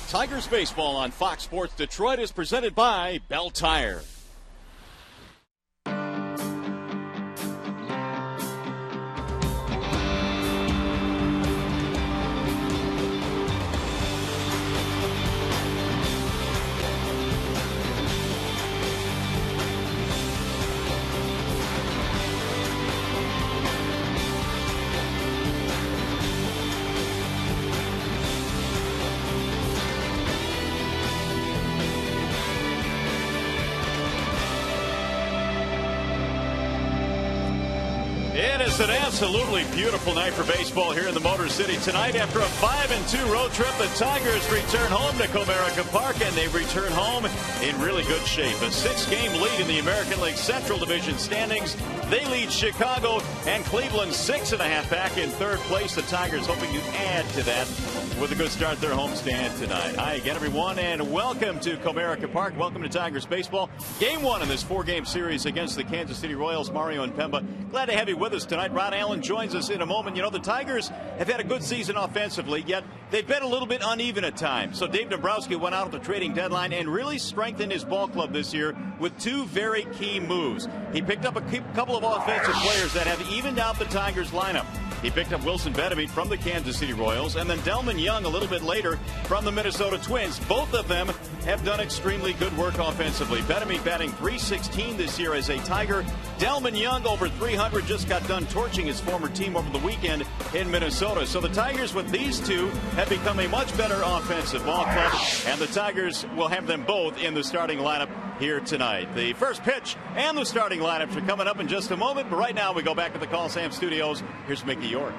Tigers baseball on Fox Sports Detroit is presented by Bell Tire. It is an absolutely beautiful night for baseball here in the Motor City tonight. After a 5-2 road trip, the Tigers return home to Comerica Park, and they return home in really good shape. A 6-game lead in the American League Central Division standings. They lead Chicago and Cleveland 6.5 back in third place. The Tigers hoping to add to that with a good start to their homestand tonight. Hi again, everyone, and welcome to Comerica Park. Welcome to Tigers baseball. Game 1 in this 4-game series against the Kansas City Royals. Mario and Pemba, glad to have you with us tonight. Ron Allen joins us in a moment. You know, the Tigers have had a good season offensively, yet they've been a little bit uneven at times. So Dave Dombrowski went out at the trading deadline and really strengthened his ball club this year with 2 very key moves. He picked up a couple of offensive players that have evened out the Tigers lineup. He picked up Wilson Betemit from the Kansas City Royals, and then Delman Young a little bit later from the Minnesota Twins. Both of them have done extremely good work offensively. Betemit batting .316 this year as a Tiger. Delman Young over .300, just got done torching his former team over the weekend in Minnesota. So the Tigers with these two have become a much better offensive ball club, and the Tigers will have them both in the starting lineup here tonight. The first pitch and the starting lineups are coming up in just a moment, but right now we go back to the Coliseum Studios. Here's Mickey York.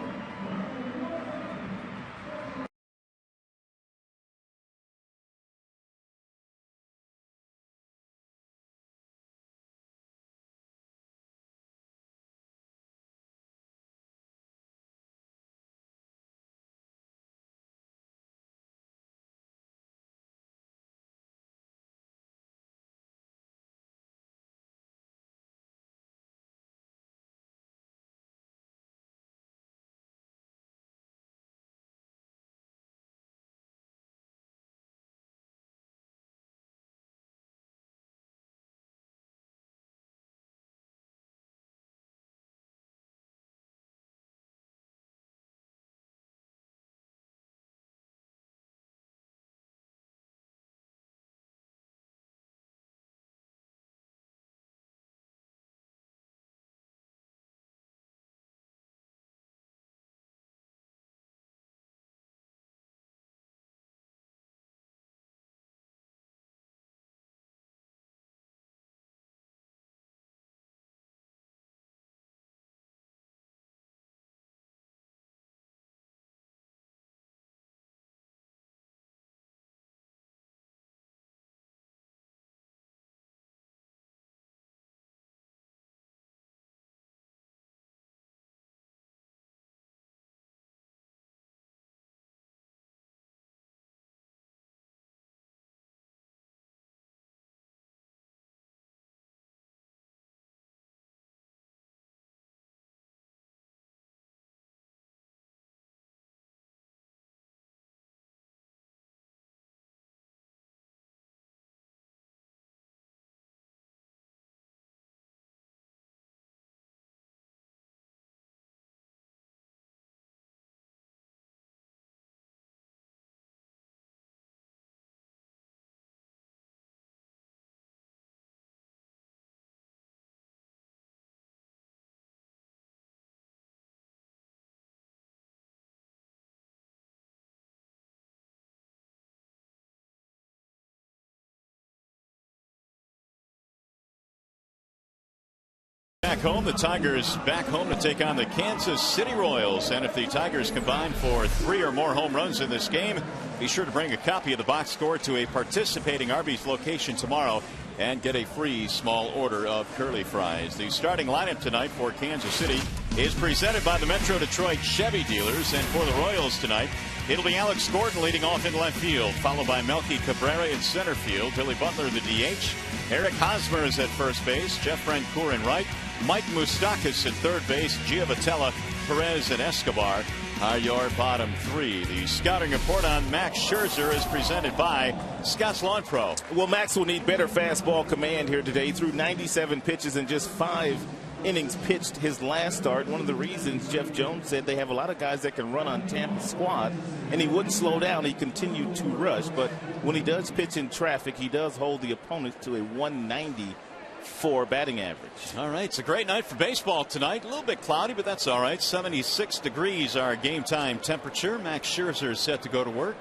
Back home, the Tigers back home to take on the Kansas City Royals. And if the Tigers combine for 3 or more home runs in this game, be sure to bring a copy of the box score to a participating Arby's location tomorrow and get a free small order of curly fries. The starting lineup tonight for Kansas City is presented by the Metro Detroit Chevy dealers. And for the Royals tonight, it'll be Alex Gordon leading off in left field, followed by Melky Cabrera in center field, Billy Butler the DH, Eric Hosmer is at first base, Jeff Francoeur in right, Mike Moustakas at third base, Giovitella, Perez, and Escobar are your bottom three. The scouting report on Max Scherzer is presented by Scott's Lawn Pro. Well, Max will need better fastball command here today. He threw 97 pitches in just 5 innings pitched his last start. One of the reasons Jeff Jones said they have a lot of guys that can run on Tampa's squad, and he wouldn't slow down. He continued to rush, but when he does pitch in traffic, he does hold the opponent to a 194 batting average. All right, it's a great night for baseball tonight. A little bit cloudy, but that's all right. 76 degrees our game time temperature. Max Scherzer is set to go to work,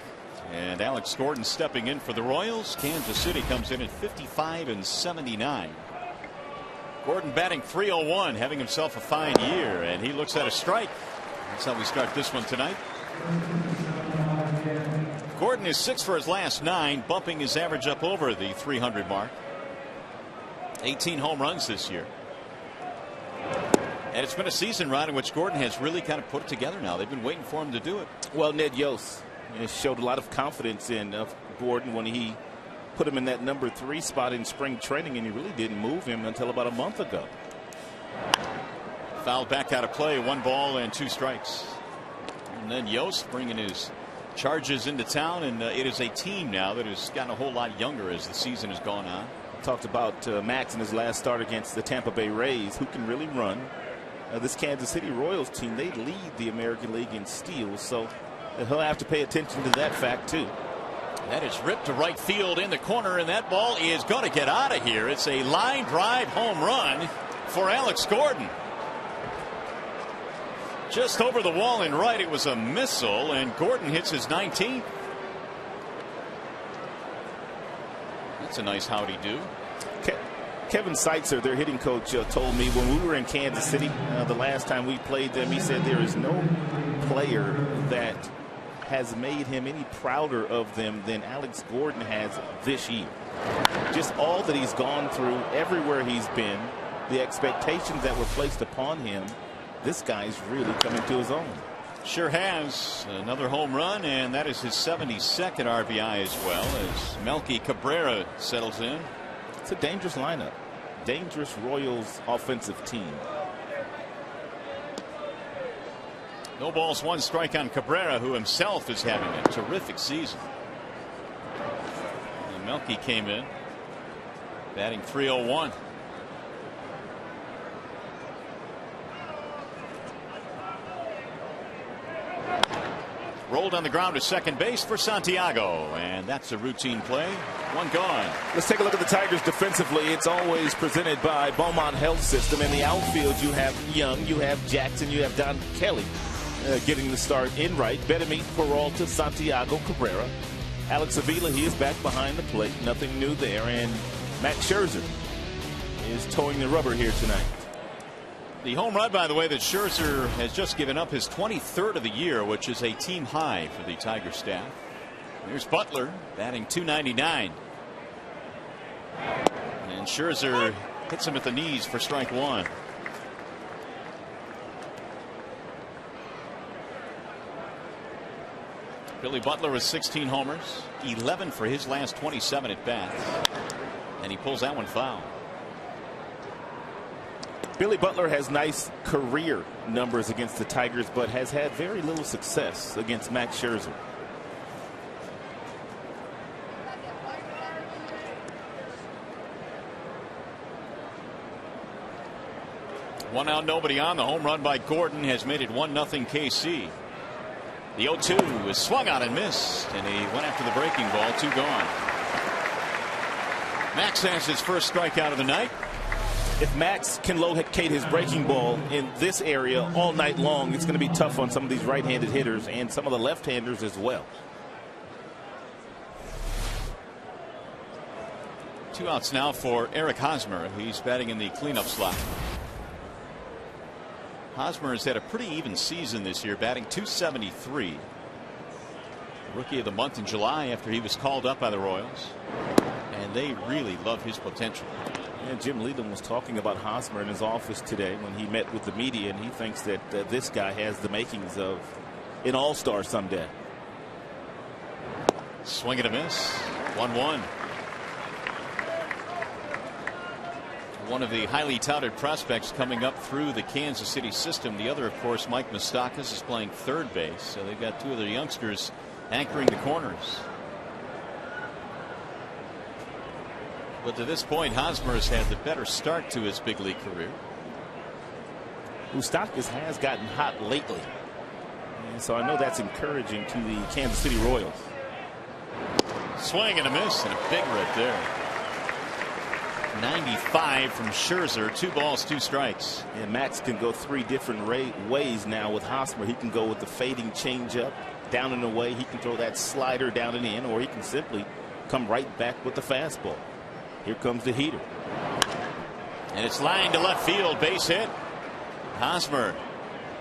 and Alex Gordon stepping in for the Royals. Kansas City comes in at 55 and 79. Gordon batting .301, having himself a fine year, and he looks at a strike. That's how we start this one tonight. Gordon is 6 for his last 9, bumping his average up over the 300 mark. 18 home runs this year. And it's been a season, Ron, in which Gordon has really kind of put it together now. They've been waiting for him to do it. Well, Ned Yost showed a lot of confidence in Gordon when he put him in that number 3 spot in spring training, and he really didn't move him until about a month ago. Fouled back out of play, 1 ball and 2 strikes. And then Yost bringing his charges into town, and it is a team now that has gotten a whole lot younger as the season has gone on. Talked about Max in his last start against the Tampa Bay Rays, who can really run. This Kansas City Royals team, they lead the American League in steals, so he'll have to pay attention to that fact too. That is ripped to right field in the corner, and that ball is going to get out of here. It's a line drive home run for Alex Gordon. Just over the wall and right. It was a missile, and Gordon hits his 19th. That's a nice howdy do. Kevin Seitzer, their hitting coach, told me when we were in Kansas City the last time we played them, he said there is no player that has made him any prouder of them than Alex Gordon has this year. Just all that he's gone through, everywhere he's been, the expectations that were placed upon him, this guy's really coming to his own. Sure has. Another home run, and that is his 72nd RBI as well, as Melky Cabrera settles in. It's a dangerous lineup. Dangerous Royals offensive team. No balls, 1 strike on Cabrera, who himself is having a terrific season. And Melky came in batting .301. Rolled on the ground to second base for Santiago, and that's a routine play. 1 gone. Let's take a look at the Tigers defensively. It's always presented by Beaumont Health System. In the outfield, you have Young, you have Jackson, you have Don Kelly getting the start in right. Betemit, Peralta, Santiago, Cabrera. Alex Avila, he is back behind the plate. Nothing new there. And Max Scherzer is towing the rubber here tonight. The home run, by the way, that Scherzer has just given up, his 23rd of the year, which is a team high for the Tiger staff. Here's Butler batting .299. And Scherzer hits him at the knees for strike 1. Billy Butler with 16 homers, 11 for his last 27 at bats, and he pulls that one foul. Billy Butler has nice career numbers against the Tigers, but has had very little success against Max Scherzer. One out, nobody on. The home run by Gordon has made it 1-0 KC. The 0-2 was swung on and missed, and he went after the breaking ball. 2 gone. Max has his first strikeout of the night. If Max can locate his breaking ball in this area all night long, it's going to be tough on some of these right-handed hitters and some of the left-handers as well. 2 outs now for Eric Hosmer. He's batting in the cleanup slot. Hosmer has had a pretty even season this year, batting .273. Rookie of the month in July after he was called up by the Royals. And they really love his potential. And Jim Leland was talking about Hosmer in his office today when he met with the media, and he thinks that this guy has the makings of an all-star someday. Swing and a miss. 1-1. one of the highly touted prospects coming up through the Kansas City system. The other, of course, Mike Moustakas, is playing third base. So they've got two of their youngsters anchoring the corners. But to this point, Hosmer has had the better start to his big league career. Moustakas has gotten hot lately. And so I know that's encouraging to the Kansas City Royals. Swing and a miss, and a big right there. 95 from Scherzer. 2 balls, 2 strikes. And Max can go 3 different ways now with Hosmer. He can go with the fading changeup down and away. He can throw that slider down and in, or he can simply come right back with the fastball. Here comes the heater. And it's lined to left field, base hit. Hosmer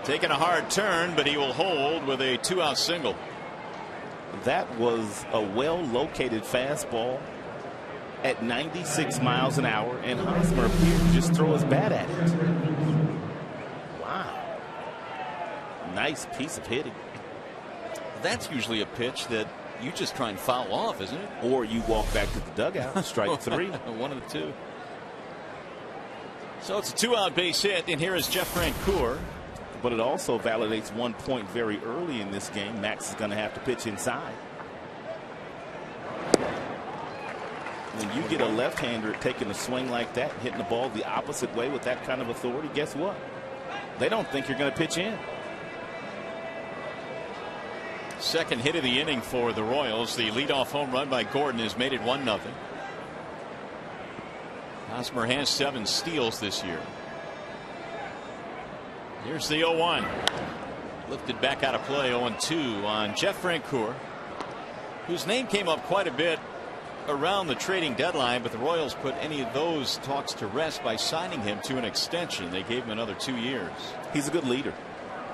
taking a hard turn, but he will hold with a 2-out single. That was a well-located fastball at 96 miles an hour, and Hosmer appeared to just throw his bat at it. Wow. Nice piece of hitting. That's usually a pitch that you just try and foul off, isn't it? Or you walk back to the dugout. Strike 3. One of the two. So it's a 2-out base hit, and here is Jeff Francoeur. But it also validates 1 point very early in this game. Max is going to have to pitch inside. When you get a left-hander taking a swing like that, hitting the ball the opposite way with that kind of authority, guess what? They don't think you're going to pitch in. Second hit of the inning for the Royals. The leadoff home run by Gordon has made it 1-0. Hosmer has 7 steals this year. Here's the 0-1. Lifted back out of play. 0-2 on Jeff Francoeur, whose name came up quite a bit around the trading deadline, but the Royals put any of those talks to rest by signing him to an extension. They gave him another 2 years. He's a good leader,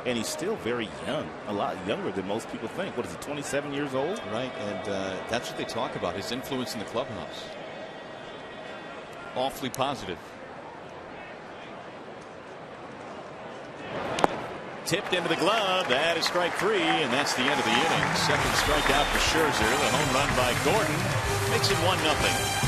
and he's still very young, a lot younger than most people think. What is he, 27 years old? Right, and that's what they talk about, his influence in the clubhouse. Awfully positive. Tipped into the glove. That is strike 3, and that's the end of the inning. Second strikeout for Scherzer. The home run by Gordon makes it 1-0.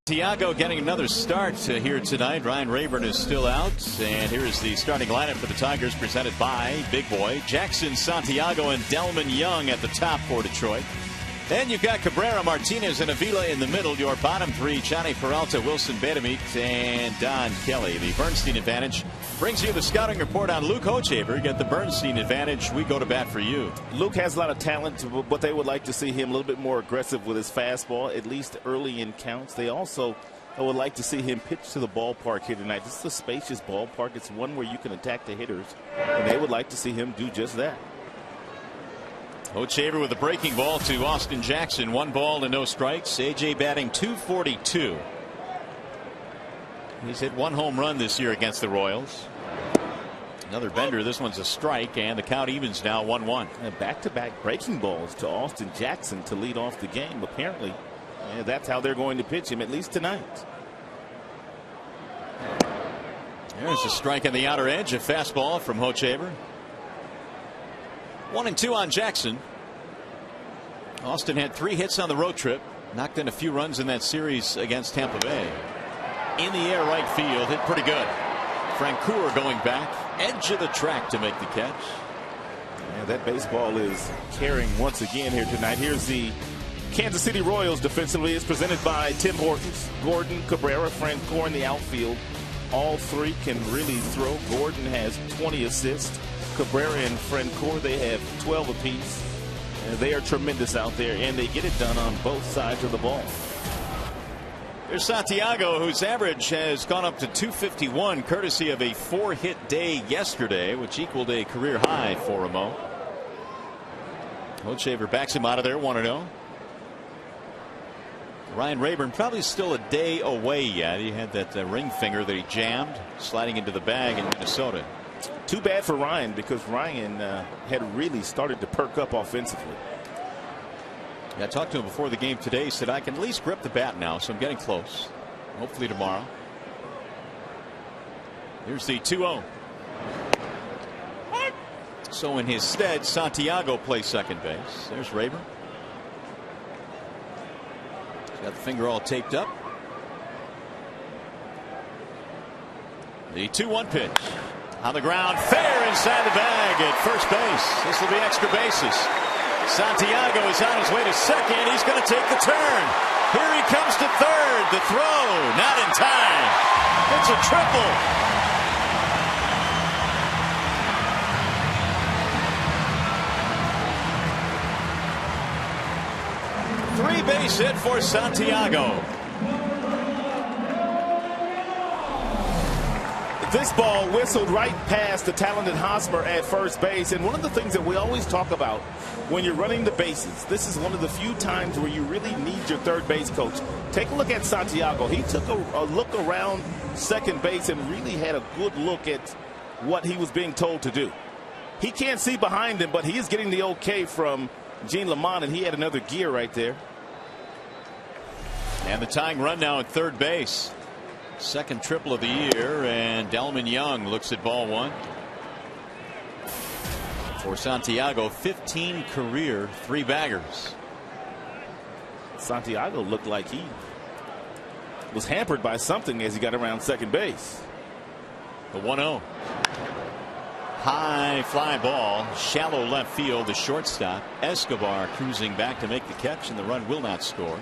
Santiago getting another start here tonight. Ryan Rayburn is still out, and here is the starting lineup for the Tigers, presented by Big Boy. Jackson, Santiago, and Delman Young at the top for Detroit. Then you've got Cabrera, Martinez, and Avila in the middle. Your bottom three: Johnny Peralta, Wilson Betemit, and Don Kelly. The Bernstein advantage brings you the scouting report on Luke Hochevar. Get the Bernstein advantage. We go to bat for you. Luke has a lot of talent, but they would like to see him a little bit more aggressive with his fastball, at least early in counts. They also would like to see him pitch to the ballpark here tonight. This is a spacious ballpark. It's one where you can attack the hitters, and they would like to see him do just that. Hochevar with a breaking ball to Austin Jackson. 1 ball and no strikes. AJ batting .242. He's hit 1 home run this year against the Royals. Another bender. This one's a strike, and the count evens now 1-1. Back-to-back breaking balls to Austin Jackson to lead off the game. Apparently, that's how they're going to pitch him, at least tonight. There's a strike on the outer edge, a fastball from Hochevar. 1-2 on Jackson. Austin had 3 hits on the road trip, knocked in a few runs in that series against Tampa Bay. In the air, right field, hit pretty good. Francoeur going back, edge of the track to make the catch. Yeah, that baseball is carrying once again here tonight. Here's the Kansas City Royals defensively. It's presented by Tim Hortons. Gordon, Cabrera, Francoeur in the outfield. All 3 can really throw. Gordon has 20 assists. Cabrera and Francoeur, they have 12 apiece. They are tremendous out there, and they get it done on both sides of the ball. There's Santiago, whose average has gone up to 251, courtesy of a 4-hit day yesterday, which equaled a career high for Ramo. Hochevar backs him out of there, 1-0. Ryan Rayburn probably still a day away yet. He had that ring finger that he jammed sliding into the bag in Minnesota. Too bad for Ryan, because Ryan had really started to perk up offensively. Yeah, I talked to him before the game today. He said, I can at least grip the bat now, so I'm getting close. Hopefully tomorrow. Here's the 2-0. So in his stead, Santiago plays second base. There's Rayburn. He's got the finger all taped up. The 2-1 pitch. On the ground, fair inside the bag at first base. This will be extra bases. Santiago is on his way to second. He's going to take the turn. Here he comes to third. The throw, not in time. It's a triple. Three-base hit for Santiago. This ball whistled right past the talented Hosmer at first base. And one of the things that we always talk about when you're running the bases, this is one of the few times where you really need your third base coach. Take a look at Santiago. He took a look around second base and really had a good look at what he was being told to do. He can't see behind him, but he is getting the okay from Gene Lamont, and he had another gear right there. And the tying run now at third base. Second triple of the year, and Delman Young looks at ball 1. For Santiago, 15 career 3-baggers. Santiago looked like he was hampered by something as he got around second base. The 1-0. High fly ball, shallow left field, the shortstop. Escobar cruising back to make the catch, and the run will not score.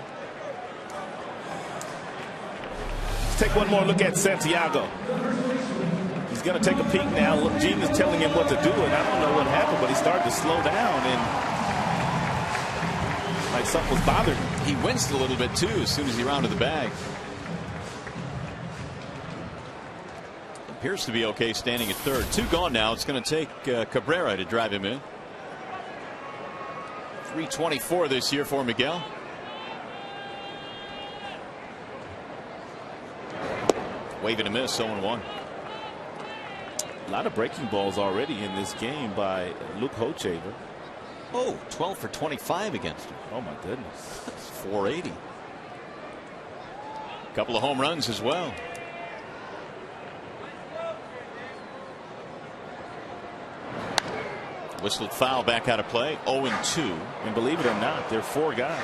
Take one more look at Santiago. He's going to take a peek now. Look, Gene is telling him what to do, and I don't know what happened, but he started to slow down, and like something was bothering him. He winced a little bit too as soon as he rounded the bag. Appears to be okay standing at third. 2 gone now. It's going to take Cabrera to drive him in. 324 this year for Miguel. Wave and a miss, 0-1. A lot of breaking balls already in this game by Luke Hochevar. Oh, 12 for 25 against him. Oh, my goodness. That's 480. Couple of home runs as well. Whistled foul back out of play. 0-2. And believe it or not, there are 4 guys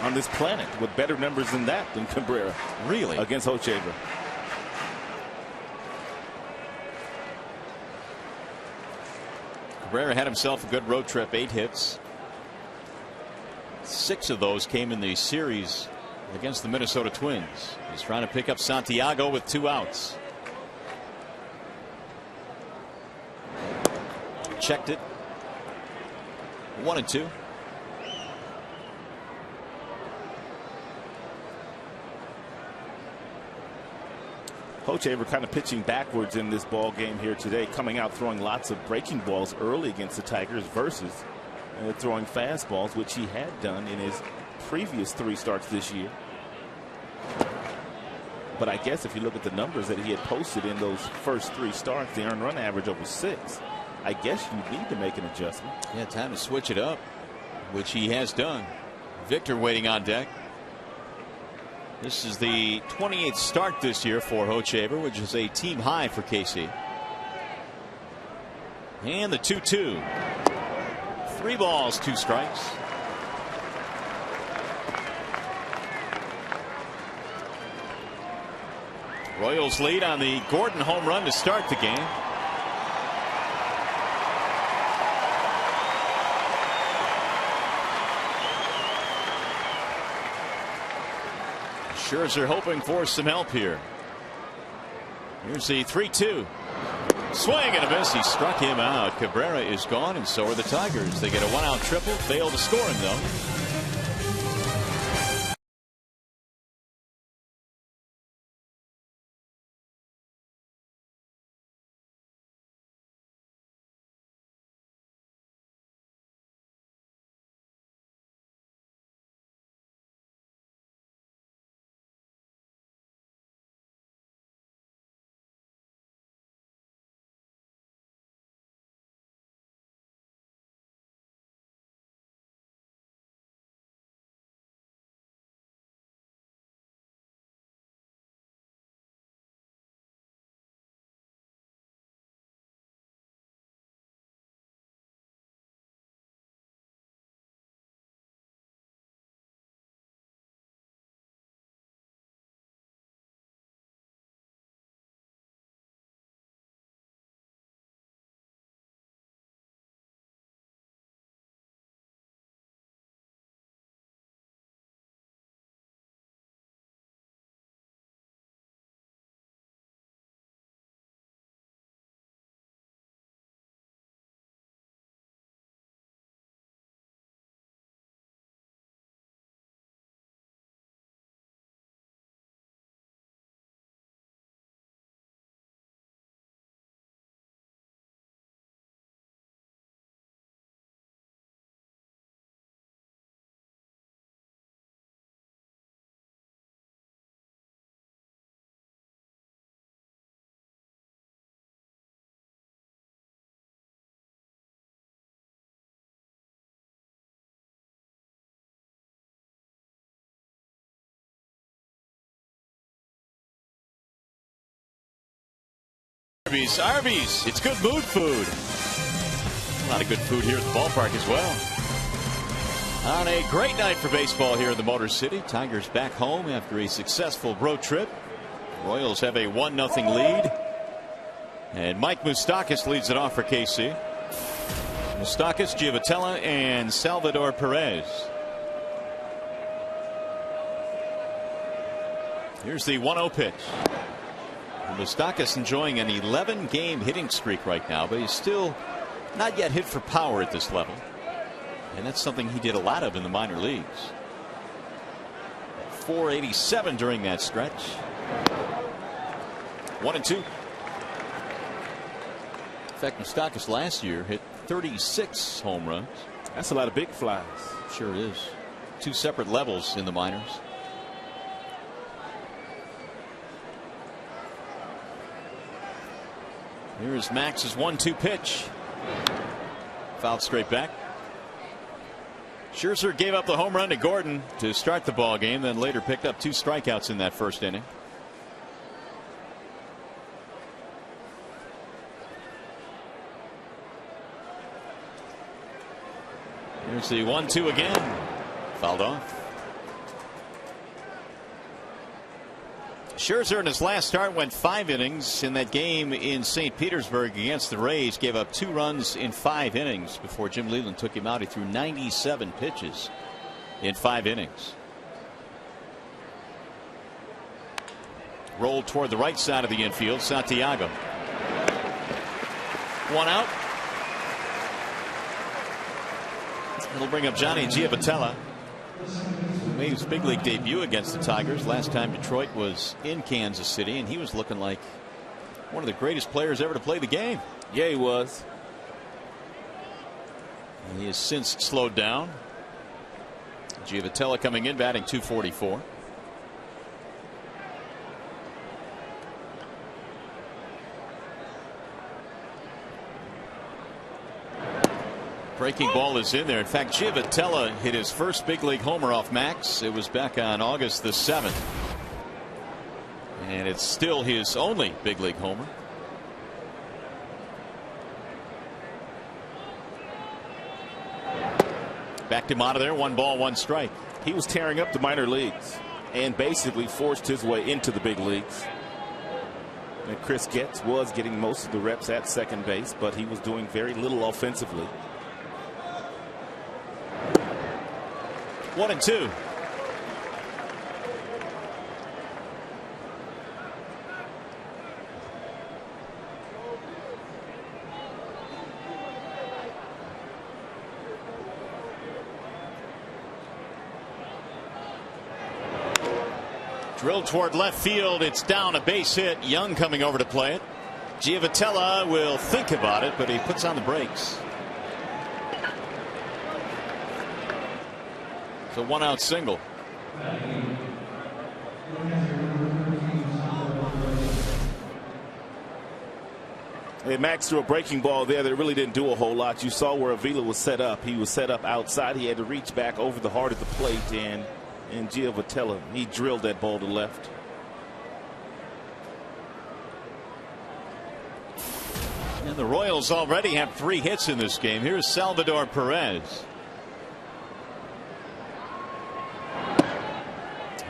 on this planet with better numbers than that than Cabrera. Really? Against Hochevar. Cabrera had himself a good road trip, 8 hits. 6 of those came in the series against the Minnesota Twins. He's trying to pick up Santiago with 2 outs. Checked it. 1-2. Hochevar kind of pitching backwards in this ball game here today, coming out throwing lots of breaking balls early against the Tigers versus throwing fastballs, which he had done in his previous 3 starts this year. But I guess if you look at the numbers that he had posted in those first 3 starts, the earned run average over 6. I guess you need to make an adjustment. Yeah, time to switch it up, which he has done. Victor waiting on deck. This is the 28th start this year for Hochevar, which is a team high for KC. And the 2-2. 3 balls, 2 strikes. Royals lead on the Gordon home run to start the game. Scherzer hoping for some help here. Here's the 3-2. Swing and a miss. He struck him out. Cabrera is gone, and so are the Tigers. They get a 1-out triple. Fail to score him, though. Arby's. It's good mood food. A lot of good food here at the ballpark as well. On a great night for baseball here in the Motor City. Tigers back home after a successful road trip. Royals have a 1-0 lead. And Mike Moustakas leads it off for KC. Moustakas, Giavotella, and Salvador Perez. Here's the 1-0 pitch. Moustakas enjoying an 11-game hitting streak right now, but he's still not yet hit for power at this level. And that's something he did a lot of in the minor leagues. 487 during that stretch. 1-2. In fact, Moustakas last year hit 36 home runs. That's a lot of big flies. Sure it is. 2 separate levels in the minors. Here's Max's 1-2 pitch. Fouled straight back. Scherzer gave up the home run to Gordon to start the ball game, then later picked up 2 strikeouts in that first inning. Here's the 1-2 again. Fouled off. Scherzer in his last start went 5 innings. In that game in St. Petersburg against the Rays, gave up 2 runs in 5 innings before Jim Leyland took him out. He threw 97 pitches in 5 innings. Rolled toward the right side of the infield. Santiago. 1 out. It'll bring up Johnny Giavotella. Made his big league debut against the Tigers. Last time Detroit was in Kansas City, and he was looking like one of the greatest players ever to play the game. Yeah, he was. And he has since slowed down. Giavotella coming in batting .244. Breaking ball is in there. In fact, Giavotella hit his first big league homer off Max. It was back on August the 7th. And it's still his only big league homer. Backed him out of there. 1 ball, 1 strike. He was tearing up the minor leagues and basically forced his way into the big leagues. And Chris Getz was getting most of the reps at second base, but he was doing very little offensively. 1-2. Drilled toward left field. It's down, a base hit. Young coming over to play it. Giavotella will think about it, but he puts on the brakes. It's a 1-out single. Hey, Max threw a breaking ball there that really didn't do a whole lot. You saw where Avila was set up. He was set up outside. He had to reach back over the heart of the plate, and Giavotella, he drilled that ball to left. And the Royals already have 3 hits in this game. Here's Salvador Perez.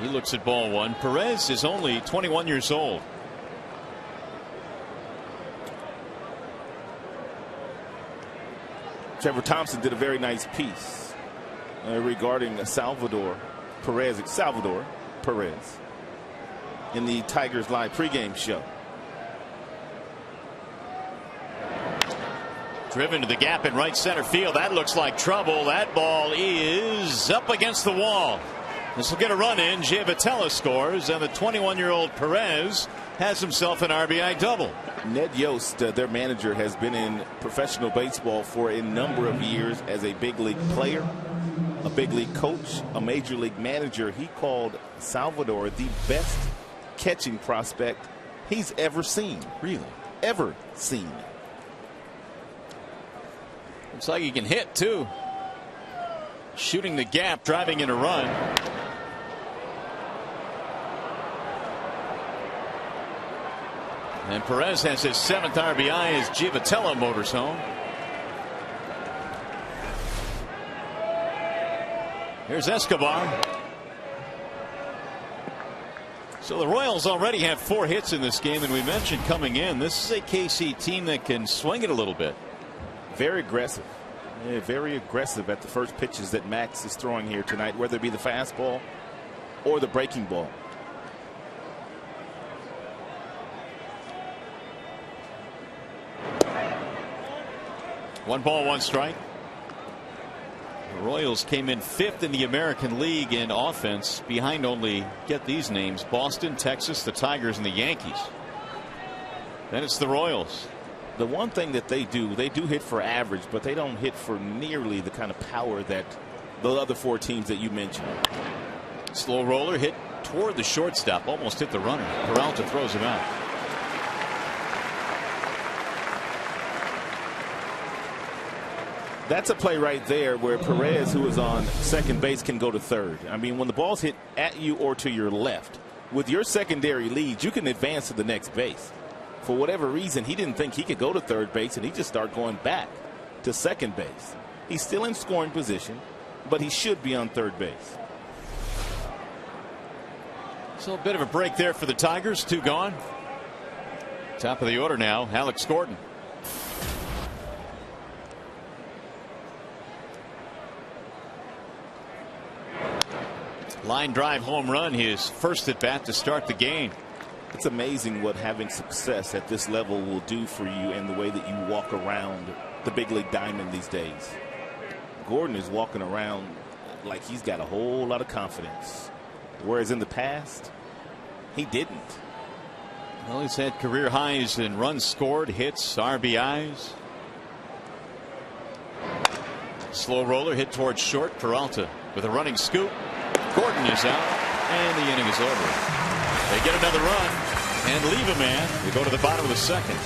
He looks at ball 1. Perez is only 21 years old. Trevor Thompson did a very nice piece regarding Salvador Perez in the Tigers Live pregame show. Driven to the gap in right center field. That looks like trouble. That ball is up against the wall. This will get a run in. Giavotella scores, and the 21-year-old Perez has himself an RBI double. Ned Yost, their manager, has been in professional baseball for a number of years as a big league player, a big league coach, a major league manager. He called Salvador the best catching prospect he's ever seen. Really? Ever seen. Looks like he can hit too. Shooting the gap, driving in a run. And Perez has his 7th RBI as Giavotella motors home. Here's Escobar. So the Royals already have 4 hits in this game, and we mentioned coming in, this is a KC team that can swing it a little bit. Very aggressive. Yeah, very aggressive at the first pitches that Max is throwing here tonight, whether it be the fastball or the breaking ball. One ball, 1 strike. The Royals came in 5th in the American League in offense, behind only, get these names, Boston, Texas, the Tigers, and the Yankees. Then it's the Royals. The one thing that they do hit for average, but they don't hit for nearly the kind of power that the other 4 teams that you mentioned. Slow roller hit toward the shortstop, almost hit the runner. Peralta throws him out. That's a play right there where Perez, who is on second base, can go to third. I mean, when the ball's hit at you or to your left, with your secondary lead, you can advance to the next base. For whatever reason, he didn't think he could go to third base, and he just started going back to second base. He's still in scoring position, but he should be on third base. So a bit of a break there for the Tigers. 2 gone. Top of the order now, Alex Gordon. Line drive home run, his first at bat to start the game. It's amazing what having success at this level will do for you and the way that you walk around the big league diamond these days. Gordon is walking around like he's got a whole lot of confidence, whereas in the past he didn't. Well, he's had career highs in runs scored, hits, RBIs. Slow roller hit towards short. Peralta with a running scoop. Gordon is out, and the inning is over. They get another run and leave a man. We go to the bottom of the 2nd.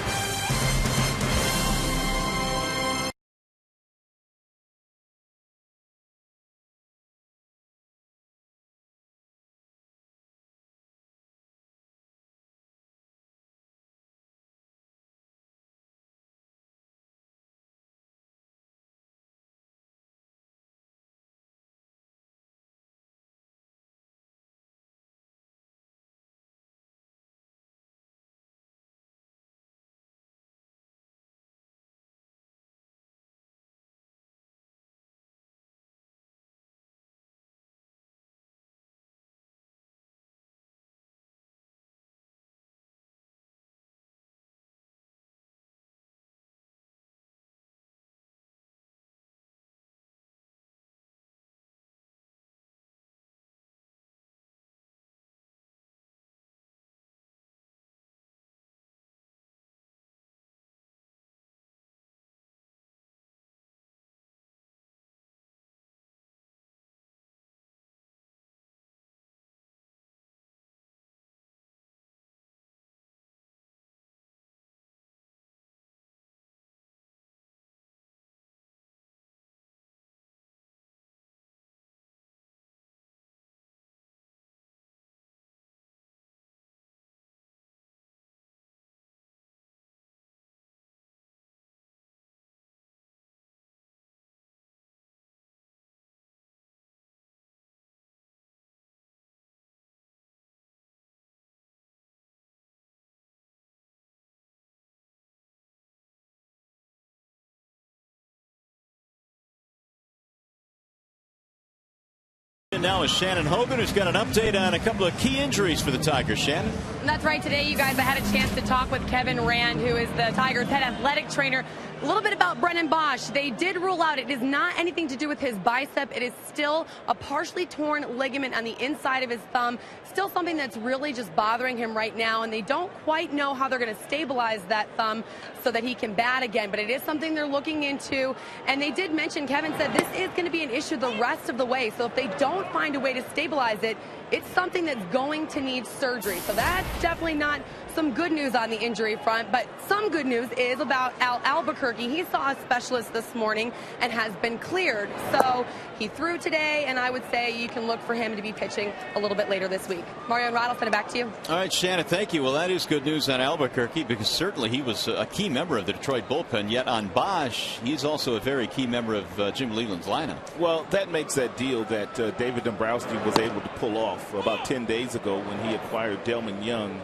And now is Shannon Hogan, who's got an update on a couple of key injuries for the Tigers. Shannon? That's right. Today, you guys, I had a chance to talk with Kevin Rand, who is the Tigers' head athletic trainer. A little bit about Brennan Bosch. They did rule out it is not anything to do with his bicep. It is still a partially torn ligament on the inside of his thumb. Still something that's really just bothering him right now, and they don't quite know how they're going to stabilize that thumb so that he can bat again. But it is something they're looking into. And they did mention, Kevin said, this is going to be an issue the rest of the way. So if they don't find a way to stabilize it, it's something that's going to need surgery. So that's definitely not some good news on the injury front, but some good news is about Al Albuquerque. He saw a specialist this morning and has been cleared. So he threw today, and I would say you can look for him to be pitching a little bit later this week. Mario and Rod, I'll send it back to you. All right, Shannon, thank you. Well, that is good news on Albuquerque, because certainly he was a key member of the Detroit bullpen. Yet on Bosch, he's also a very key member of Jim Leyland's lineup. Well, that makes that deal that David Dombrowski was able to pull off about 10 days ago when he acquired Delman Young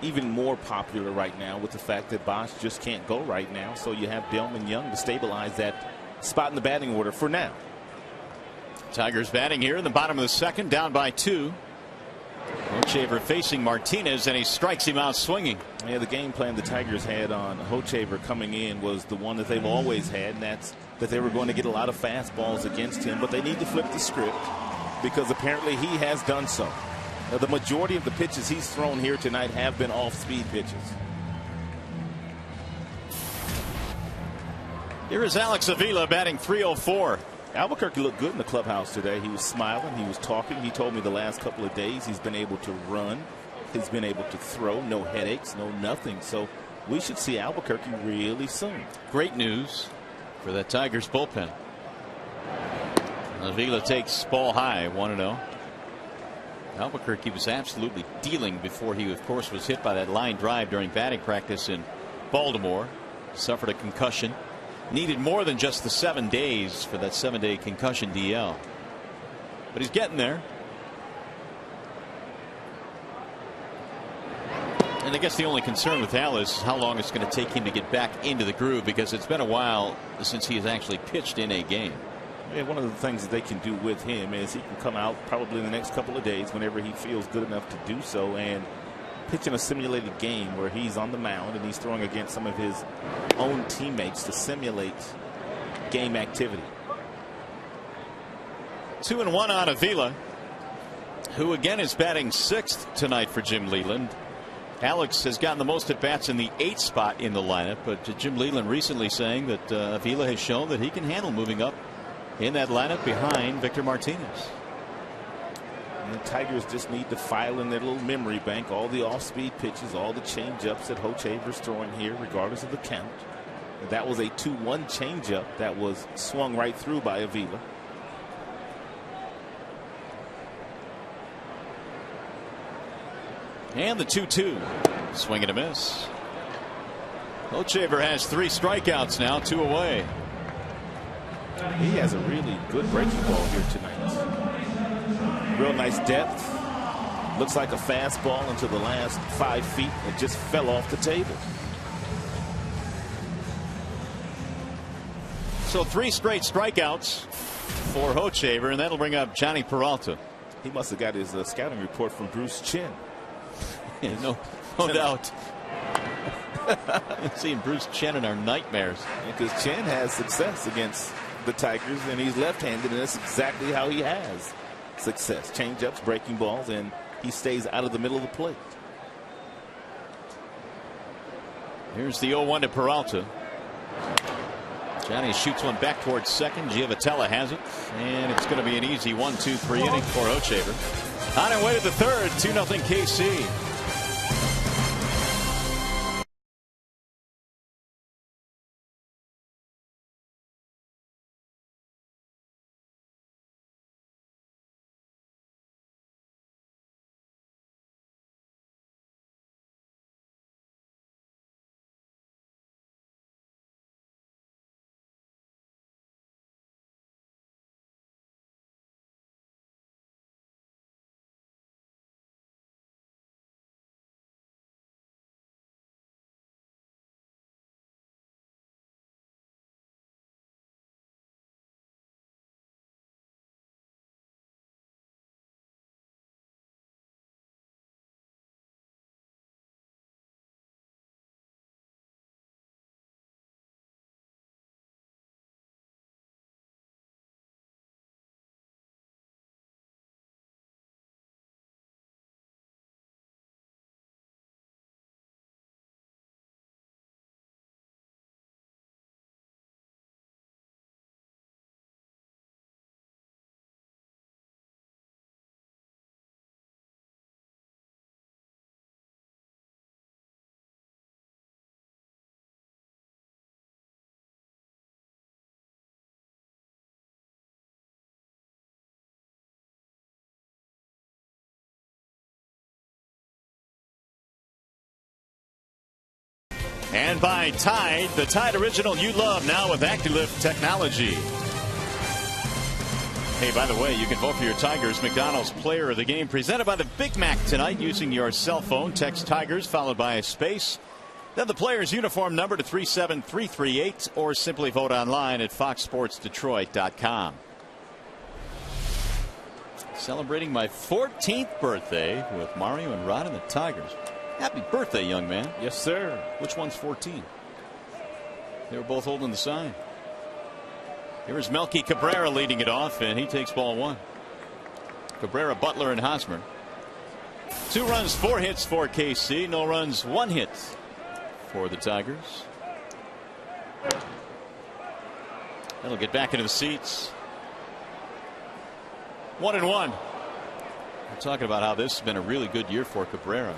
even more popular right now, with the fact that Bosch just can't go right now. So you have Delman Young to stabilize that spot in the batting order for now. Tigers batting here in the bottom of the second, down by 2. Hochevar facing Martinez, and he strikes him out swinging. Yeah, the game plan the Tigers had on Hochevar coming in was the one that they've always had, and that's that they were going to get a lot of fastballs against him. But they need to flip the script, because apparently he has done so. Now, the majority of the pitches he's thrown here tonight have been off-speed pitches. Here is Alex Avila batting .304. Albuquerque looked good in the clubhouse today. He was smiling. He was talking. He told me the last couple of days he's been able to run. He's been able to throw. No headaches, no nothing. So we should see Albuquerque really soon. Great news for the Tigers bullpen. Avila takes ball high, 1-0. Albuquerque was absolutely dealing before he, of course, was hit by that line drive during batting practice in Baltimore. Suffered a concussion. Needed more than just the 7 days for that 7-day concussion DL. But he's getting there. And I guess the only concern with Al is how long it's going to take him to get back into the groove, because it's been a while since he has actually pitched in a game. Yeah, one of the things that they can do with him is he can come out probably in the next couple of days whenever he feels good enough to do so and pitch in a simulated game where he's on the mound and he's throwing against some of his own teammates to simulate game activity. 2-1 on Avila, who again is batting 6th tonight for Jim Leyland. Alex has gotten the most at bats in the 8th spot in the lineup, but Jim Leyland recently saying that Avila has shown that he can handle moving up in that lineup behind Victor Martinez. And the Tigers just need to file in their little memory bank all the off-speed pitches, all the change-ups that Hochevar's throwing here, regardless of the count. And that was a 2-1 change-up that was swung right through by Avila. And the 2-2. Swing and a miss. Hochevar has 3 strikeouts now, 2 away. He has a really good breaking ball here tonight. Real nice depth. Looks like a fastball into the last 5 feet. It just fell off the table. So 3 straight strikeouts for Hochevar, and that'll bring up Johnny Peralta. He must have got his scouting report from Bruce Chen. no doubt. Seeing Bruce Chen in our nightmares. Because Chen has success against the Tigers, and he's left-handed, and that's exactly how he has success. Change-ups, breaking balls, and he stays out of the middle of the plate. Here's the 0-1 to Peralta. Johnny shoots one back towards second. Giavotella has it, and it's going to be an easy 1-2-3 inning for Hochevar. On our way to the third, 2-0 KC. And by Tide, the Tide original you love now with ActiLift technology. Hey, by the way, you can vote for your Tigers McDonald's Player of the Game, presented by the Big Mac tonight, using your cell phone. Text Tigers followed by a space, then the player's uniform number to 37338, or simply vote online at foxsportsdetroit.com. Celebrating my 14th birthday with Mario and Rod and the Tigers. Happy birthday, young man. Yes, sir. Which one's 14? They were both holding the sign. Here's Melky Cabrera leading it off, and he takes ball one. Cabrera, Butler, and Hosmer. 2 runs, 4 hits for KC. No runs, 1 hit for the Tigers. That'll get back into the seats. 1-1. We're talking about how this has been a really good year for Cabrera.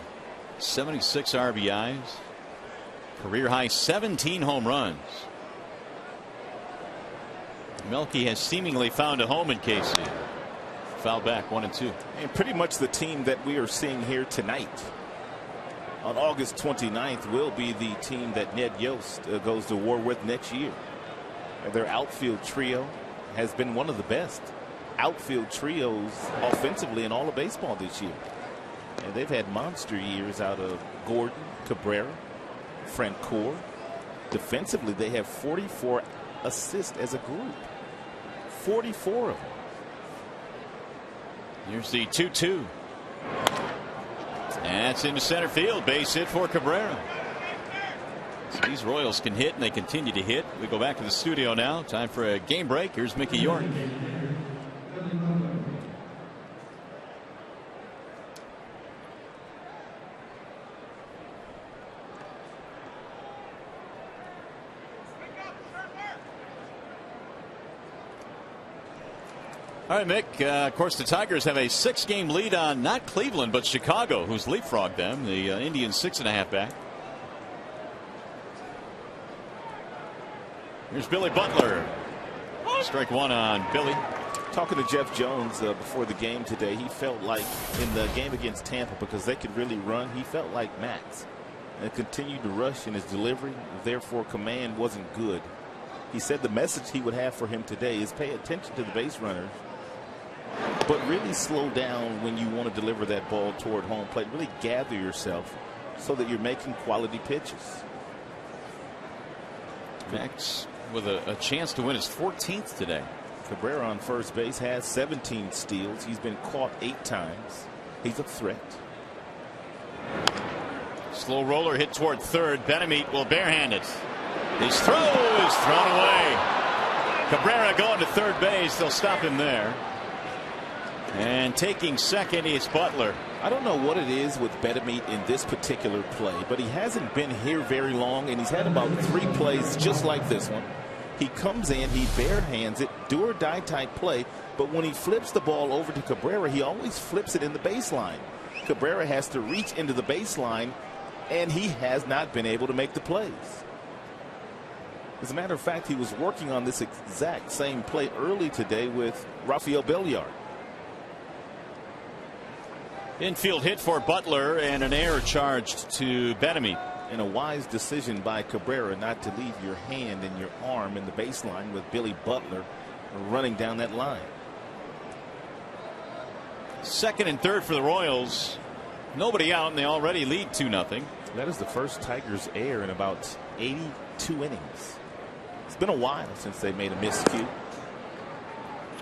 76 RBIs. Career high 17 home runs. Melky has seemingly found a home in KC. Foul back, 1-2. And pretty much the team that we are seeing here tonight on August 29th will be the team that Ned Yost goes to war with next year. Their outfield trio has been one of the best outfield trios offensively in all of baseball this year. And they've had monster years out of Gordon, Cabrera, Francoeur. Defensively, they have 44 assists as a group. 44 of them. Here's the 2-2. And that's into center field. Base hit for Cabrera. So these Royals can hit, and they continue to hit. We go back to the studio now. Time for a game break. Here's Mickey York. All right, Mick. Of course, the Tigers have a 6-game lead on not Cleveland, but Chicago, who's leapfrogged them. The Indians 6.5 back. Here's Billy Butler. Strike 1 on Billy. Talking to Jeff Jones before the game today, he felt like in the game against Tampa, because they could really run, he felt like Max and continued to rush in his delivery. Therefore, command wasn't good. He said the message he would have for him today is pay attention to the base runners, but really slow down when you want to deliver that ball toward home plate. Really gather yourself so that you're making quality pitches. Max with a chance to win his 14th today. Cabrera on first base has 17 steals. He's been caught 8 times. He's a threat. Slow roller hit toward third. Benameat will barehand it. His throw is thrown away. Cabrera going to third base. They'll stop him there. And taking second is Butler. I don't know what it is with Benameat in this particular play, but he hasn't been here very long, and he's had about 3 plays just like this one. He comes in, he barehands it, do or die type play, but when he flips the ball over to Cabrera, he always flips it in the baseline. Cabrera has to reach into the baseline, and he has not been able to make the plays. As a matter of fact, he was working on this exact same play early today with Rafael Belliard. Infield hit for Butler, and an error charged to Benameat. And a wise decision by Cabrera not to leave your hand and your arm in the baseline with Billy Butler running down that line. Second and third for the Royals. Nobody out, and they already lead 2-0. That is the first Tigers error in about 82 innings. It's been a while since they made a miscue.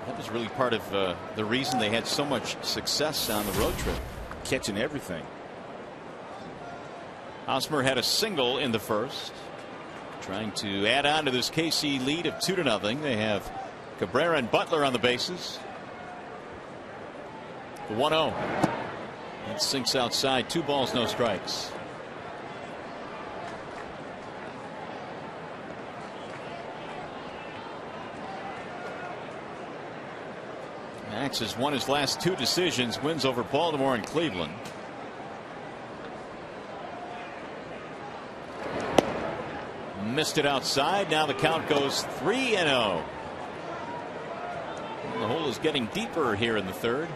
That was really part of the reason they had so much success on the road trip. Catching everything. Hosmer had a single in the first, trying to add on to this KC lead of 2-0. They have Cabrera and Butler on the bases. The 1-0. It sinks outside. 2 balls, no strikes. Max has won his last 2 decisions, wins over Baltimore and Cleveland. Missed it outside. Now the count goes 3-0. The hole is getting deeper here in the third.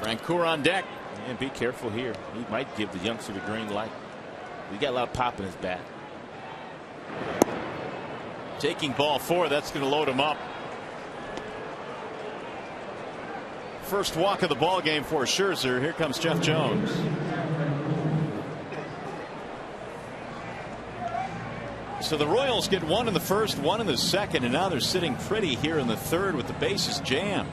Francoeur on deck. And be careful here. He might give the youngster the green light. He got a lot of pop in his bat. Taking ball 4. That's going to load him up. First walk of the ball game for Scherzer. Here comes Jeff Jones. So the Royals get 1 in the first, 1 in the second, and now they're sitting pretty here in the third with the bases jammed.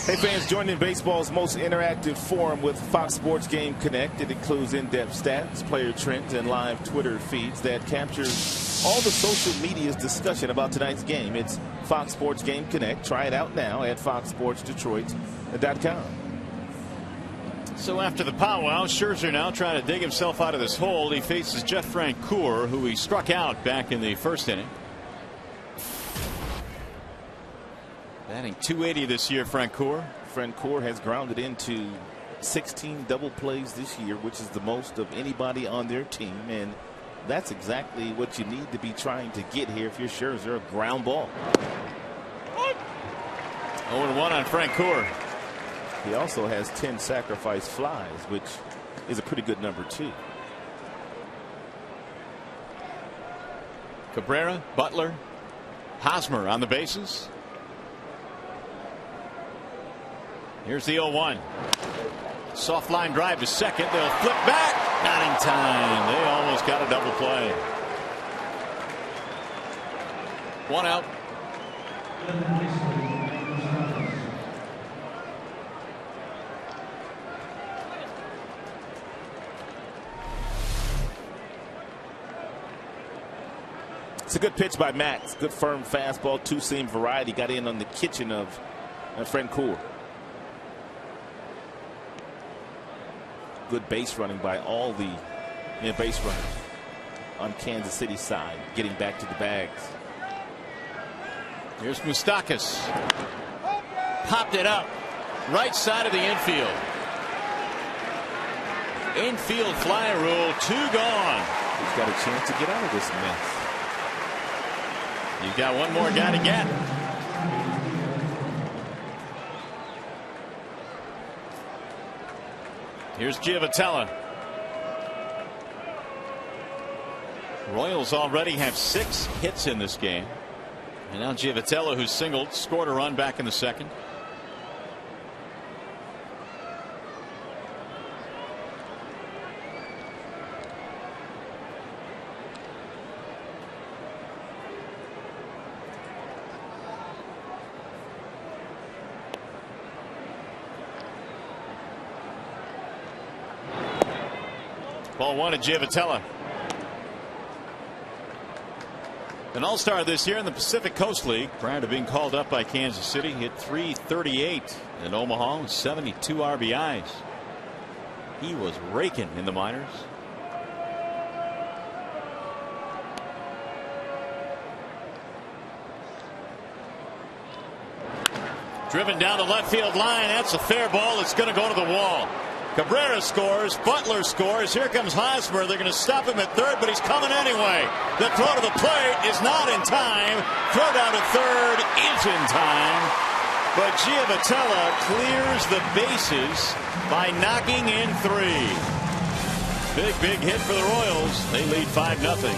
Hey fans, join in baseball's most interactive forum with Fox Sports Game Connect. It includes in-depth stats, player trends, and live Twitter feeds that capture all the social media's discussion about tonight's game. It's Fox Sports Game Connect. Try it out now at foxsportsdetroit.com. So after the powwow, Scherzer now trying to dig himself out of this hole. He faces Jeff Francoeur, who he struck out back in the first inning. Batting .280 this year, Francoeur. Francoeur has grounded into 16 double plays this year, which is the most of anybody on their team, and that's exactly what you need to be trying to get here if you're Scherzer, a ground ball. 0-1 on Francoeur. He also has 10 sacrifice flies, which is a pretty good number too. Cabrera, Butler, Hosmer on the bases. Here's the 0-1. Soft line drive to second. They'll flip back. Not in time. They almost got a double play. 1 out. It's a good pitch by Max. Good firm fastball, two-seam variety. Got in on the kitchen of Francoeur. Good base running by all the base runners on Kansas City's side, getting back to the bags. Here's Moustakas. Popped it up. Right side of the infield. Infield fly rule. 2 gone. He's got a chance to get out of this mess. You've got one more guy to get. Here's Giavotella. Royals already have 6 hits in this game. And now Giavotella, who singled, scored a run back in the second. Ball 1 to Giavotella. An all-star this year in the Pacific Coast League. Prior to being called up by Kansas City, hit .338 in Omaha, 72 RBIs. He was raking in the minors. Driven down the left field line. That's a fair ball. It's going to go to the wall. Cabrera scores. Butler scores. Here comes Hosmer. They're going to stop him at third, but he's coming anyway. The throw to the plate is not in time. Throw down to third is in time. But Giavotella clears the bases by knocking in 3. Big hit for the Royals. They lead 5-0.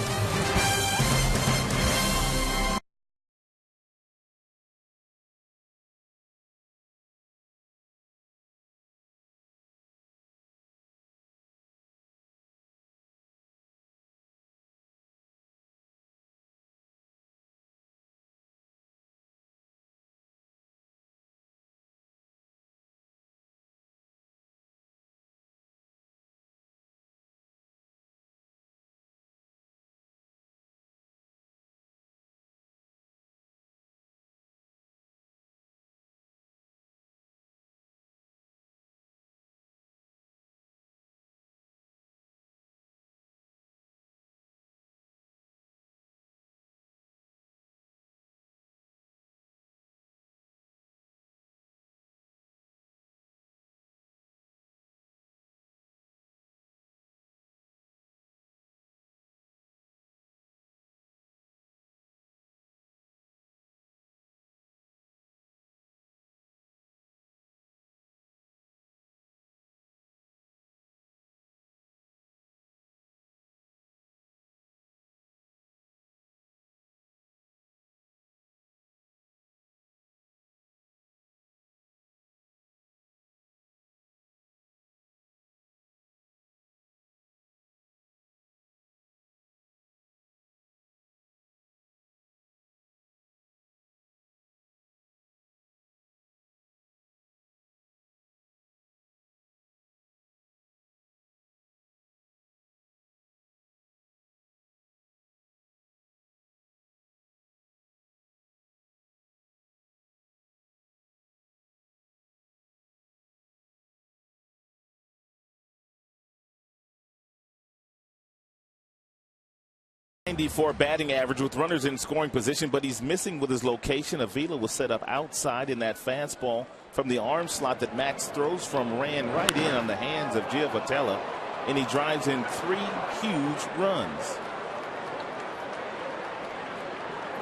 94 batting average with runners in scoring position, but he's missing with his location. Avila was set up outside, in that fastball from the arm slot that Max throws from ran right in on the hands of Giovatella, and he drives in 3 huge runs.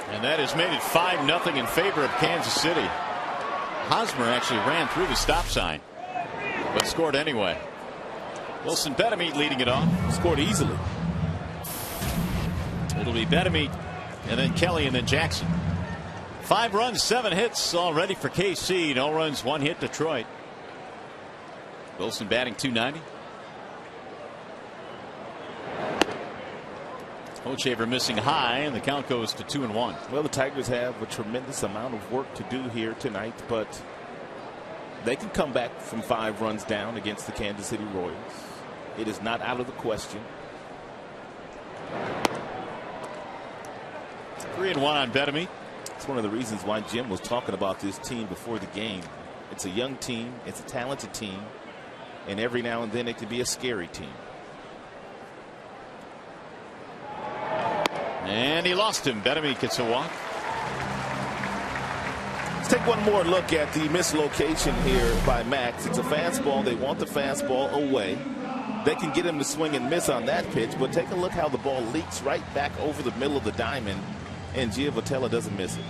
And that has made it 5-0 in favor of Kansas City. Hosmer actually ran through the stop sign, but scored anyway. Wilson Betemit leading it off. Scored easily. It'll be Betemit, and then Kelly, and then Jackson. 5 runs, 7 hits already for KC. No runs, 1 hit Detroit. Wilson batting .290. Hochevar missing high, and the count goes to 2-1. Well, the Tigers have a tremendous amount of work to do here tonight, but they can come back from 5 runs down against the Kansas City Royals. It is not out of the question. 3-1 on Betemit. It's one of the reasons why Jim was talking about this team before the game. It's a young team, it's a talented team, and every now and then it can be a scary team. And he lost him. Betemit gets a walk. Let's take one more look at the mislocation here by Max. It's a fastball. They want the fastball away. They can get him to swing and miss on that pitch, but take a look how the ball leaks right back over the middle of the diamond, and Giovatella doesn't miss it.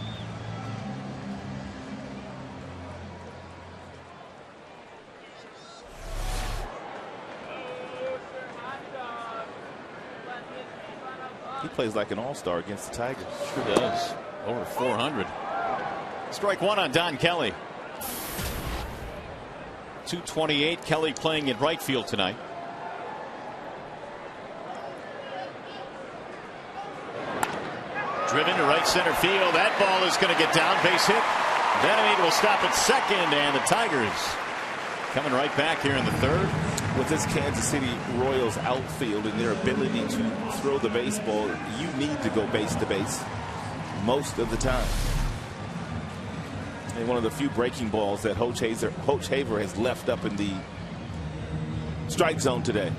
He plays like an all-star against the Tigers. Sure does. Over 400. Strike 1 on Don Kelly. 228. Kelly playing in right field tonight. Driven to right center field. That ball is going to get down. Base hit. Betemit will stop at second, and the Tigers coming right back here in the 3rd. With this Kansas City Royals outfield and their ability to throw the baseball, you need to go base to base most of the time. And one of the few breaking balls that Hochevar has left up in the strike zone today.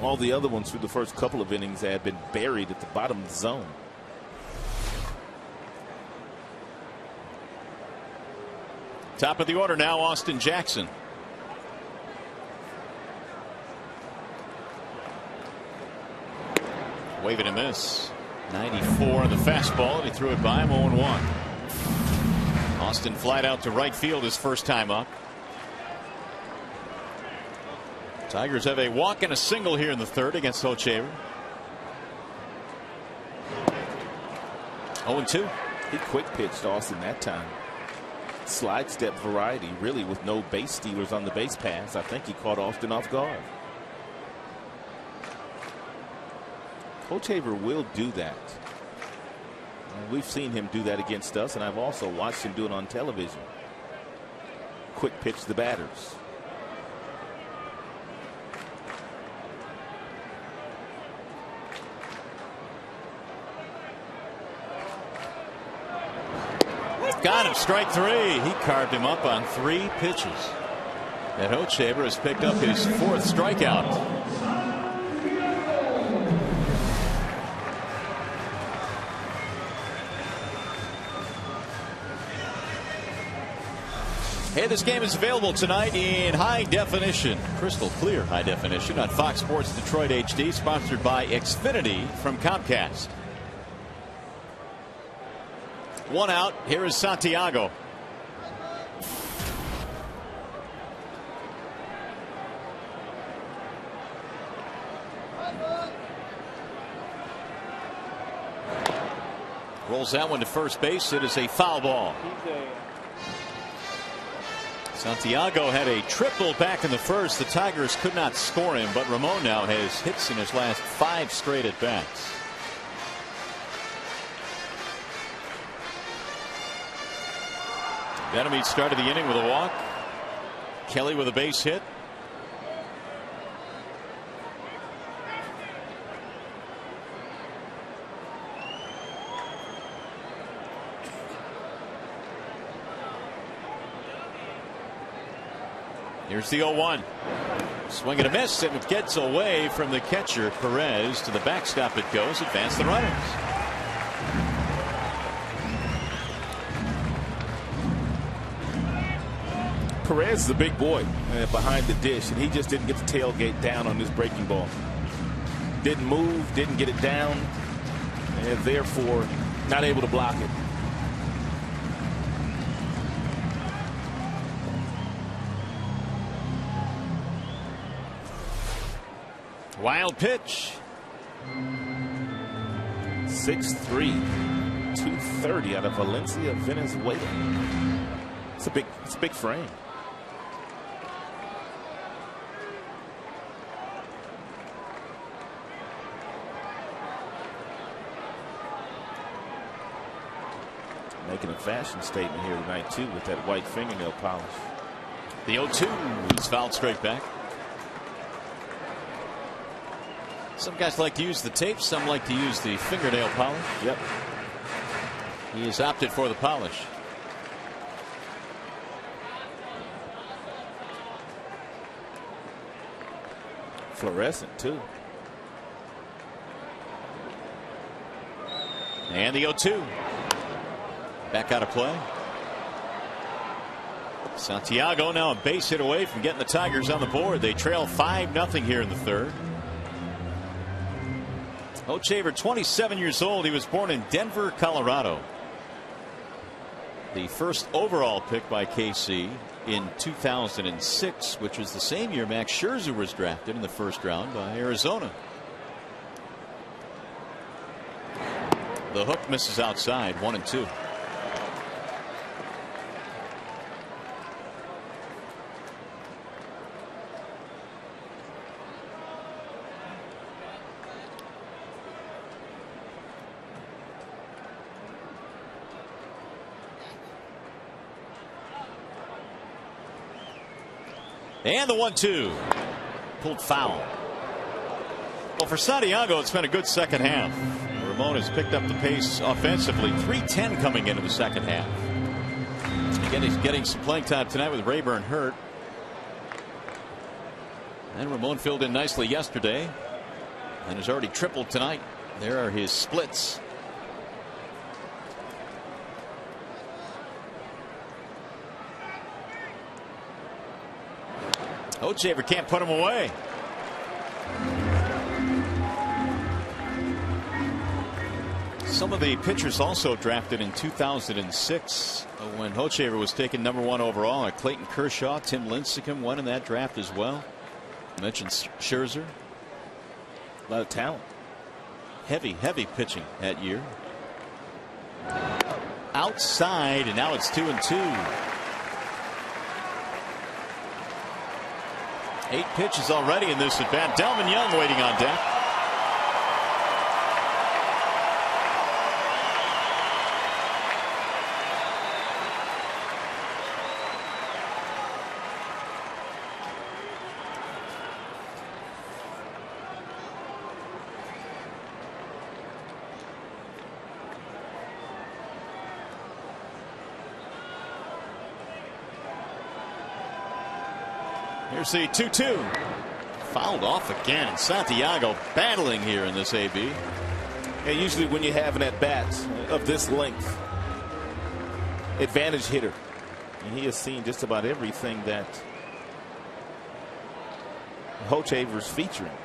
All the other ones through the first couple of innings had been buried at the bottom of the zone. Top of the order now, Austin Jackson. Waving a miss. 94 on the fastball, and he threw it by him. 0-1. Austin flied out to right field his first time up. Tigers have a walk and a single here in the 3rd against Hochevar. 0-2. He quick pitched Austin that time. Slide step variety, really, with no base stealers on the base pass. I think he caught Austin off guard. Hochevar will do that. We've seen him do that against us, and I've also watched him do it on television. Quick pitch the batters. Got him. Strike 3. He carved him up on 3 pitches. And Hochevar has picked up his 4th strikeout. Hey, this game is available tonight in high definition, crystal clear high definition, on Fox Sports Detroit HD, sponsored by Xfinity from Comcast. 1 out. Here is Santiago. Rolls that one to first base. It is a foul ball. Santiago had a triple back in the 1st. The Tigers could not score him, but Ramon now has hits in his last 5 straight at bats. Betemit started the inning with a walk. Kelly with a base hit. Here's the 0-1. Swing and a miss, and it gets away from the catcher. Perez to the backstop it goes. Advance the runners. Perez is a big boy behind the dish, and he just didn't get the tailgate down on this breaking ball. Didn't move, didn't get it down, and therefore not able to block it. Wild pitch. 6'3", 230 out of Valencia, Venezuela. It's a big frame. Making a fashion statement here tonight too with that white fingernail polish. The 0-2 is fouled straight back. Some guys like to use the tape, some like to use the fingernail polish. Yep. He has opted for the polish. Fluorescent too. And the 0-2. Back out of play. Santiago now a base hit away from getting the Tigers on the board. They trail 5-0 here in the third. Hochevar, 27 years old. He was born in Denver, Colorado. The first overall pick by KC in 2006, which was the same year Max Scherzer was drafted in the first round by Arizona. The hook misses outside, 1-2. And the 1-2. Pulled foul. Well, for Santiago, it's been a good second half. Ramon has picked up the pace offensively. 3:10 coming into the second half. Again, he's getting some playing time tonight with Rayburn hurt. And Ramon filled in nicely yesterday and has already tripled tonight. There are his splits. Hochevar can't put him away. Some of the pitchers also drafted in 2006 when Hochevar was taken #1 overall. Like Clayton Kershaw, Tim Lincecum won in that draft as well. I mentioned Scherzer. A lot of talent. Heavy pitching that year. Outside, and now it's 2-2. 8 pitches already in this at bat. Delman Young waiting on deck. Here's the 2-2. Fouled off again. Santiago battling here in this AB. And usually when you have an at-bat of this length, advantage hitter, and he has seen just about everything that Hochevar's featuring.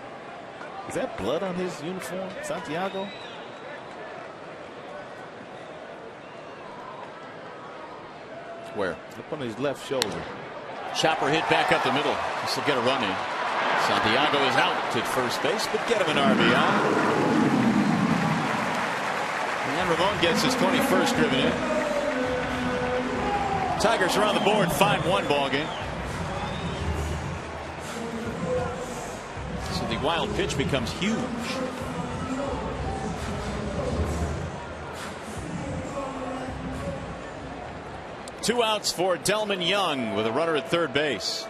Is that blood on his uniform, Santiago? Where? Up on his left shoulder. Chopper hit back up the middle. This will get a run in. Santiago is out at first base, but get him an RBI. And Ramon gets his 21st driven in. Tigers are on the board, 5-1 ball game. So the wild pitch becomes huge. Two outs for Delman Young with a runner at third base.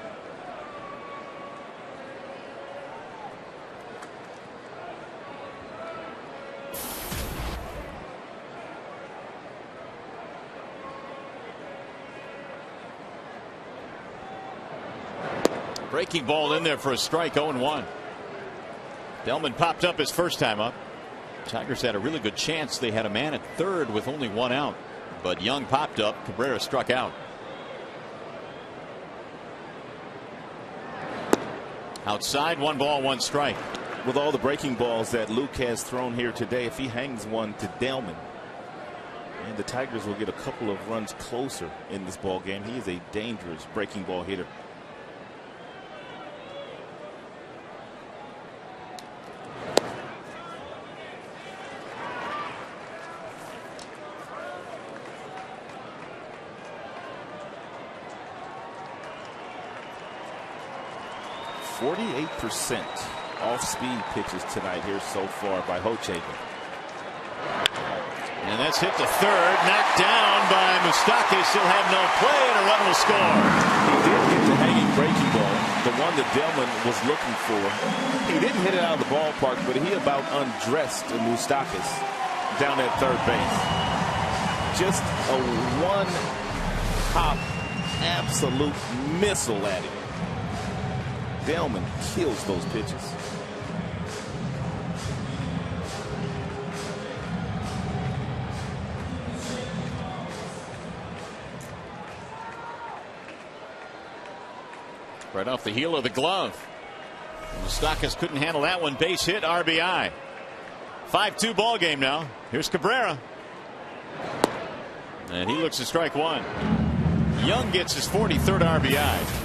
Breaking ball in there for a strike. 0-1. Delman popped up his first time up. Tigers had a really good chance. They had a man at third with only one out, but Young popped up. Cabrera struck out. Outside, 1 ball, 1 strike. With all the breaking balls that Luke has thrown here today, if he hangs one to Delman, and the Tigers will get a couple of runs closer in this ball game. He is a dangerous breaking ball hitter. %48 off-speed pitches tonight here so far by Hochevar. And that's hit to third, knocked down by Moustakis. He'll have no play, and a run will score. He did get the hanging breaking ball, the one that Delman was looking for. He didn't hit it out of the ballpark, but he about undressed Moustakis down at third base. Just a one-hop absolute missile at him. Delman kills those pitches. Right off the heel of the glove. Moustakis couldn't handle that one. Base hit, RBI. 5-2 ball game now. Here's Cabrera. And he looks to strike one. Young gets his 43rd RBI.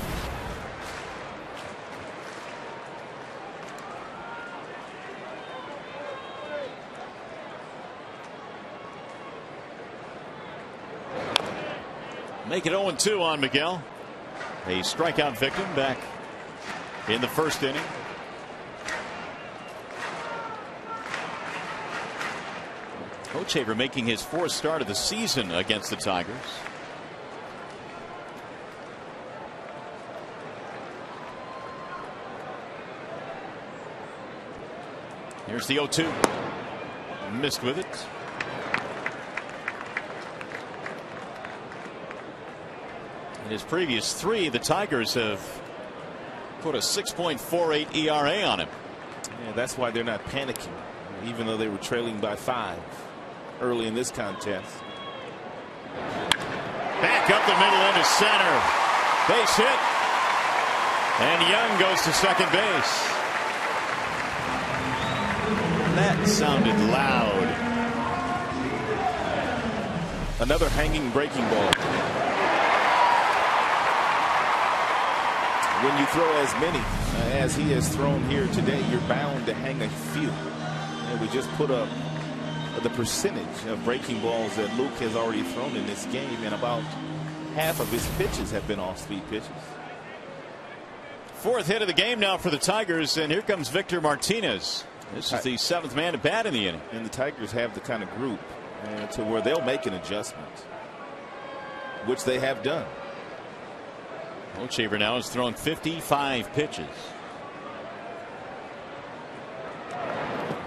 Make it 0-2 on Miguel. A strikeout victim back in the first inning. Hochevar making his 4th start of the season against the Tigers. Here's the 0-2. Missed with it. In his previous 3, the Tigers have put a 6.48 ERA on him. Yeah, that's why they're not panicking, even though they were trailing by 5 early in this contest. Back up the middle into center. Base hit. And Young goes to second base. That sounded loud. Another hanging breaking ball. When you throw as many as he has thrown here today, you're bound to hang a few. And we just put up the percentage of breaking balls that Luke has already thrown in this game, and about half of his pitches have been off-speed pitches. 4th hit of the game now for the Tigers, and here comes Victor Martinez. This is the 7th man to bat in the inning. And the Tigers have the kind of group to where they'll make an adjustment, which they have done. Hochevar now has thrown 55 pitches.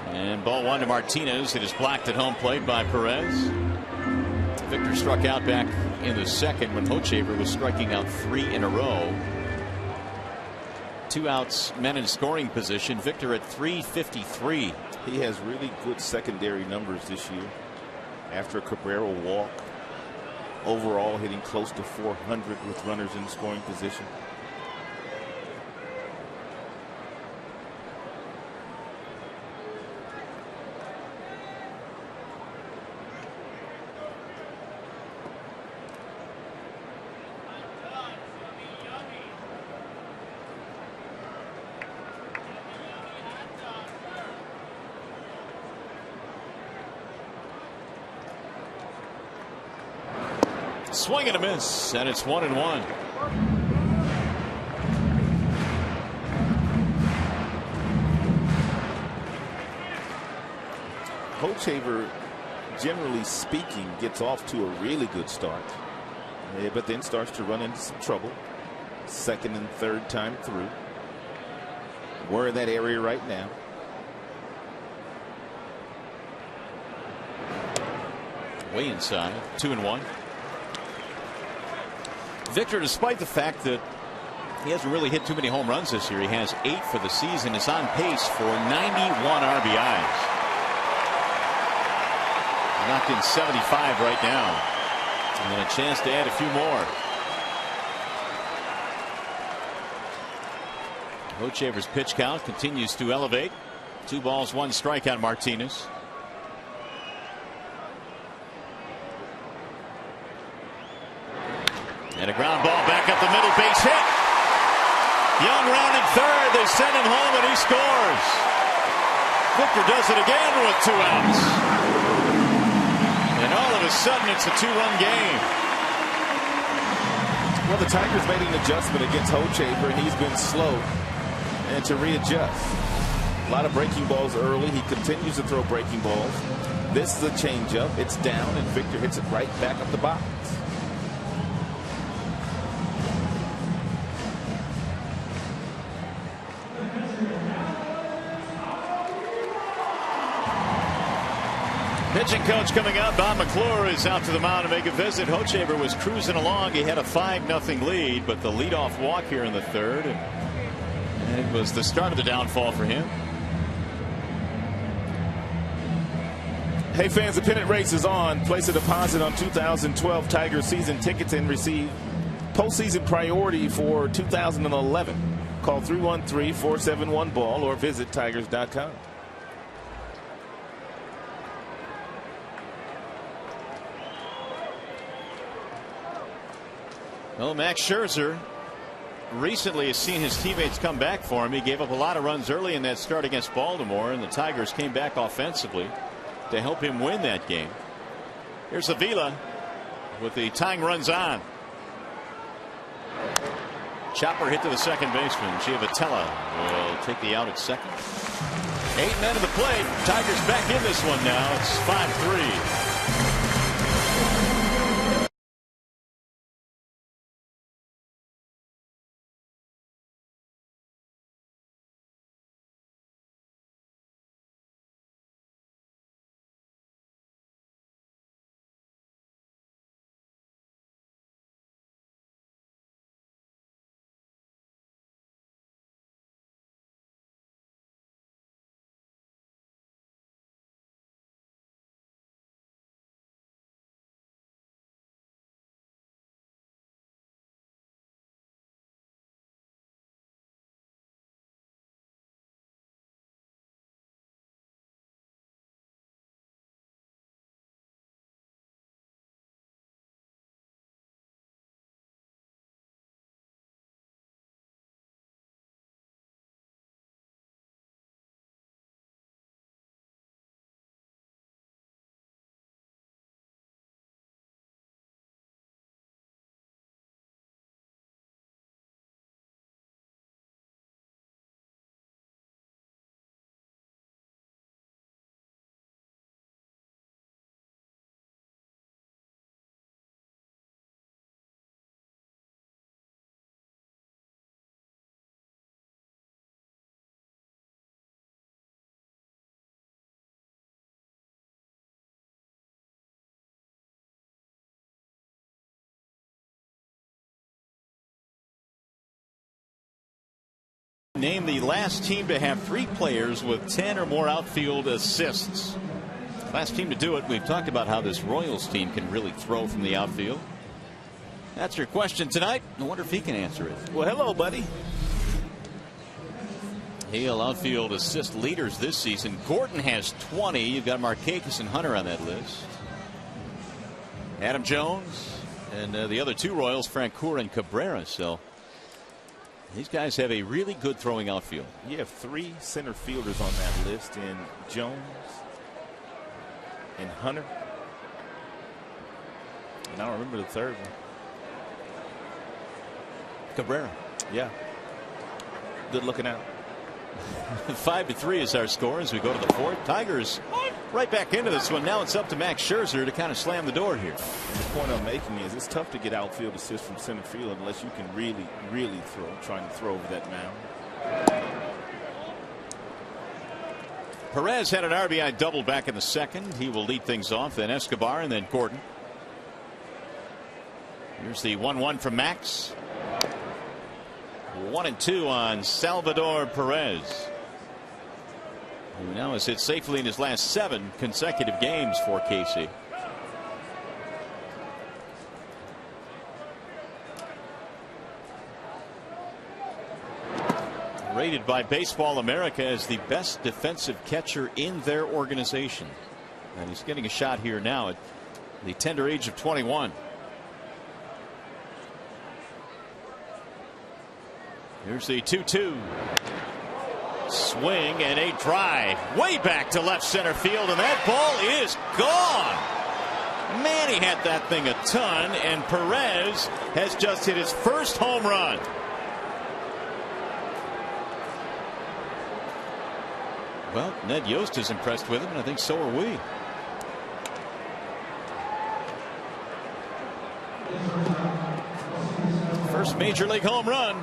And ball 1 to Martinez. It is blocked at home plate by Perez. Victor struck out back in the 2nd when Hochevar was striking out 3 in a row. 2 outs, men in scoring position. Victor at .353. He has really good secondary numbers this year. After a Cabrera walk, overall hitting close to 400 with runners in scoring position. Swing and a miss, and it's 1-1. Hochevar, generally speaking, gets off to a really good start, but then starts to run into some trouble. 2nd and 3rd time through. We're in that area right now. Way inside, 2-1. Victor, despite the fact that He hasn't really hit too many home runs this year. He has 8 for the season. Is on pace for 91 RBIs. Knocked in 75 right now. And then a chance to add a few more. Hochevar's pitch count continues to elevate. 2 balls, 1 strikeout, Martinez. And a ground ball back up the middle, base hit. Young rounding third. They send him home and he scores. Victor does it again with 2 outs. And all of a sudden it's a 2-run game. Well, the Tigers made an adjustment against Hochevar, and he's been slow and to readjust. A lot of breaking balls early. He continues to throw breaking balls. This is a changeup. It's down, and Victor hits it right back up the box. Pitching coach coming out. Bob McClure is out to the mound to make a visit. Hochevar was cruising along. He had a 5-0 lead, but the leadoff walk here in the third, and it was the start of the downfall for him. Hey fans, the pennant race is on. Place a deposit on 2012 Tigers season tickets and receive postseason priority for 2011. Call 313-471-BALL or visit tigers.com. Well, Max Scherzer recently has seen his teammates come back for him. He gave up a lot of runs early in that start against Baltimore, and the Tigers came back offensively to help him win that game. Here's Avila with the tying runs on. Chopper hit to the second baseman. Giavotella will take the out at second. 8 men to the plate. Tigers back in this one now. It's 5-3. Name the last team to have 3 players with 10 or more outfield assists. Last team to do it. We've talked about how this Royals team can really throw from the outfield. That's your question tonight. I wonder if he can answer it. Well, hello, buddy. Hale outfield assist leaders this season. Gordon has 20. You've got Markakis and Hunter on that list. Adam Jones and the other 2 Royals, Francoeur and Cabrera. So these guys have a really good throwing outfield. You have 3 center fielders on that list in Jones and Hunter. And I don't remember the third one. Cabrera. Yeah. Good looking out. 5-3 is our score as we go to the 4th. Tigers right back into this one. Now it's up to Max Scherzer to kind of slam the door here. And the point I'm making is it's tough to get outfield assists from center field unless you can really throw, trying to throw over that mound. Perez had an RBI double back in the 2nd. He will lead things off. Then Escobar and then Gordon. Here's the 1-1 from Max. 1-2 on Salvador Perez, who now has hit safely in his last 7 consecutive games for KC. Rated by Baseball America as the best defensive catcher in their organization. And he's getting a shot here now at the tender age of 21. Here's the 2-2. Swing and a drive way back to left center field, and that ball is gone. Man, he had that thing a ton, and Perez has just hit his first home run. Well, Ned Yost is impressed with him, and I think so are we. First major league home run.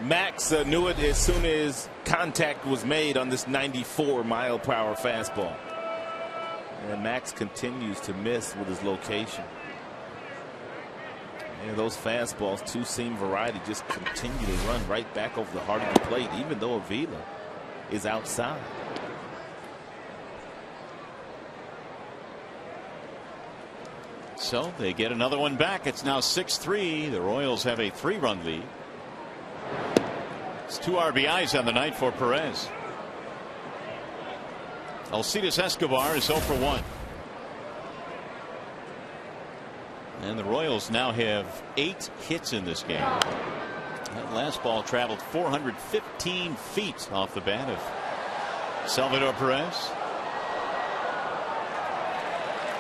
Max knew it as soon as contact was made on this 94-mile-per-hour fastball. And Max continues to miss with his location. And those fastballs, two-seam variety, just continue to run right back over the heart of the plate, even though Avila is outside. So they get another one back. It's now 6-3. The Royals have a 3-run lead. It's 2 RBIs on the night for Perez. Alcides Escobar is 0 for 1. And the Royals now have 8 hits in this game. That last ball traveled 415 feet off the bat of Salvador Perez.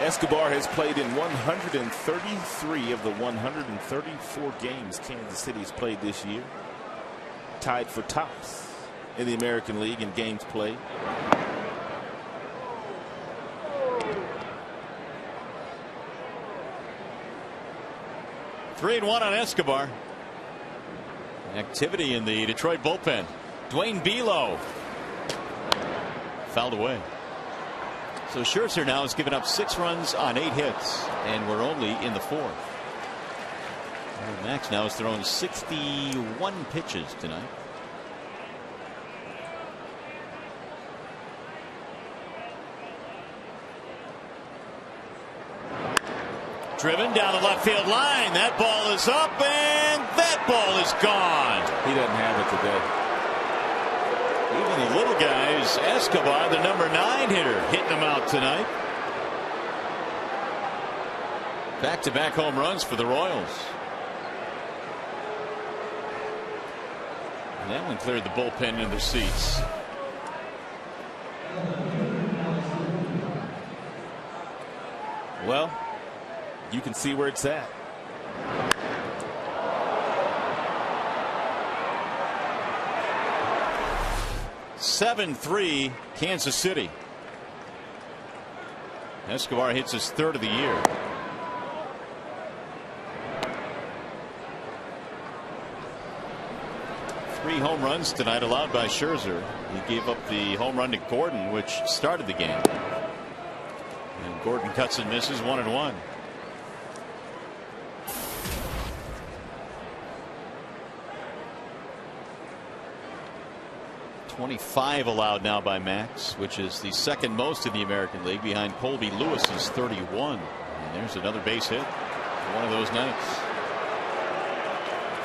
Escobar has played in 133 of the 134 games Kansas City's played this year. Tied for tops in the American League in games played. Three and 1 on Escobar. Activity in the Detroit bullpen. Dwayne Belo fouled away. So Scherzer now has given up 6 runs on 8 hits, and we're only in the 4th. Max now has thrown 61 pitches tonight. Driven down the left field line. That ball is up, and that ball is gone. He doesn't have it today. Even the little guys, Escobar, the number 9 hitter, hitting them out tonight. Back-to-back home runs for the Royals. And that one cleared the bullpen in their seats. Well, you can see where it's at. (7-3) Kansas City. Escobar hits his 3rd of the year. Three home runs tonight allowed by Scherzer. He gave up the home run to Gordon, which started the game. And Gordon cuts and misses 1-1. .25 allowed now by Max, which is the 2nd most in the American League, behind Colby Lewis's 31. And there's another base hit. One of those nights.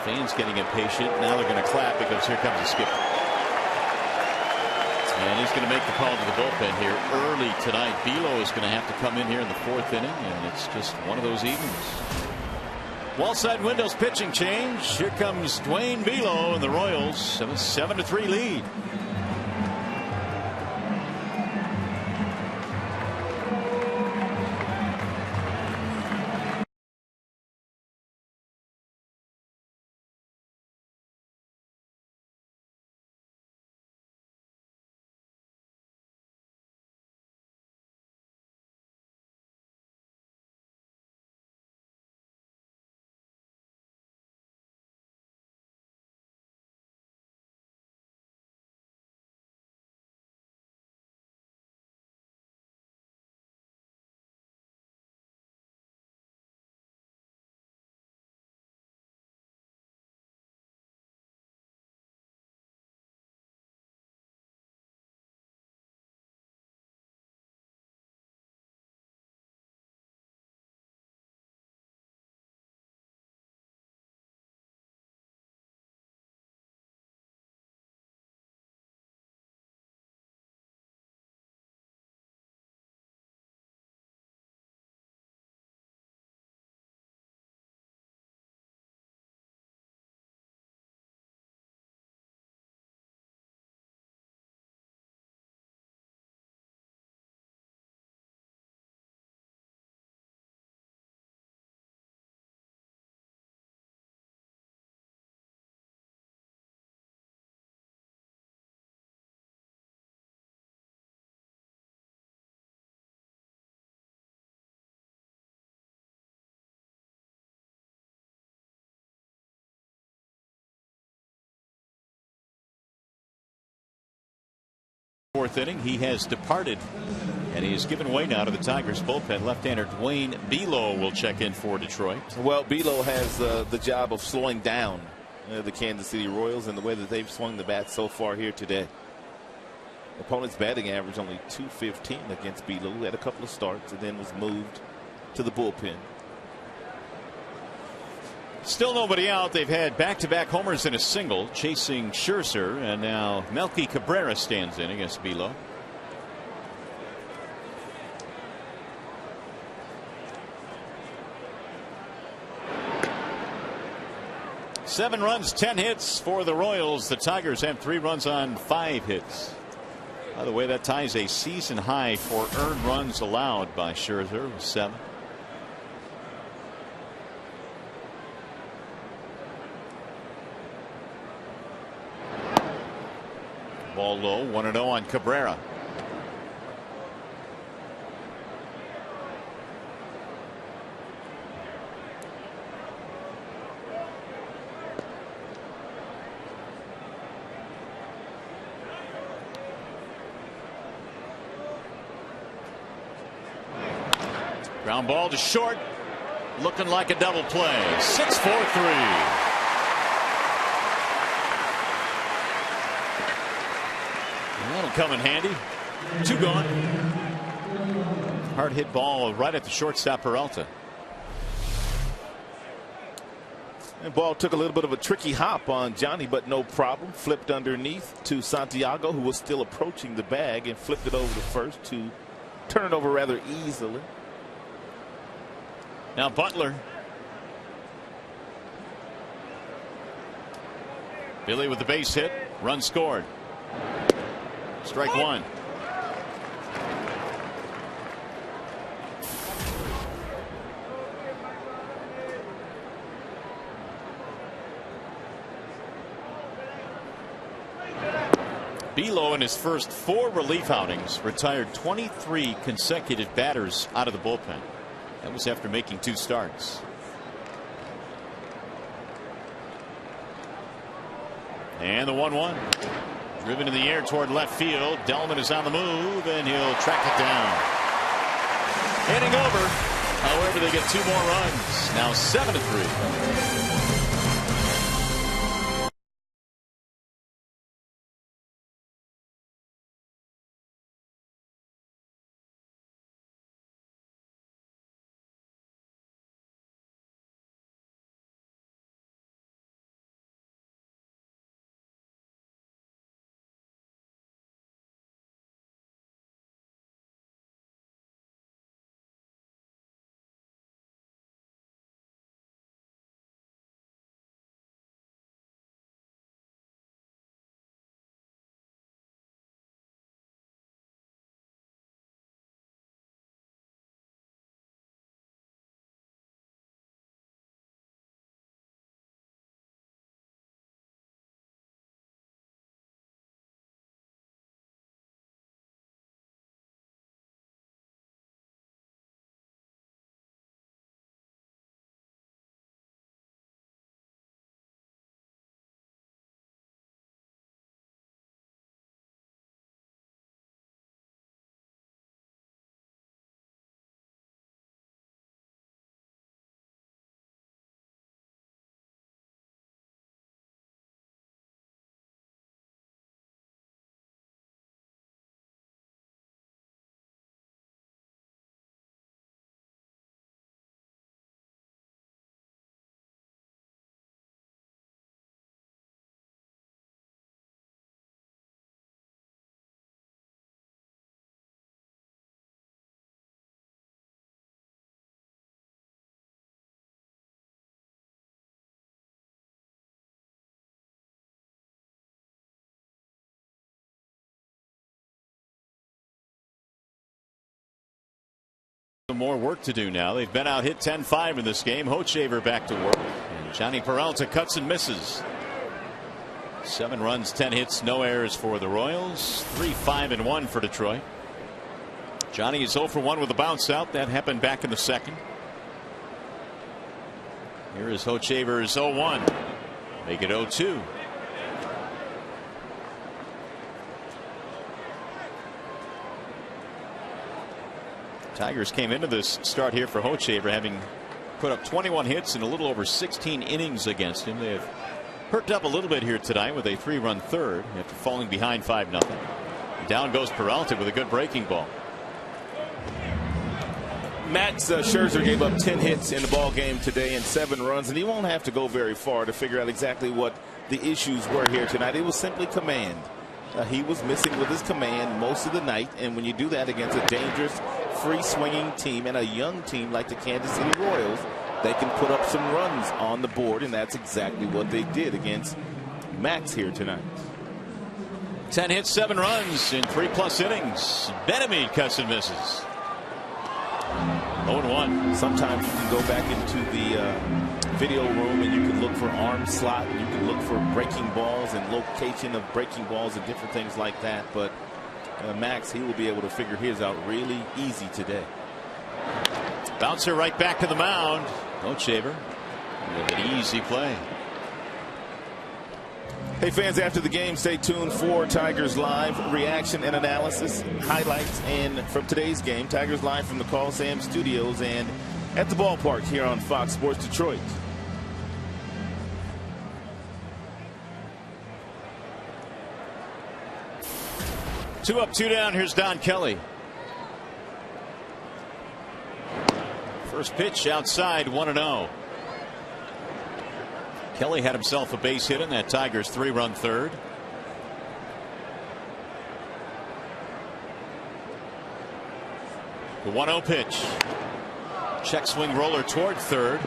Fans getting impatient. Now they're going to clap because here comes the skipper. And he's going to make the call to the bullpen here early tonight. Belo is going to have to come in here in the 4th inning, and it's just one of those evenings. Wallside Windows pitching change. Here comes Dwayne Belo and the Royals. 7-3 lead. Fourth inning, he has departed, and he is given way now to the Tigers bullpen. Left-hander Dwayne Below will check in for Detroit. Well, Below has the job of slowing down the Kansas City Royals and the way that they've swung the bat so far here today. Opponent's batting average only .215 against Below. He had a couple of starts and then was moved to the bullpen. Still nobody out. They've had back-to-back homers and a single chasing Scherzer, and now Melky Cabrera stands in against Below. Seven runs, 10 hits for the Royals. The Tigers have 3 runs on 5 hits. By the way, that ties a season high for earned runs allowed by Scherzer with 7. Ball low, 1-0 on Cabrera. Ground ball to short, looking like a double play. 6-4-3. That'll come in handy. 2 gone. Hard hit ball right at the shortstop Peralta. And ball took a little bit of a tricky hop on Johnny, but no problem. Flipped underneath to Santiago, who was still approaching the bag, and flipped it over to first to turn it over rather easily. Now Butler. Billy with the base hit. Run scored. Strike 1. Below in his first 4 relief outings retired 23 consecutive batters out of the bullpen. That was after making 2 starts. And the 1-1. Driven in the air toward left field. Delman is on the move, and he'll track it down. Inning over. However, they get 2 more runs. Now 7-3. More work to do now. They've been out hit 10-5 in this game. Hochevar back to work, and Johnny Peralta cuts and misses. 7 runs, 10 hits, no errors for the Royals. 3-5-1 for Detroit. Johnny is 0 for 1 with a bounce out. That happened back in the second. Here is Hochevar's 0-1. Make it 0-2. Tigers came into this start here for Hochevar having put up 21 hits in a little over 16 innings against him. They have perked up a little bit here tonight with a 3-run third after falling behind 5-0. Down goes Peralta with a good breaking ball. Max Scherzer gave up 10 hits in the ball game today and 7 runs, and he won't have to go very far to figure out exactly what the issues were here tonight. It was simply command. He was missing with his command most of the night, and when you do that against a dangerous, free-swinging team and a young team like the Kansas City Royals, they can put up some runs on the board, and that's exactly what they did against Max here tonight. 10 hits, 7 runs in 3+ innings. Benamid cuts and misses. 0-1. Sometimes you can go back into the video room and you can look for arm slot, and you can look for breaking balls and location of breaking balls and different things like that. But Max, he will be able to figure his out really easy today. Bouncer right back to the mound. Hochevar with an easy play. Hey fans, after the game, stay tuned for Tigers Live reaction and analysis, highlights, and from today's game, Tigers Live from the Coliseum Studios and at the ballpark here on Fox Sports Detroit. Two up, two down. Here's Don Kelly. First pitch outside, 1-0. Kelly had himself a base hit in that Tigers 3-run third. The 1-0 pitch. Check swing roller toward third.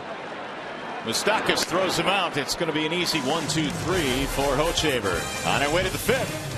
Moustakas throws him out. It's going to be an easy 1-2-3 for Hochevar. On our way to the fifth.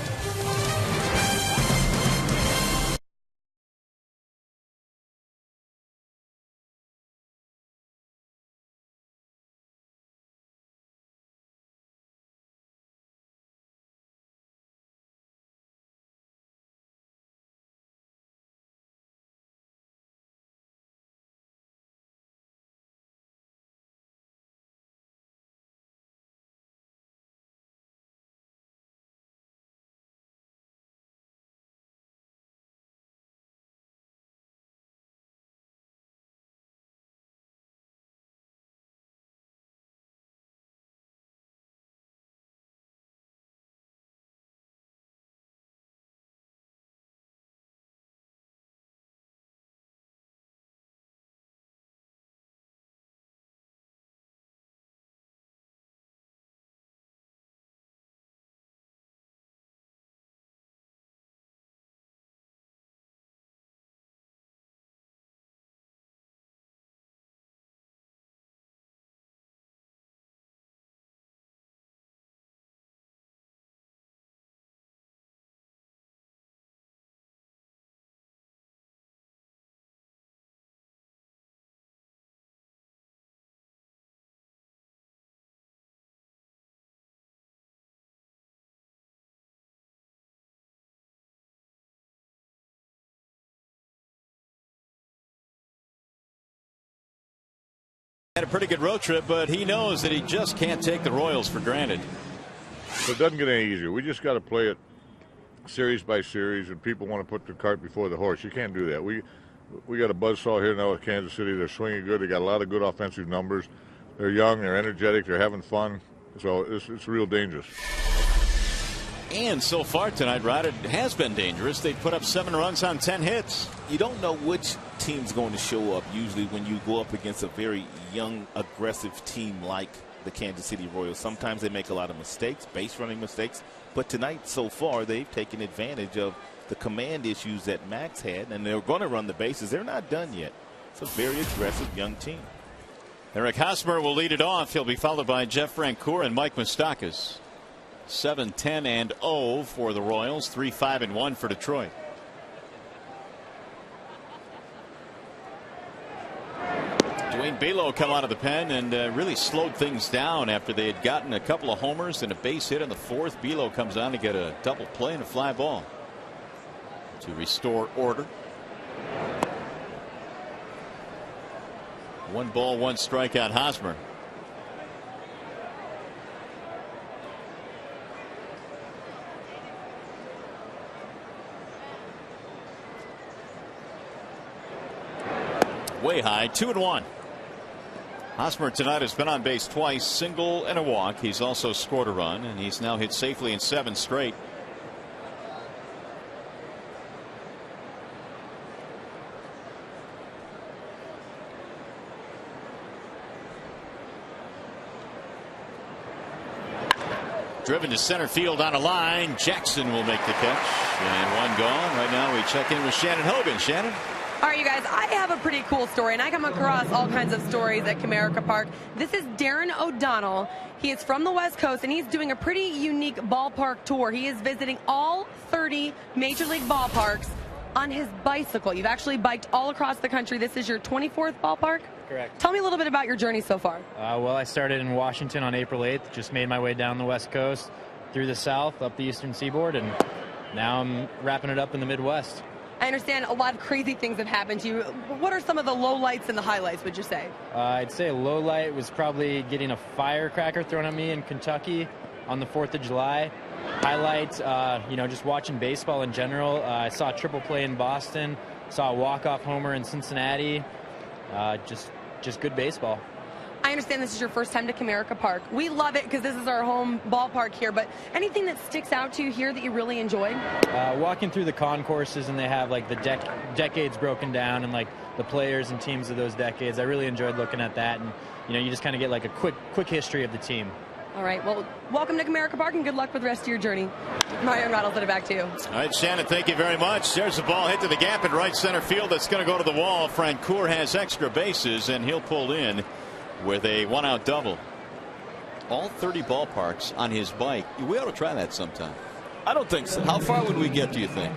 Had a pretty good road trip, but he knows that he just can't take the Royals for granted. It doesn't get any easier. We just got to play it series by series, and people want to put the cart before the horse. You can't do that. We got a buzzsaw here now with Kansas City. They're swinging good. They got a lot of good offensive numbers. They're young. They're energetic. They're having fun. So it's real dangerous. And so far tonight, Rod, it has been dangerous. They put up 7 runs on 10 hits. You don't know which team's going to show up usually when you go up against a very young, aggressive team like the Kansas City Royals. Sometimes they make a lot of mistakes, base running mistakes. But tonight, so far, they've taken advantage of the command issues that Max had, and they're going to run the bases. They're not done yet. It's a very aggressive young team. Eric Hosmer will lead it off. He'll be followed by Jeff Francoeur and Mike Moustakas. 7-10-0 for the Royals, 3-5-1 for Detroit. Dwayne Belo come out of the pen and really slowed things down after they had gotten a couple of homers and a base hit in the fourth. Belo comes on to get a double play and a fly ball to restore order. 1 ball, 1 strikeout, Hosmer. way high. 2-1. Hosmer tonight has been on base twice, single and a walk. He's also scored a run, and he's now hit safely in 7 straight. Driven to center field on a line. Jackson will make the catch. And one gone. Right now we check in with Shannon Hogan. Shannon? All right, you guys, I have a pretty cool story, and I come across all kinds of stories at Comerica Park. This is Darren O'Donnell. He is from the West Coast, and he's doing a pretty unique ballpark tour. He is visiting all 30 Major League ballparks on his bicycle. You've actually biked all across the country. This is your 24th ballpark? Correct. Tell me a little bit about your journey so far. Well, I started in Washington on April 8th, just made my way down the West Coast, through the South, up the Eastern Seaboard, and now I'm wrapping it up in the Midwest. I understand a lot of crazy things have happened to you. What are some of the lowlights and the highlights, would you say? I'd say a low light was probably getting a firecracker thrown at me in Kentucky on the 4th of July. Highlights, just watching baseball in general. I saw a triple play in Boston, saw a walk-off homer in Cincinnati. Just good baseball. I understand this is your first time to Comerica Park. We love it because this is our home ballpark here, but anything that sticks out to you here that you really enjoyed? Walking through the concourses, and they have like the decades broken down and like the players and teams of those decades. I really enjoyed looking at that, and you just kind of get like a quick history of the team. All right, well, welcome to Comerica Park and good luck with the rest of your journey. Mario and Rod, I'll send it back to you. All right, Shannon, thank you very much. There's a ball hit to the gap in right center field. That's going to go to the wall. Francoeur has extra bases, and he'll pull in with a 1-out double. All 30 ballparks on his bike. We ought to try that sometime. I don't think so. How far would we get, do you think?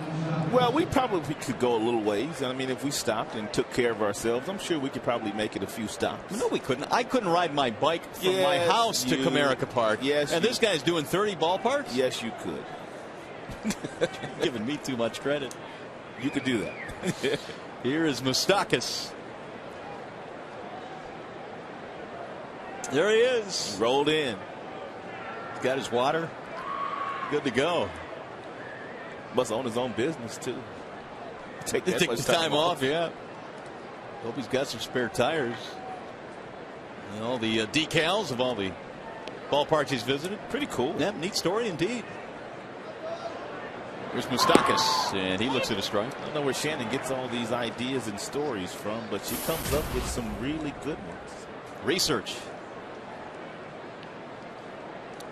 Well, we probably could go a little ways. I mean, if we stopped and took care of ourselves, I'm sure we could probably make it a few stops. No, we couldn't. I couldn't ride my bike from my house to Comerica Park. Yes. And this guy's doing 30 ballparks? Yes, you could. You're giving me too much credit. You could do that. Here is Moustakas. There he is. Rolled in. He's got his water. Good to go. Must own his own business, too. Take the time off, yeah. Hope he's got some spare tires. And all the decals of all the ballparks he's visited. Pretty cool. Yeah, neat story indeed. Here's Moustakas, and he looks at a strike. I don't know where Shannon gets all these ideas and stories from, but she comes up with some really good ones. Research.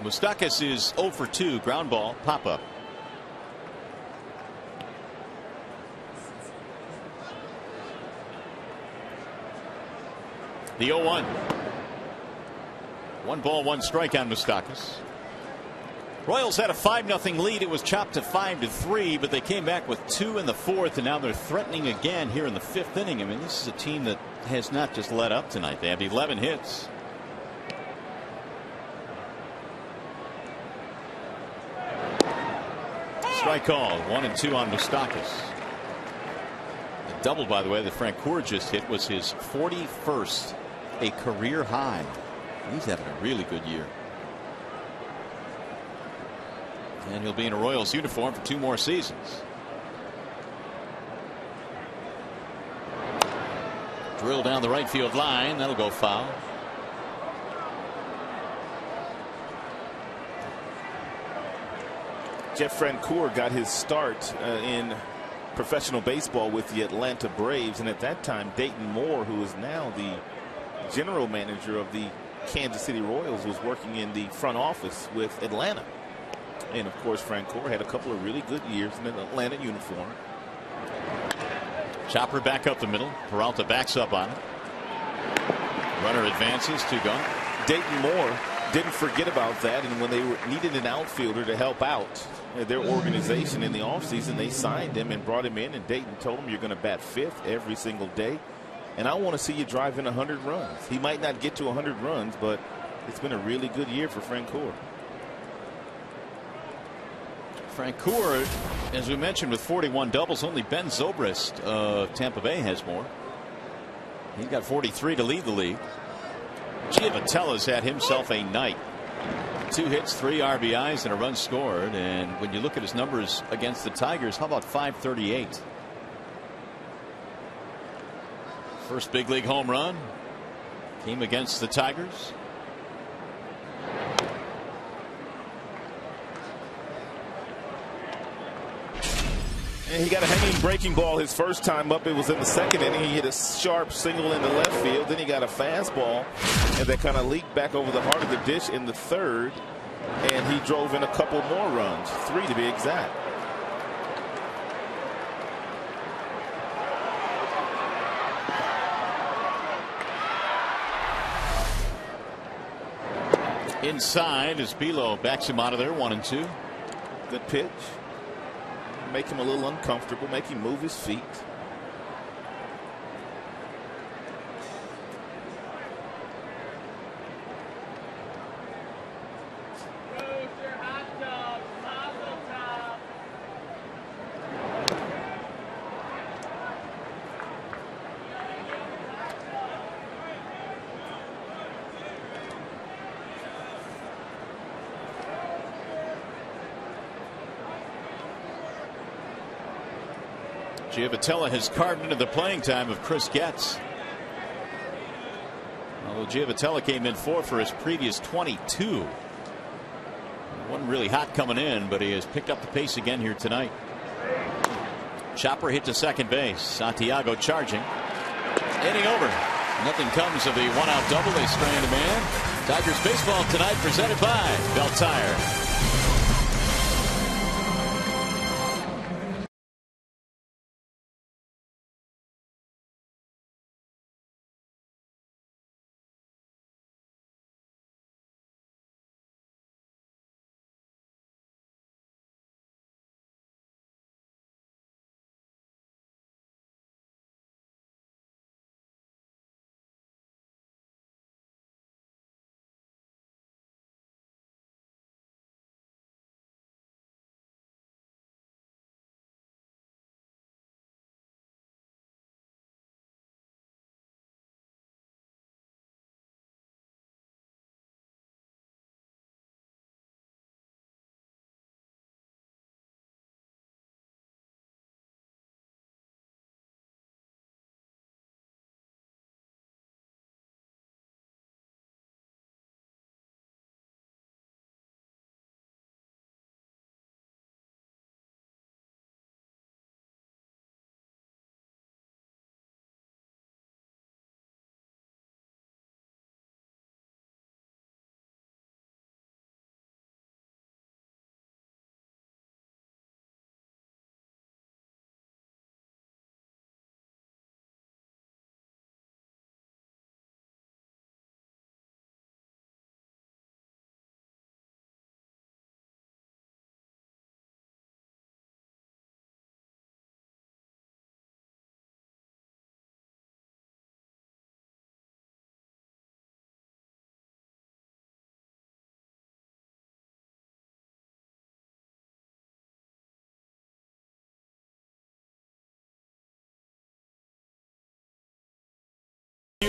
Moustakas is 0 for 2. Ground ball, pop up. The 0-1. 1 ball, 1 strike on Moustakas. Royals had a 5-0 lead. It was chopped to 5-3, but they came back with 2 in the 4th, and now they're threatening again here in the 5th inning. I mean, this is a team that has not just let up tonight. They have 11 hits. Strike call. 1 and 2 on Moustakas. The double, by the way, that Francoeur just hit was his 41st, a career high. He's having a really good year. And he'll be in a Royals uniform for 2 more seasons. Drill down the right field line. That'll go foul. Jeff Francoeur got his start in professional baseball with the Atlanta Braves, and at that time Dayton Moore, who is now the general manager of the Kansas City Royals, was working in the front office with Atlanta. And of course Francoeur had a couple of really good years in an Atlanta uniform. Chopper back up the middle. Peralta backs up on it. Runner advances, 2 gone. Dayton Moore didn't forget about that, and when they needed an outfielder to help out their organization in the offseason, they signed him and brought him in, and Dayton told him, you're going to bat 5th every single day, and I want to see you drive in 100 runs. He might not get to 100 runs, but it's been a really good year for Francoeur. Francoeur, as we mentioned, with 41 doubles, only Ben Zobrist of Tampa Bay has more. He's got 43 to lead the league. Giovatella's had himself a night. 2 hits, 3 RBIs, and a run scored. And when you look at his numbers against the Tigers, how about 538? First big league home run came against the Tigers. And he got a hanging breaking ball his first time up. It was in the second inning. He hit a sharp single into left field. Then he got a fastball, and that kind of leaked back over the heart of the dish in the third. And he drove in a couple more runs, 3 to be exact. Inside as Bilo backs him out of there, 1-2. Good pitch. Make him a little uncomfortable, make him move his feet. Giavotella has carved into the playing time of Chris Getz. Although Giavotella came in 4 for his previous 22. Wasn't really hot coming in, but he has picked up the pace again here tonight. Chopper hit to second base. Santiago charging. Inning over. Nothing comes of the 1-out double. They strand a man. Tigers baseball tonight presented by Bell Tire.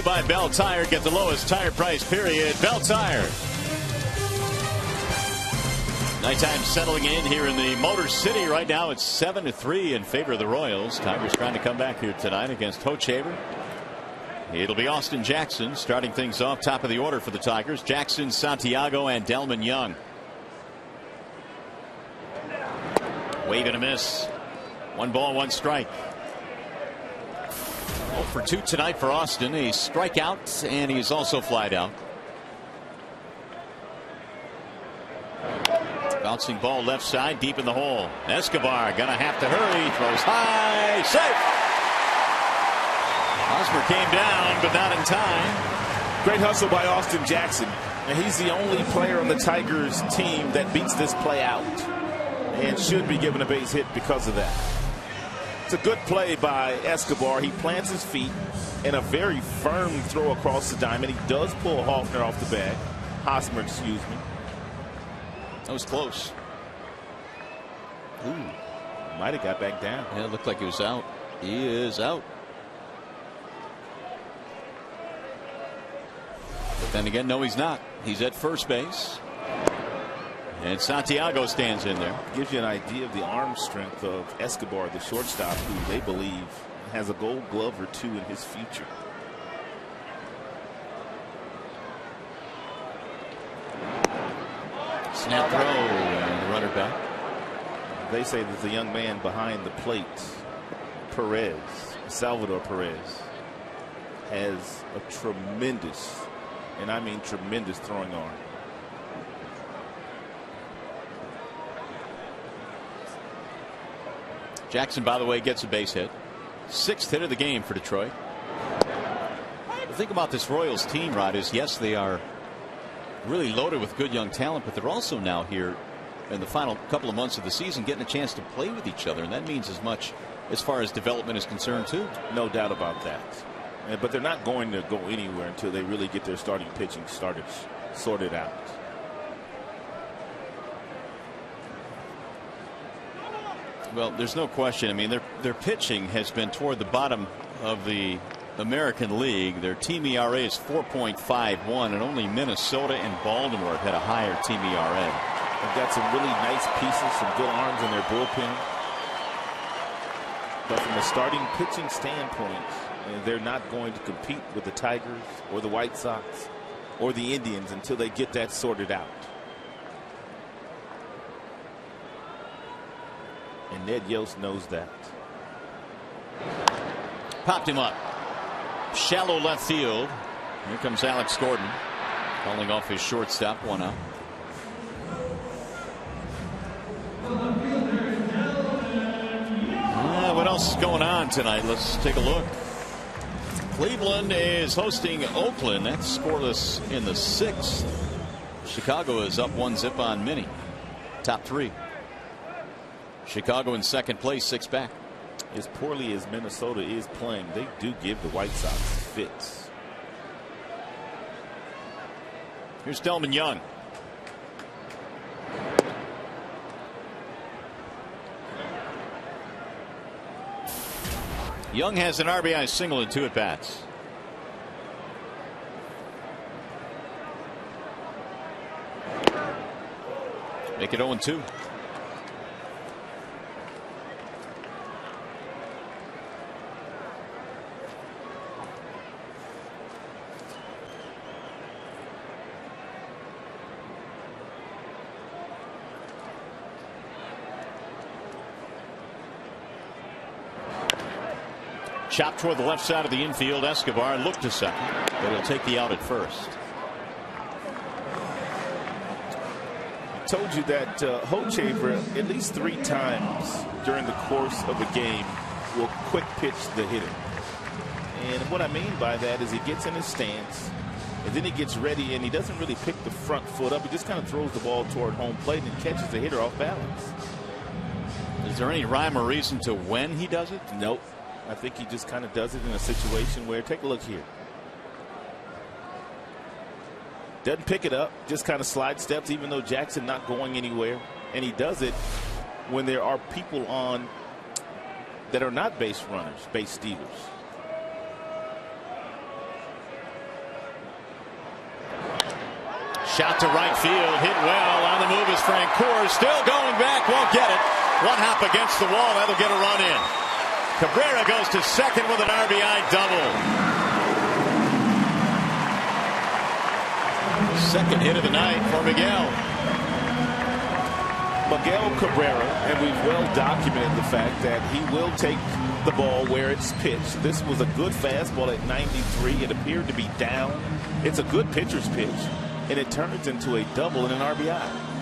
By Bell Tire. Get the lowest tire price, period. Bell Tire. Nighttime settling in here in the Motor City. Right now it's 7-3 in favor of the Royals. Tigers trying to come back here tonight against Hochever. It'll be Austin Jackson starting things off, top of the order for the Tigers. Jackson, Santiago, and Delman Young. Wave and a miss. 1 ball, 1 strike. 0 for 2 tonight for Austin. A strikeout, and he's also flied out. Bouncing ball left side, deep in the hole. Escobar gonna have to hurry. Throws high, safe. Hosmer came down, but not in time. Great hustle by Austin Jackson, and he's the only player on the Tigers team that beats this play out, and should be given a base hit because of that. It's a good play by Escobar. He plants his feet and a very firm throw across the diamond. He does pull Hoffner off the bag. Hosmer, excuse me. That was close. Ooh, might have got back down. Yeah, it looked like he was out. He is out. But then again, no, he's not. He's at first base. And Santiago stands in there. Gives you an idea of the arm strength of Escobar, the shortstop, who they believe has a gold glove or 2 in his future. Snap throw and the runner back. They say that the young man behind the plate, Perez, Salvador Perez, has a tremendous, and I mean tremendous, throwing arm. Jackson, by the way, gets a base hit. 6th hit of the game for Detroit. The thing about this Royals team, Rod, is yes, they are really loaded with good young talent, but they're also now here in the final couple of months of the season getting a chance to play with each other, and that means as much as far as development is concerned too. No doubt about that. But they're not going to go anywhere until they really get their starting pitching sorted out. Well, there's no question. I mean, their pitching has been toward the bottom of the American League. Their team ERA is 4.51, and only Minnesota and Baltimore have had a higher team ERA. They've got some really nice pieces, some good arms in their bullpen. But from a starting pitching standpoint, they're not going to compete with the Tigers or the White Sox or the Indians until they get that sorted out. And Ned Yost knows that. Popped him up. Shallow left field. Here comes Alex Gordon, falling off his shortstop, 1 out. What else is going on tonight? Let's take a look. Cleveland is hosting Oakland. That's scoreless in the 6th. Chicago is up 1-0 on Minnie. Top 3. Chicago in 2nd place, 6 back. As poorly as Minnesota is playing, they do give the White Sox fits. Here's Delman Young. Young has an RBI single in 2 at-bats. Make it 0-2. Chop toward the left side of the infield. Escobar looked to second, but he'll take the out at first. I told you that Hochevar at least 3 times during the course of a game will quick pitch the hitter. And what I mean by that is he gets in his stance and then he gets ready and he doesn't really pick the front foot up. He just kind of throws the ball toward home plate and catches the hitter off balance. Is there any rhyme or reason to when he does it? Nope. I think he just kind of does it in a situation where, take a look here. Doesn't pick it up, just kind of slide steps, even though Jackson not going anywhere. And he does it when there are people on that are not base runners, base stealers. Shot to right field, hit well. On the move is Frank Coors, still going back, won't get it. 1 hop against the wall, that'll get a run in. Cabrera goes to second with an RBI double. 2nd hit of the night for Miguel. Miguel Cabrera, and we've well documented the fact that he will take the ball where it's pitched. This was a good fastball at 93. It appeared to be down. It's a good pitcher's pitch, and it turns into a double and an RBI.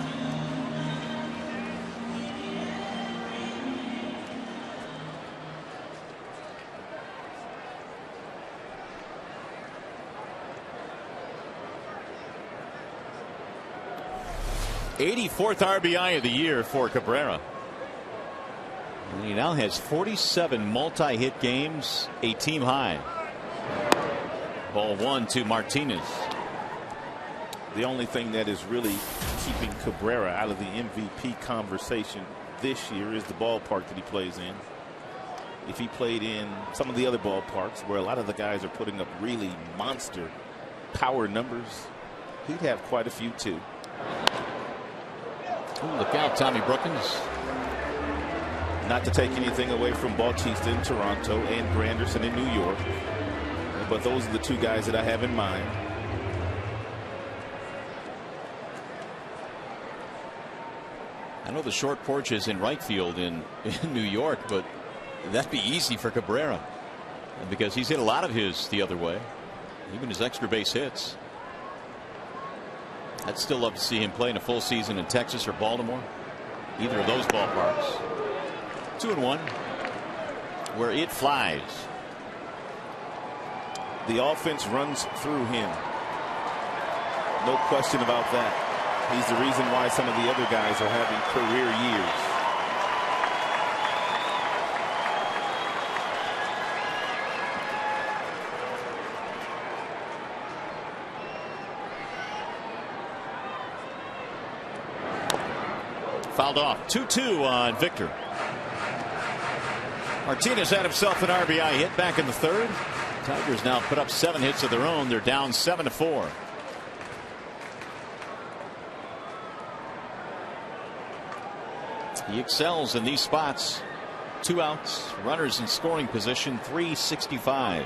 '84th RBI of the year for Cabrera. And he now has 47 multi-hit games, a team high. Ball 1 to Martinez. The only thing that is really keeping Cabrera out of the MVP conversation this year is the ballpark that he plays in. If he played in some of the other ballparks where a lot of the guys are putting up really monster power numbers, he'd have quite a few too. Ooh, look out, Tommy Brookins. Not to take anything away from Bautista in Toronto and Granderson in New York, but those are the 2 guys that I have in mind. I know the short porch is in right field in New York, but that'd be easy for Cabrera because he's hit a lot of his the other way, even his extra base hits. I'd still love to see him play in a full season in Texas or Baltimore, either of those ballparks. 2-1, where it flies. The offense runs through him. No question about that. He's the reason why some of the other guys are having career years. Fouled off. 2-2 on Victor. Martinez had himself an RBI hit back in the third. Tigers now put up 7 hits of their own. They're down 7-4. He excels in these spots. 2 outs, runners in scoring position, 365.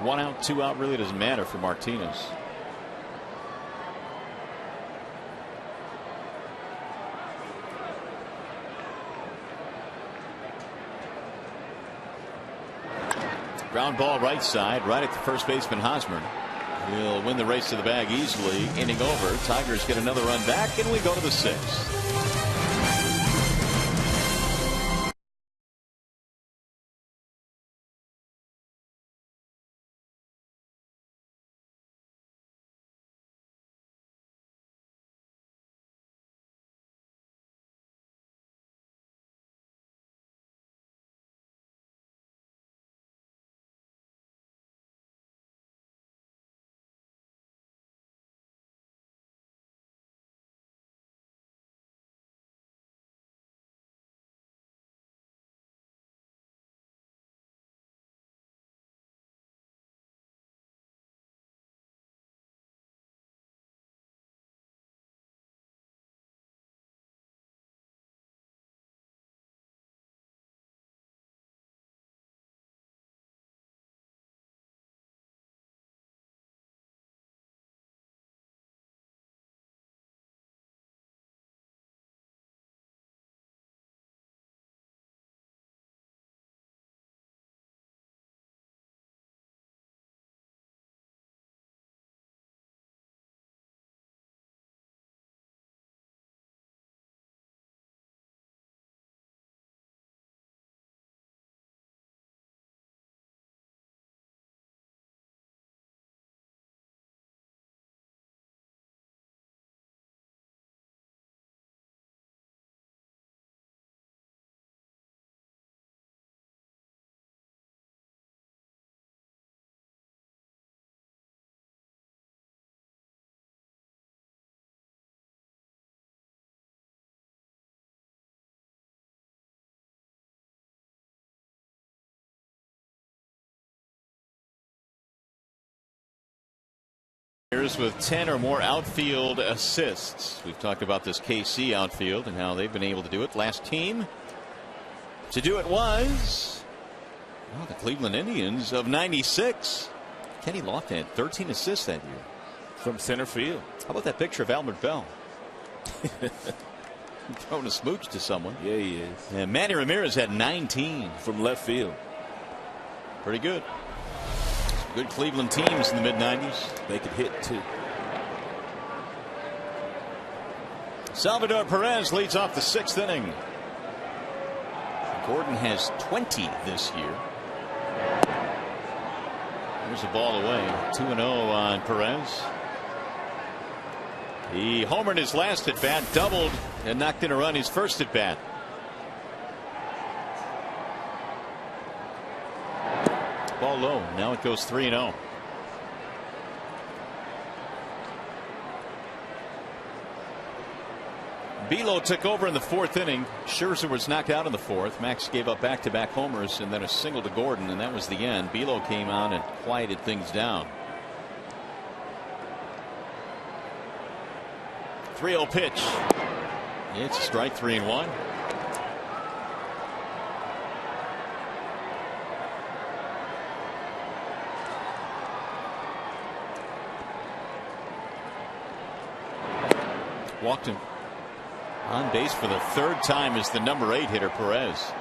One out, 2 out really doesn't matter for Martinez. Ground ball right side, right at the first baseman Hosmer. He'll win the race to the bag easily. Inning over. Tigers get another run back, and we go to the 6th. With 10 or more outfield assists. We've talked about this KC outfield and how they've been able to do it. Last team to do it was the Cleveland Indians of '96. Kenny Lofton had 13 assists that year from center field. How about that picture of Albert Bell throwing a smooch to someone? Yeah, he is. And Manny Ramirez had 19 from left field. Pretty good. Good Cleveland teams in the mid-90s. They could hit too. Salvador Perez leads off the 6th inning. Gordon has 20 this year. There's a ball away. 2-0 on Perez. He homered his last at bat, doubled, and knocked in a run his first at bat. Ball low. Now it goes 3-0. Belo took over in the 4th inning. Scherzer was knocked out in the 4th. Max gave up back-to-back homers and then a single to Gordon, and that was the end. Belo came on and quieted things down. 3-0 pitch. It's a strike, 3-1. walked him on base for the third time as the number 8 hitter, Perez.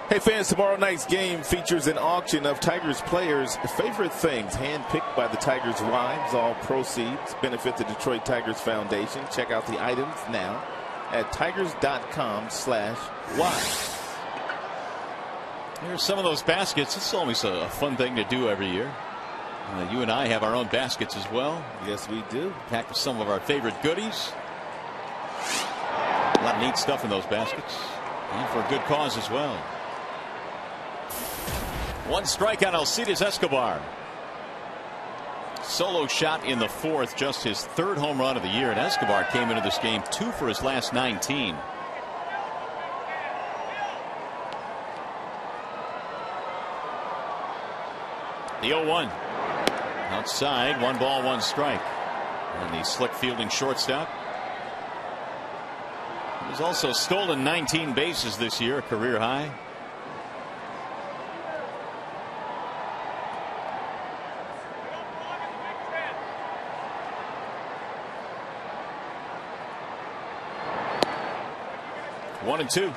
Hey fans, tomorrow night's game features an auction of Tigers players' favorite things, handpicked by the Tigers' wives. All proceeds benefit the Detroit Tigers Foundation. Check out the items now at tigers.com/wives. Here's some of those baskets. It's always a fun thing to do every year. You and I have our own baskets as well. Yes, we do. Packed with some of our favorite goodies. A lot of neat stuff in those baskets, and for a good cause as well. One strike on Alcides Escobar. Solo shot in the 4th, just his 3rd home run of the year, and Escobar came into this game 2 for his last 19. The 0-1. Outside, 1 ball, 1 strike. And the slick fielding shortstop. He's also stolen 19 bases this year, a career high. One and 2.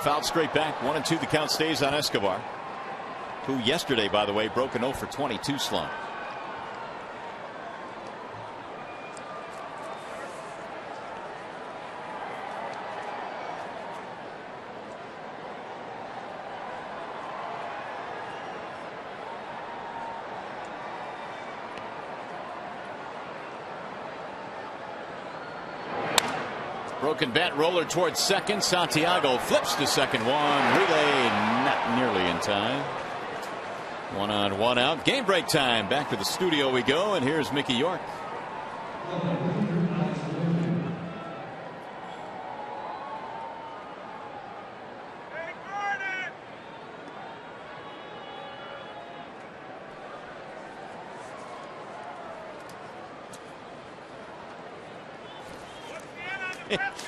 Fouled straight back. 1 and 2. The count stays on Escobar, who yesterday, by the way, broke an 0 for 22 slump. Broken bat roller towards second. Santiago flips to second. Relay not nearly in time. 1 on, 1 out. Game break time. Back to the studio we go, and here's Mickey York.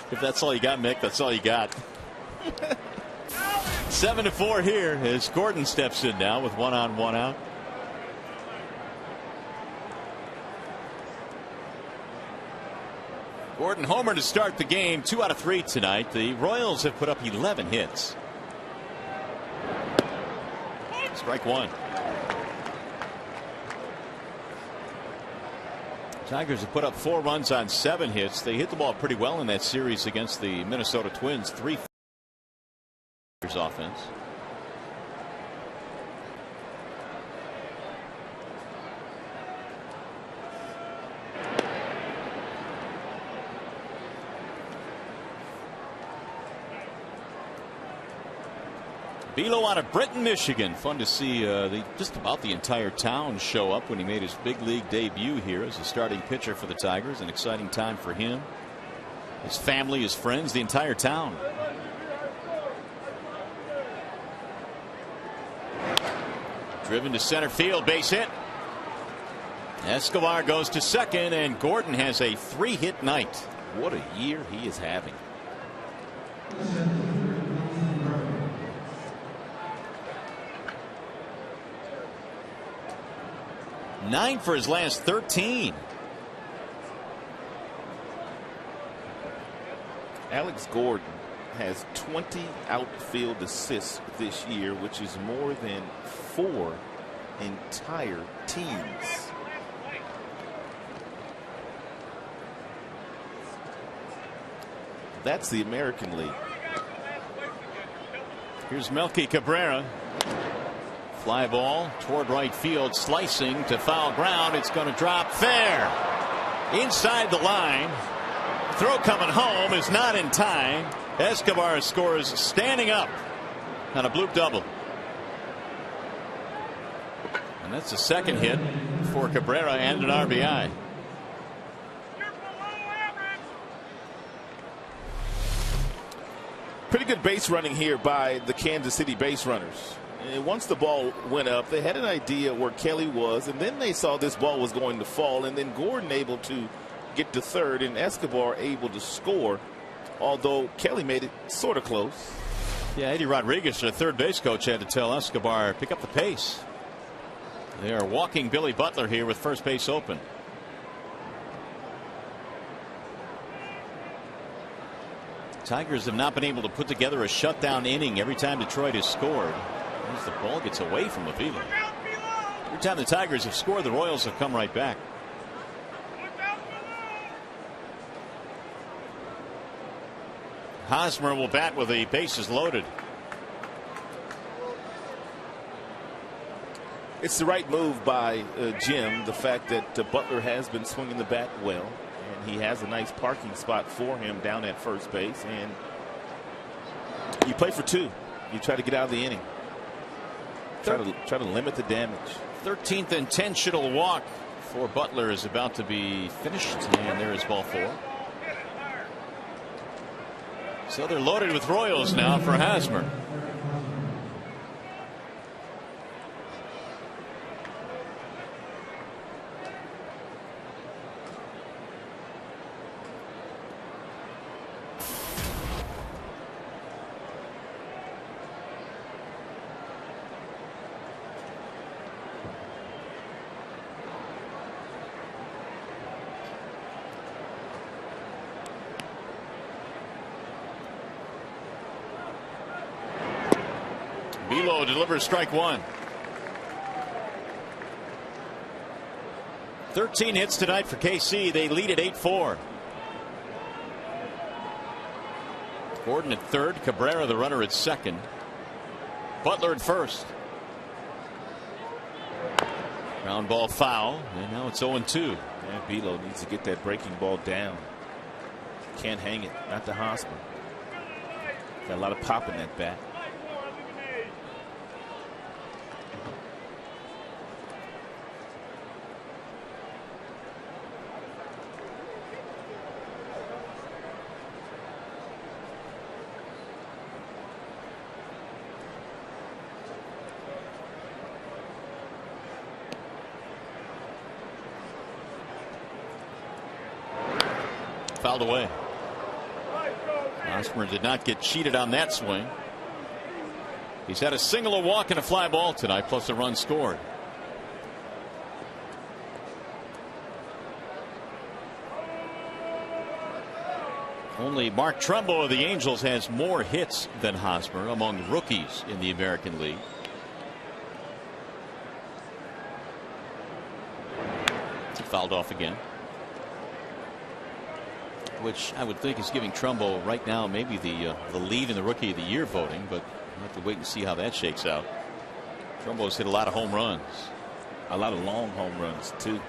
If that's all you got, Mick, that's all you got. 7-4 here as Gordon steps in now with 1 on, 1 out. Gordon homer to start the game. 2 out of 3 tonight. The Royals have put up 11 hits. Strike 1. Tigers have put up 4 runs on 7 hits. They hit the ball pretty well in that series against the Minnesota Twins. 3 offense. Velo out of Britain, Michigan. Fun to see just about the entire town show up when he made his big league debut here as a starting pitcher for the Tigers. An exciting time for him, his family, his friends, the entire town. Driven to center field, base hit. Escobar goes to second, and Gordon has a 3-hit night. What a year he is having. Nine for his last 13. Alex Gordon has 20 outfield assists this year, which is more than 4 entire teams. That's the American League. Here's Melky Cabrera. Fly ball toward right field, slicing to foul ground. It's going to drop fair inside the line. Throw coming home is not in time. Escobar scores standing up on a bloop double. And that's the second hit for Cabrera and an RBI. Pretty good base running here by the Kansas City base runners. And once the ball went up, they had an idea where Kelly was, and then they saw this ball was going to fall, and then Gordon able to get to third and Escobar able to score, although Kelly made it sort of close. Yeah, Eddie Rodriguez, the third base coach, had to tell Escobar pick up the pace. They are walking Billy Butler here with first base open. Tigers have not been able to put together a shutdown inning every time Detroit has scored. As the ball gets away from Avila. Every time the Tigers have scored, the Royals have come right back. Hosmer will bat with the bases loaded. It's the right move by Jim. The fact that Butler has been swinging the bat well, and he has a nice parking spot for him down at first base. And you play for two. You try to get out of the inning. Try to limit the damage. 13th intentional walk for Butler is about to be finished, and there is ball 4. So they're loaded with Royals now for Hosmer. Velo delivers strike 1. 13 hits tonight for KC. They lead at 8-4. Gordon at third. Cabrera, the runner, at second. Butler at first. Ground ball foul. And now it's 0-2. Yeah, Velo needs to get that breaking ball down. Can't hang it. Not the Hosmer. Got a lot of pop in that bat. Fouled away. Hosmer did not get cheated on that swing. He's had a single, a walk, and a fly ball tonight, plus a run scored. Only Mark Trumbo of the Angels has more hits than Hosmer among rookies in the American League. Fouled off again, which I would think is giving Trumbo right now maybe the lead in the Rookie of the Year voting, but we'll have to wait and see how that shakes out. Trumbo's hit a lot of home runs. A lot of long home runs, too.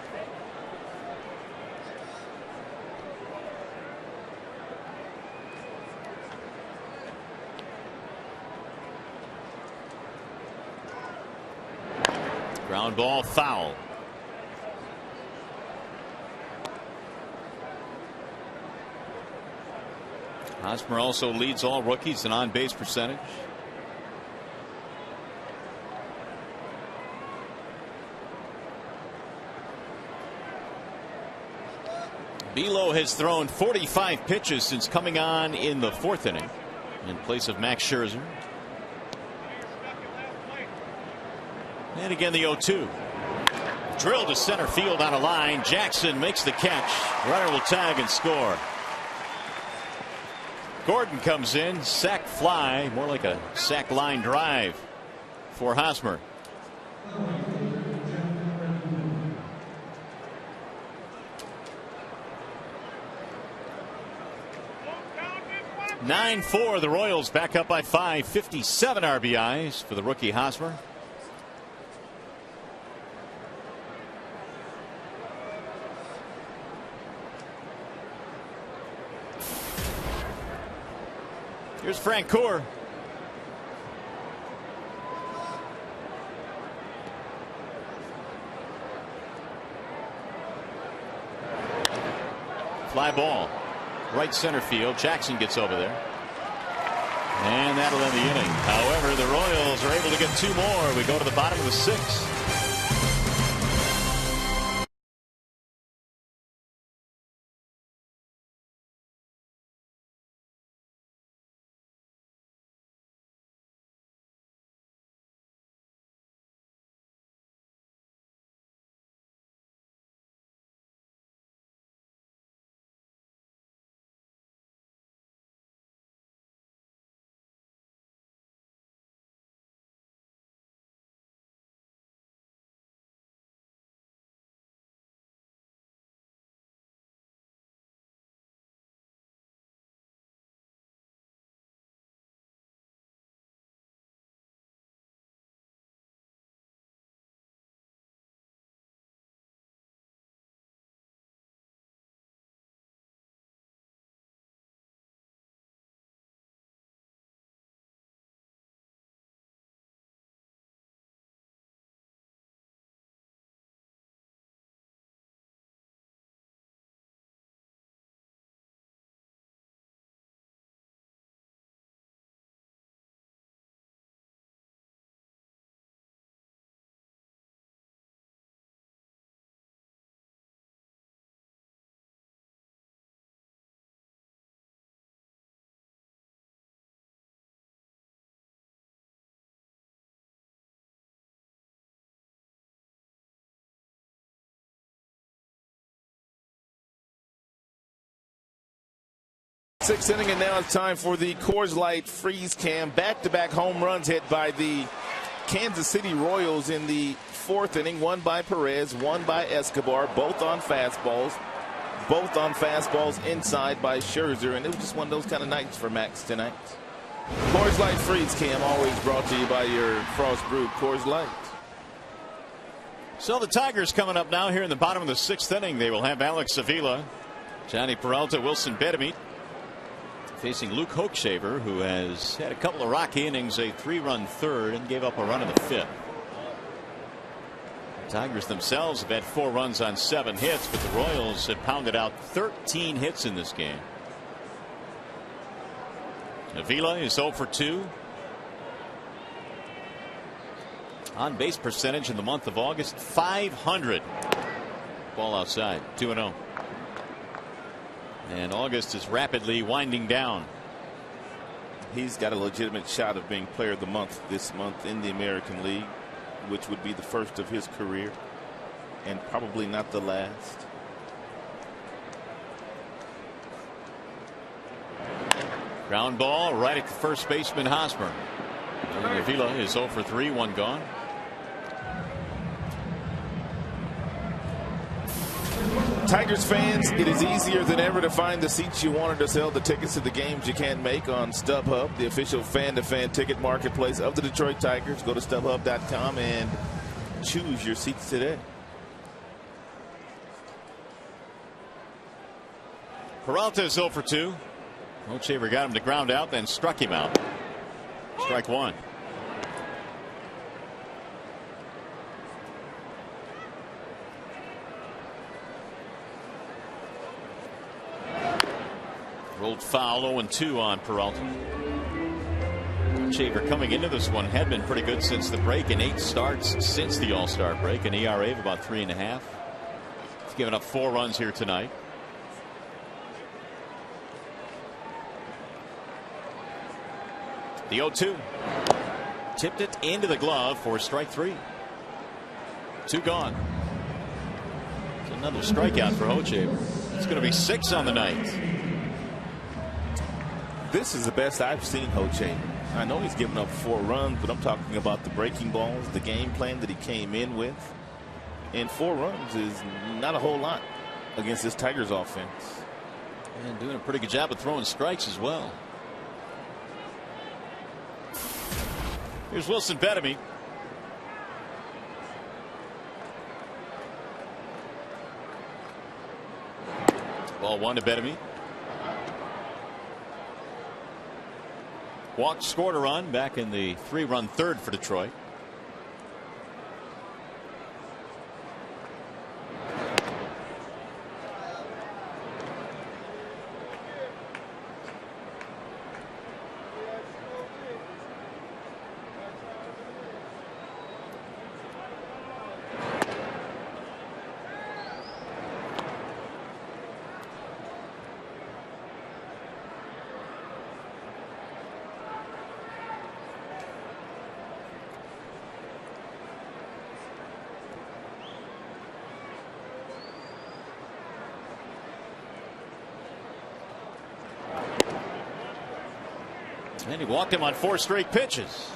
Ground ball foul. Hosmer also leads all rookies in on-base percentage. Velo has thrown 45 pitches since coming on in the 4th inning in place of Max Scherzer. And again the 0-2. Drilled to center field on a line. Jackson makes the catch. Runner will tag and score. Gordon comes in, sac fly, more like a sac line drive for Hosmer. (9-4) the Royals back up by 5. 57 RBIs for the rookie Hosmer. Here's Frank Coeur. Fly ball. Right center field. Jackson gets over there. And that'll end the inning. However, the Royals are able to get 2 more. We go to the bottom of the 6th. Sixth inning, and now it's time for the Coors Light freeze cam. Back-to-back home runs hit by the Kansas City Royals in the 4th inning. One by Perez, one by Escobar, both on fastballs. Both on fastballs inside by Scherzer, and it was just one of those kind of nights for Max tonight. Coors Light freeze cam, always brought to you by your Frost Brewed Coors Light. So the Tigers coming up now here in the bottom of the 6th inning. They will have Alex Avila, Johnny Peralta, Wilson Betemit, facing Luke Hochshaver, who has had a couple of rocky innings, a 3-run third, and gave up a run in the 5th. The Tigers themselves have had 4 runs on 7 hits, but the Royals have pounded out 13 hits in this game. Avila is 0 for 2. On base percentage in the month of August, .500. Ball outside, 2-0. And August is rapidly winding down. He's got a legitimate shot of being Player of the Month this month in the American League, which would be the first of his career and probably not the last. Ground ball right at the first baseman, Hosmer. Avila is 0 for 3, 1 gone. Tigers fans, it is easier than ever to find the seats you wanted to sell the tickets to the games you can't make on StubHub, the official fan-to-fan ticket marketplace of the Detroit Tigers. Go to StubHub.com and choose your seats today. Peralta is 0 for 2. Hochshaver got him to ground out, then struck him out. Strike 1. Rolled foul, 0-2 on Peralta. Shaver coming into this one had been pretty good since the break, in 8 starts since the All-Star break, an ERA of about 3.5. He's given up 4 runs here tonight. The 0-2. Tipped it into the glove for strike 3. 2 gone. It's another strikeout for Hochshaver. It's going to be 6 on the night. This is the best I've seen Hochshaver. I know he's given up 4 runs, but I'm talking about the breaking balls, the game plan that he came in with. And 4 runs is not a whole lot against this Tigers offense. And doing a pretty good job of throwing strikes as well. Here's Wilson Betemit. Ball 1 to Betemit. Walked, scored a run back in the 3-run third for Detroit. And he walked him on 4 straight pitches.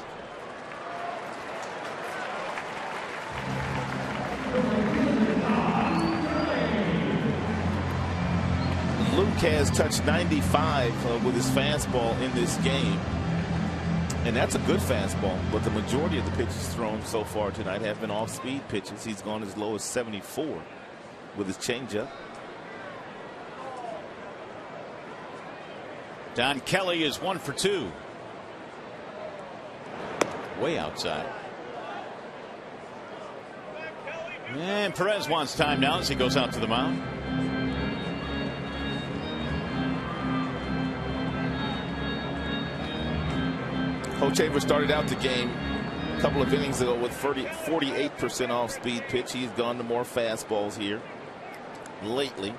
Luke has touched 95 with his fastball in this game. And that's a good fastball, but the majority of the pitches thrown so far tonight have been off-speed pitches. He's gone as low as 74 with his changeup. Don Kelly is 1 for 2. Way outside. And Perez wants time now as he goes out to the mound. Coach Haver started out the game a couple of innings ago with 48% off-speed pitch. He's gone to more fastballs here lately.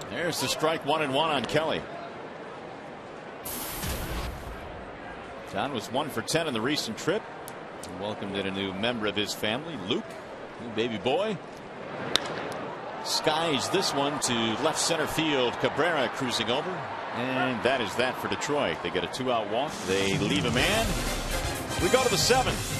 There's the strike, 1-1 on Kelly. John was 1 for 10 in the recent trip. He welcomed in a new member of his family, Luke, new baby boy. Skies this one to left center field. Cabrera cruising over. And that is that for Detroit. They get a 2-out walk. They leave a man. We go to the 7th.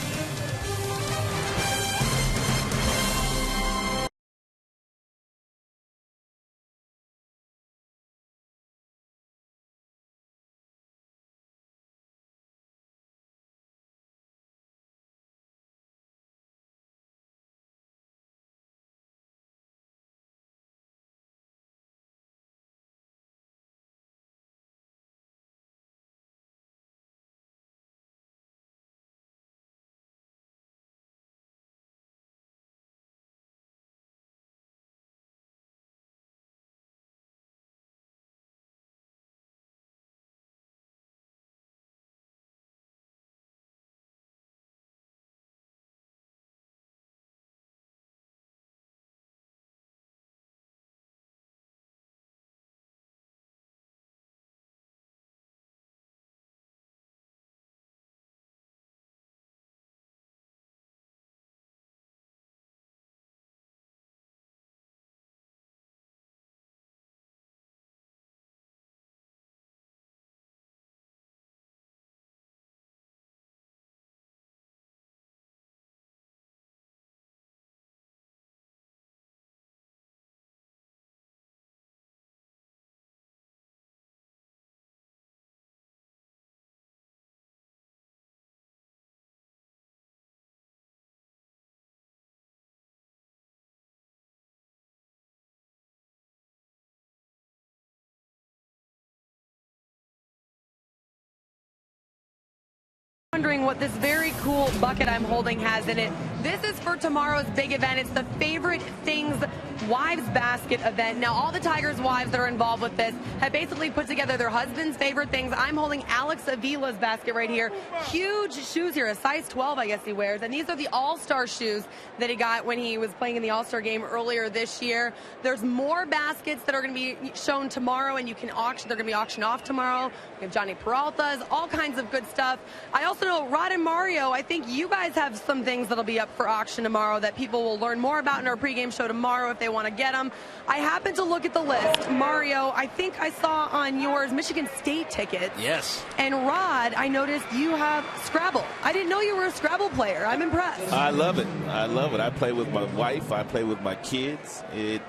Wondering what this very cool bucket I'm holding has in it. This is for tomorrow's big event. It's the Favorite Things Wives Basket event. Now, all the Tigers' wives that are involved with this have basically put together their husband's favorite things. I'm holding Alex Avila's basket right here. Huge shoes here, a size 12, I guess he wears. And these are the All-Star shoes that he got when he was playing in the All-Star game earlier this year. There's more baskets that are going to be shown tomorrow, and you can auction. They're going to be auctioned off tomorrow. We have Johnny Peralta's, all kinds of good stuff. I also know Rod and Mario, I think you guys have some things that'll be up for auction tomorrow that people will learn more about in our pregame show tomorrow if they want to get them. I happened to look at the list. Mario, I think I saw on yours Michigan State tickets. Yes. And Rod, I noticed you have Scrabble. I didn't know you were a Scrabble player. I'm impressed. I love it. I love it. I play with my wife. I play with my kids. It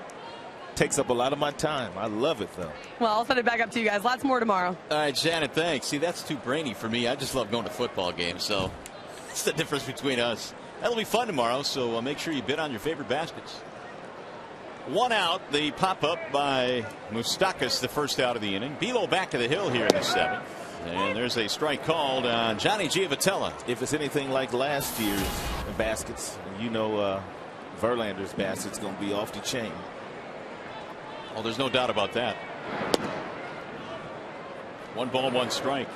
takes up a lot of my time. I love it, though. Well, I'll send it back up to you guys. Lots more tomorrow. All right, Shannon, thanks. See, that's too brainy for me. I just love going to football games, so that's the difference between us. That'll be fun tomorrow, so make sure you bid on your favorite baskets. 1 out, the pop-up by Moustakas, the first out of the inning. Bilo back to the hill here in the 7th. And there's a strike called on Johnny Giavotella. If it's anything like last year's baskets, you know Verlander's basket's going to be off the chain. Oh, there's no doubt about that. 1 ball, 1 strike.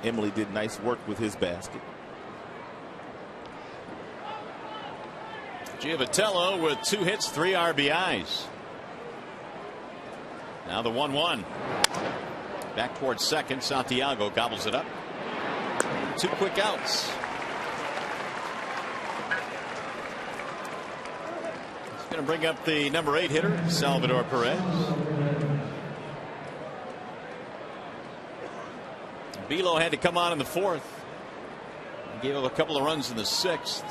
Emily did nice work with his basket. Giavotella with 2 hits, 3 RBIs. Now the 1-1. Back towards second. Santiago gobbles it up. 2 quick outs. Going to bring up the number 8 hitter, Salvador Perez. Belo had to come on in the 4th. He gave up a couple of runs in the 6th.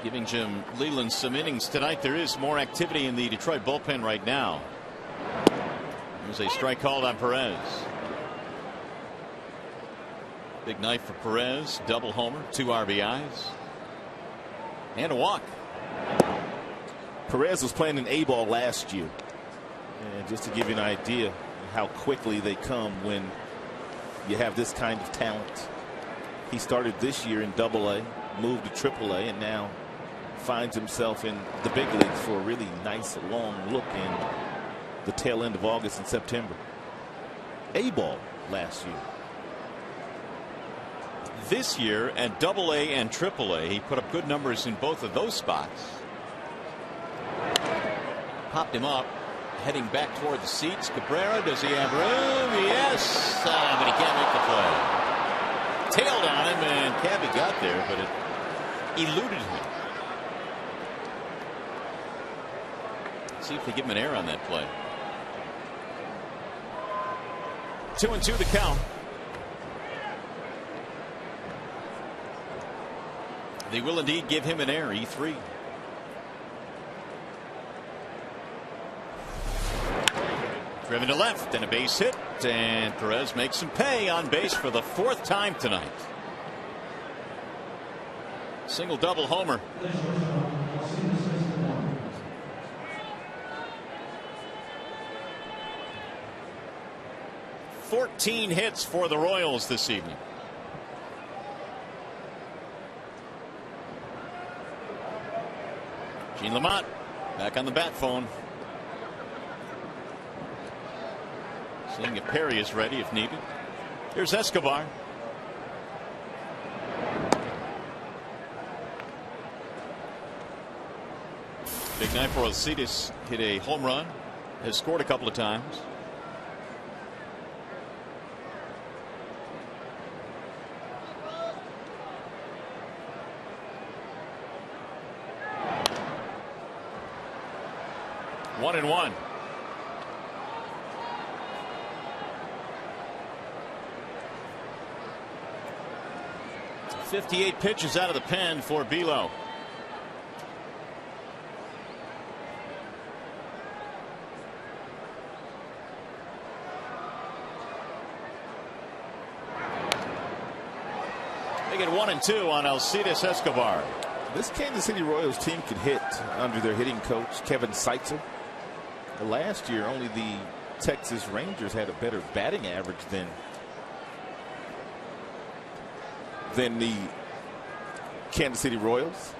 Giving Jim Leland some innings tonight. There is more activity in the Detroit bullpen right now. There's a strike called on Perez. Big night for Perez. Double homer, 2 RBIs, and a walk. Perez was playing in A-ball last year. And just to give you an idea of how quickly they come when you have this kind of talent. He started this year in Double-A, moved to Triple-A, and now finds himself in the big leagues for a really nice long look in the tail end of August and September. A-ball last year. This year at Double-A and Triple-A, he put up good numbers in both of those spots. Popped him up, heading back toward the seats. Cabrera, does he have room? Yes, but he can't make the play. Tailed on him, and Cabby got there, but it eluded him. See if they give him an error on that play. 2-2 the count. They will indeed give him an error, E3. Driven to left and a base hit, and Perez makes him pay on base for the 4th time tonight. Single double homer. "14 hits for the Royals this evening. Gene Lamont back on the bat phone. Seeing if Perry is ready if needed. Here's Escobar. Big night for Alcides. Hit a home run. Has scored a couple of times. One and one. "58 pitches out of the pen for Belo. They get 1 and 2 on Alcides Escobar. This Kansas City Royals team could hit under their hitting coach, Kevin Seitzer. Last year, only the Texas Rangers had a better batting average than the Kansas City Royals.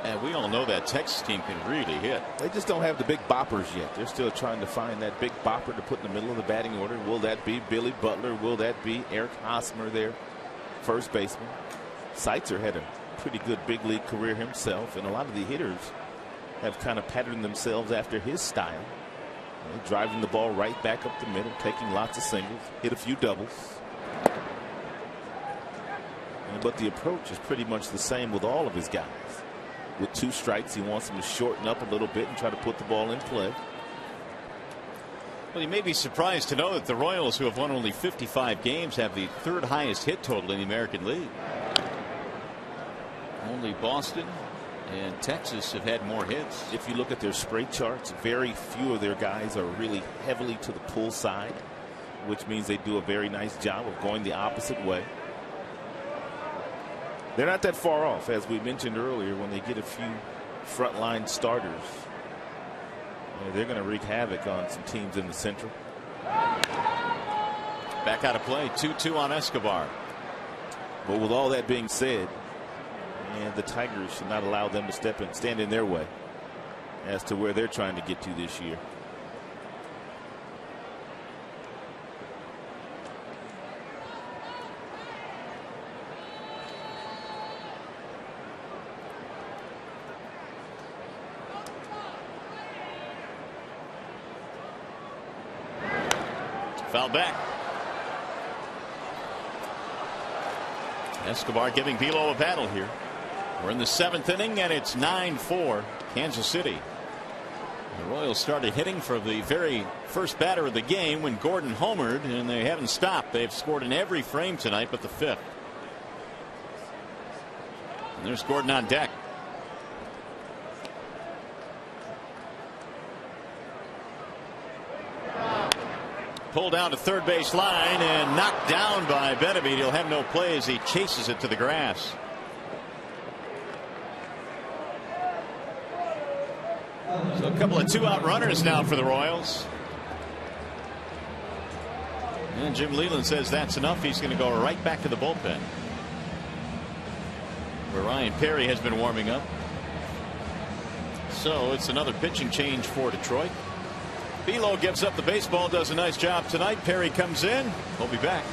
And we all know that Texas team can really hit. They just don't have the big boppers yet. They're still trying to find that big bopper to put in the middle of the batting order. Will that be Billy Butler? Will that be Eric Hosmer, their first baseman? Seitzer had a pretty good big league career himself, and a lot of the hitters have kind of patterned themselves after his style. Driving the ball right back up the middle, taking lots of singles, hit a few doubles. But the approach is pretty much the same with all of his guys. With 2 strikes, he wants them to shorten up a little bit and try to put the ball in play. Well, you may be surprised to know that the Royals, who have won only 55 games, have the 3rd highest hit total in the American League. Only Boston and Texas have had more hits. If you look at their spray charts, very few of their guys are really heavily to the pull side, which means they do a very nice job of going the opposite way. They're not that far off, as we mentioned earlier. When they get a few frontline starters, they're going to wreak havoc on some teams in the Central. Back out of play, 2-2 on Escobar. But with all that being said, and the Tigers should not allow them to stand in their way as to where they're trying to get to this year. Foul back. Escobar giving Velo a battle here. We're in the 7th inning, and it's 9-4 Kansas City. The Royals started hitting for the very first batter of the game when Gordon homered, and they haven't stopped. They've scored in every frame tonight but the 5th. And there's Gordon on deck. Pulled down to third base line and knocked down by Benavides. He'll have no play as he chases it to the grass. So a couple of 2-out runners now for the Royals. And Jim Leyland says that's enough. He's going to go right back to the bullpen, where Ryan Perry has been warming up. So it's another pitching change for Detroit. Velo gives up the baseball, does a nice job tonight. Perry comes in. He'll be back.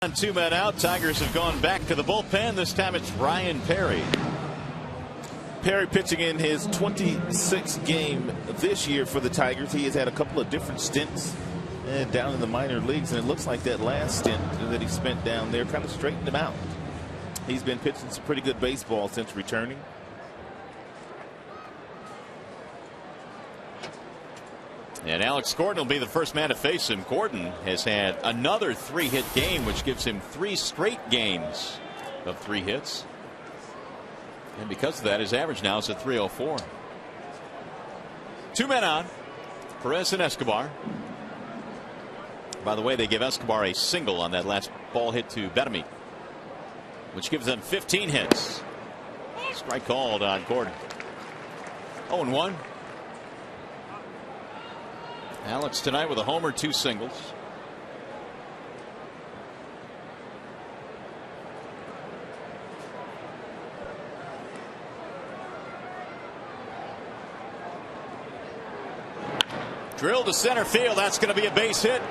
On 2 men out, Tigers have gone back to the bullpen. This time it's Ryan Perry. Perry pitching in his 26th game this year for the Tigers. He has had a couple of different stints down in the minor leagues, and it looks like that last stint that he spent down there kind of straightened him out. He's been pitching some pretty good baseball since returning. And Alex Gordon will be the first man to face him. Gordon has had another 3-hit game, which gives him 3 straight games of 3 hits. And because of that, his average now is at .304. 2 men on, Perez and Escobar. By the way, they give Escobar a single on that last ball hit to Benavides, which gives them 15 hits. Strike called on Gordon. 0-1. Alex tonight with a homer, 2 singles. Drilled to center field. That's going to be a base hit.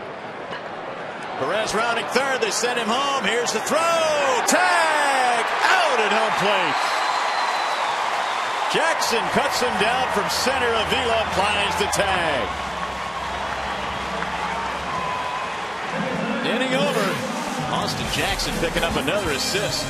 Perez rounding third. They send him home. Here's the throw. Tag out at home plate. Jackson cuts him down from center. Avila applies the tag. Inning over. Austin Jackson picking up another assist.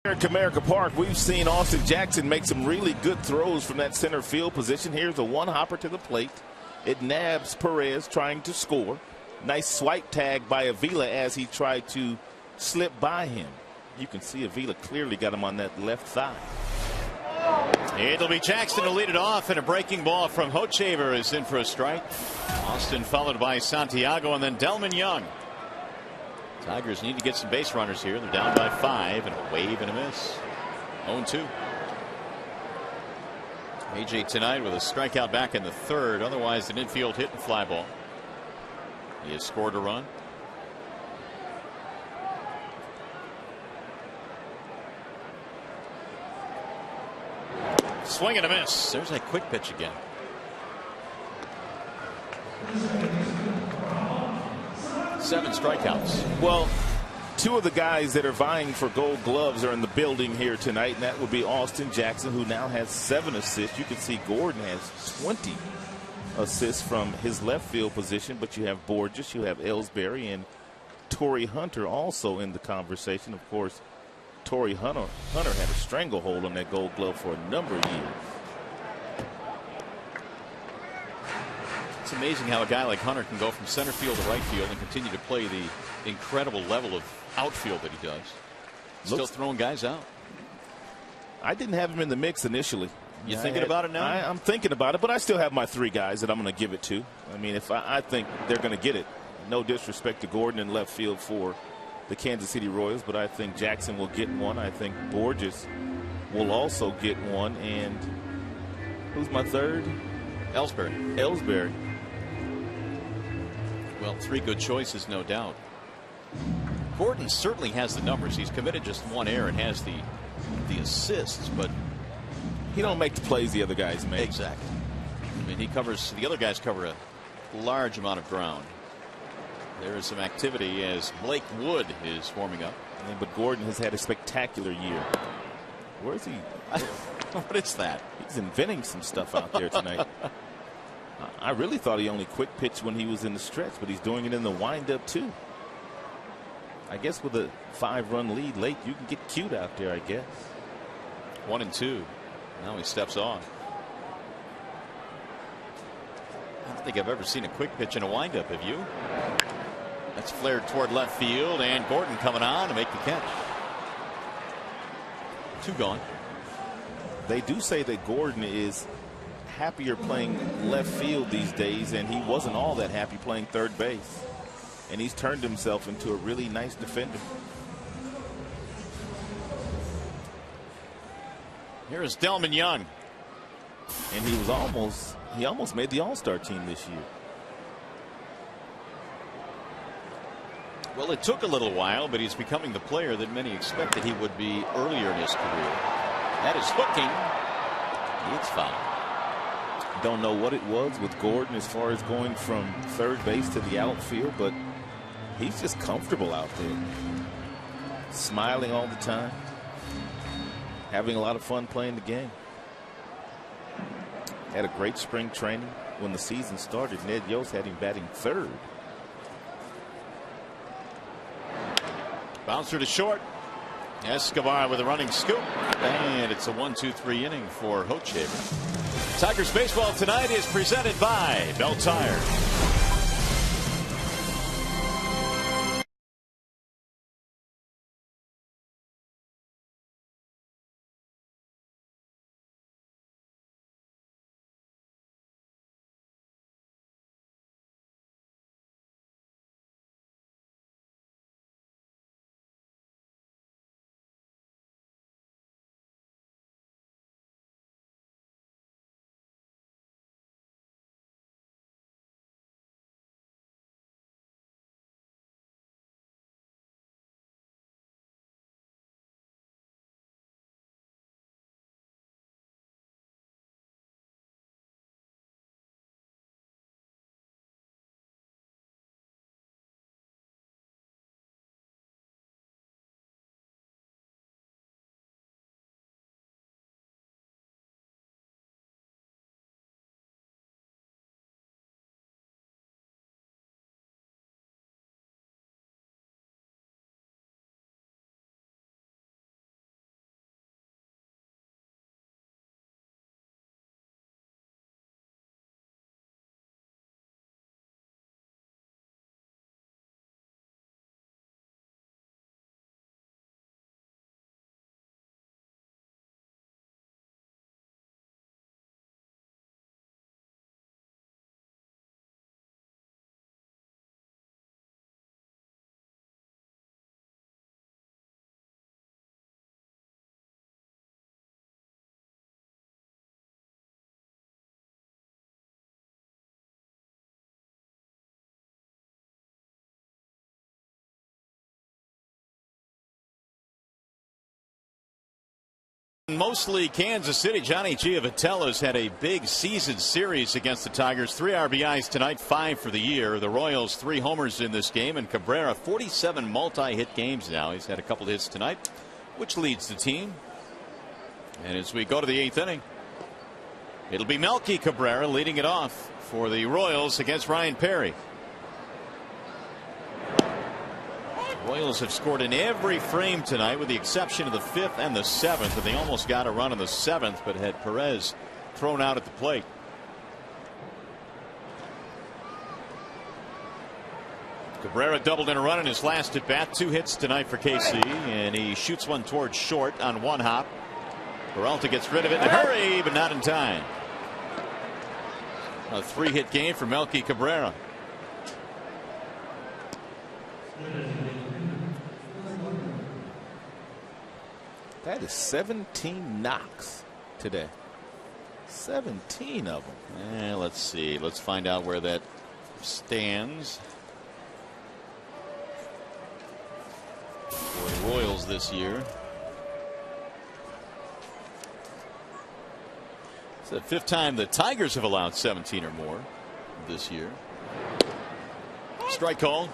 Here at Comerica Park, we've seen Austin Jackson make some really good throws from that center field position. Here's a one-hopper to the plate. It nabs Perez trying to score. Nice swipe tag by Avila as he tried to slip by him. You can see Avila clearly got him on that left thigh. It'll be Jackson to lead it off, and a breaking ball from Hochevar is in for a strike. Austin followed by Santiago and then Delman Young. Tigers need to get some base runners here. They're down by 5, and a wave and a miss. 0-2. AJ tonight with a strikeout back in the third. Otherwise, an infield hit and fly ball. He has scored a run. Swing and a miss. There's that quick pitch again. Seven strikeouts. Well, two of the guys that are vying for gold gloves are in the building here tonight, and that would be Austin Jackson, who now has 7 assists. You can see Gordon has 20 assists from his left field position, but you have Borges, you have Ellsbury, and Torrey Hunter also in the conversation. Of course, Torrey Hunter had a stranglehold on that gold glove for a number of years. It's amazing how a guy like Hunter can go from center field to right field and continue to play the incredible level of outfield that he does. Still throwing guys out. I didn't have him in the mix initially. You thinking about it now? I'm thinking about it, but I still have my 3 guys that I'm going to give it to. I mean, if I think they're going to get it. No disrespect to Gordon in left field for the Kansas City Royals, but I think Jackson will get one. I think Borges will also get one. And who's my third? Ellsbury. Well, 3 good choices, no doubt. Gordon certainly has the numbers. He's committed just 1 error and has the assists, but he don't make the plays the other guys make. Exactly. I mean, the other guys cover a large amount of ground. There is some activity as Blake Wood is warming up. Yeah, but Gordon has had a spectacular year. Where is he? What is that? He's inventing some stuff out there tonight. I really thought he only quick pitched when he was in the stretch, but he's doing it in the windup too. I guess with a 5-run lead late, you can get cute out there, I guess. 1-2. Now he steps off. I don't think I've ever seen a quick pitch in a windup. Have you? That's flared toward left field, and Gordon coming on to make the catch. 2 gone. They do say that Gordon is happier playing left field these days, and he wasn't all that happy playing third base. And he's turned himself into a really nice defender. Here is Delman Young. And he almost made the All-Star team this year. Well, it took a little while, but he's becoming the player that many expected he would be earlier in his career. That is hooking. It's foul. Don't know what it was with Gordon as far as going from third base to the outfield, but he's just comfortable out there. Smiling all the time. Having a lot of fun playing the game. Had a great spring training. When the season started, Ned Yost had him batting third. Bouncer to short. Escobar with a running scoop. And it's a 1-2-3 inning for Hochevar. Tigers baseball tonight is presented by Bell Tire. Mostly Kansas City. Johnny Giovatello's had a big season series against the Tigers. 3 RBIs tonight, 5 for the year. The Royals 3 homers in this game, and Cabrera 47 multi-hit games now. He's had a couple hits tonight, which leads the team. And as we go to the 8th inning, it'll be Melky Cabrera leading it off for the Royals against Ryan Perry. Royals have scored in every frame tonight with the exception of the 5th and the 7th, and they almost got a run in the 7th but had Perez thrown out at the plate. Cabrera doubled in a run in his last at bat. 2 hits tonight for KC, and he shoots one towards short on one hop. Peralta gets rid of it in a hurry, but not in time. A 3-hit game for Melky Cabrera. That is 17 knocks today. 17 of them. Let's see. Let's find out where that stands for the Royals this year. It's the 5th time the Tigers have allowed 17 or more this year. Strike call.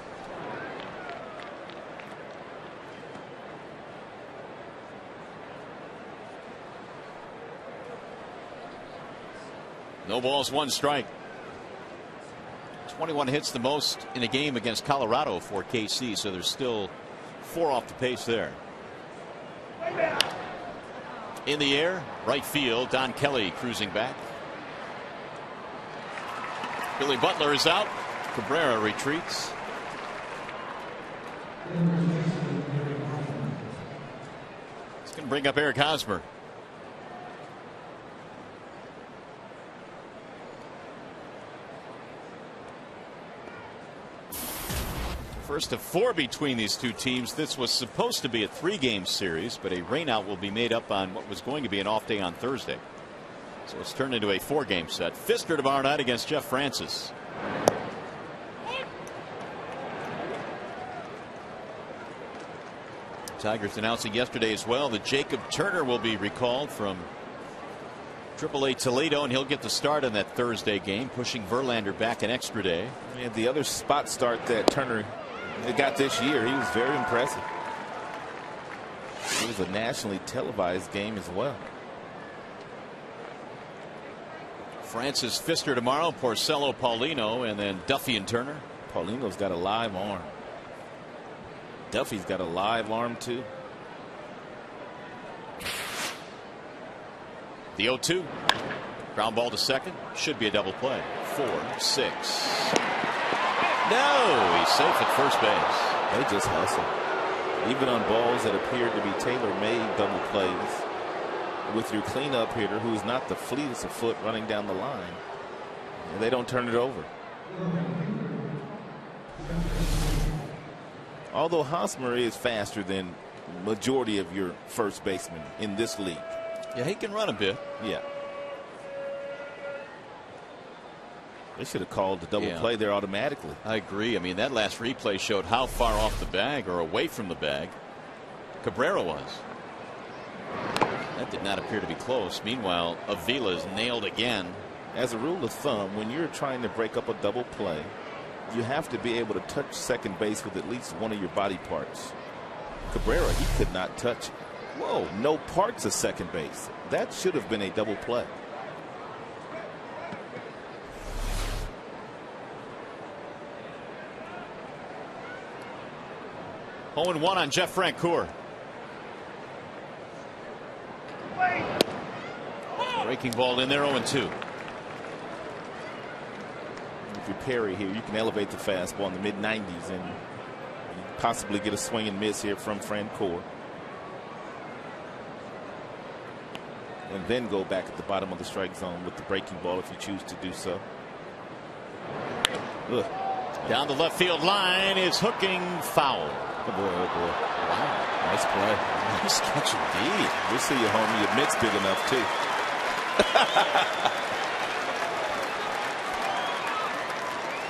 No balls, 1 strike. 21 hits, the most in a game against Colorado for KC, so there's still 4 off the pace there. In the air, right field, Don Kelly cruising back. Billy Butler is out. Cabrera retreats. It's going to bring up Eric Hosmer. First of 4 between these two teams. This was supposed to be a 3-game series, but a rainout will be made up on what was going to be an off day on Thursday. So it's turned into a 4-game set. Fister tomorrow night against Jeff Francis. Tigers announcing yesterday as well that Jacob Turner will be recalled from AAA Toledo, and he'll get the start on that Thursday game, pushing Verlander back an extra day. And the other spot start that Turner got this year, he was very impressive. It was a nationally televised game as well. Francis, Fister tomorrow, Porcello, Paulino, and then Duffy and Turner. Paulino's got a live arm. Duffy's got a live arm too. The 0-2. Ground ball to second. Should be a double play. 4-6. No, he's safe at first base. They just hustle. Even on balls that appeared to be tailor-made double plays, with your cleanup hitter who's not the fleetest of foot running down the line, and they don't turn it over. Although Hosmer is faster than majority of your first basemen in this league. Yeah, he can run a bit. Yeah. They should have called the double play there automatically. I agree. I mean, that last replay showed how far off the bag or away from the bag Cabrera was. That did not appear to be close. Meanwhile, Avila is nailed again. As a rule of thumb, when you're trying to break up a double play, you have to be able to touch second base with at least one of your body parts. Cabrera, he could not touch, no parts of second base. That should have been a double play. Oh, 1 on Jeff Francoeur. Breaking ball in there, 0-2. If you're Perry here, you can elevate the fastball in the mid-90s and possibly get a swing and miss here from Francoeur. And then go back at the bottom of the strike zone with the breaking ball if you choose to do so. Ugh. Down the left field line is hooking foul. Oh boy, oh boy. Wow. Nice play. Nice catch indeed. We'll see you, homie. Your mitt's big enough too.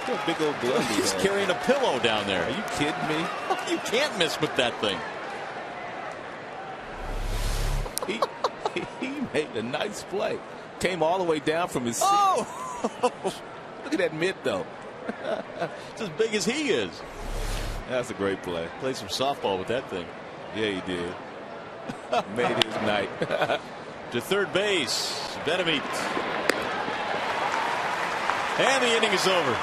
What a big old glove. He's carrying a pillow down there. Are you kidding me? You can't miss with that thing. He made a nice play. Came all the way down from his seat. Oh! Look at that mid, though. It's as big as he is. That's a great play. Played some softball with that thing. Yeah, he did. Made his night. To third base, Benavides. And the inning is over.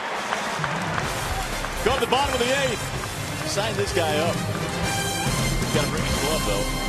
Go to the bottom of the 8th. Sign this guy up. Got to bring his glove, though.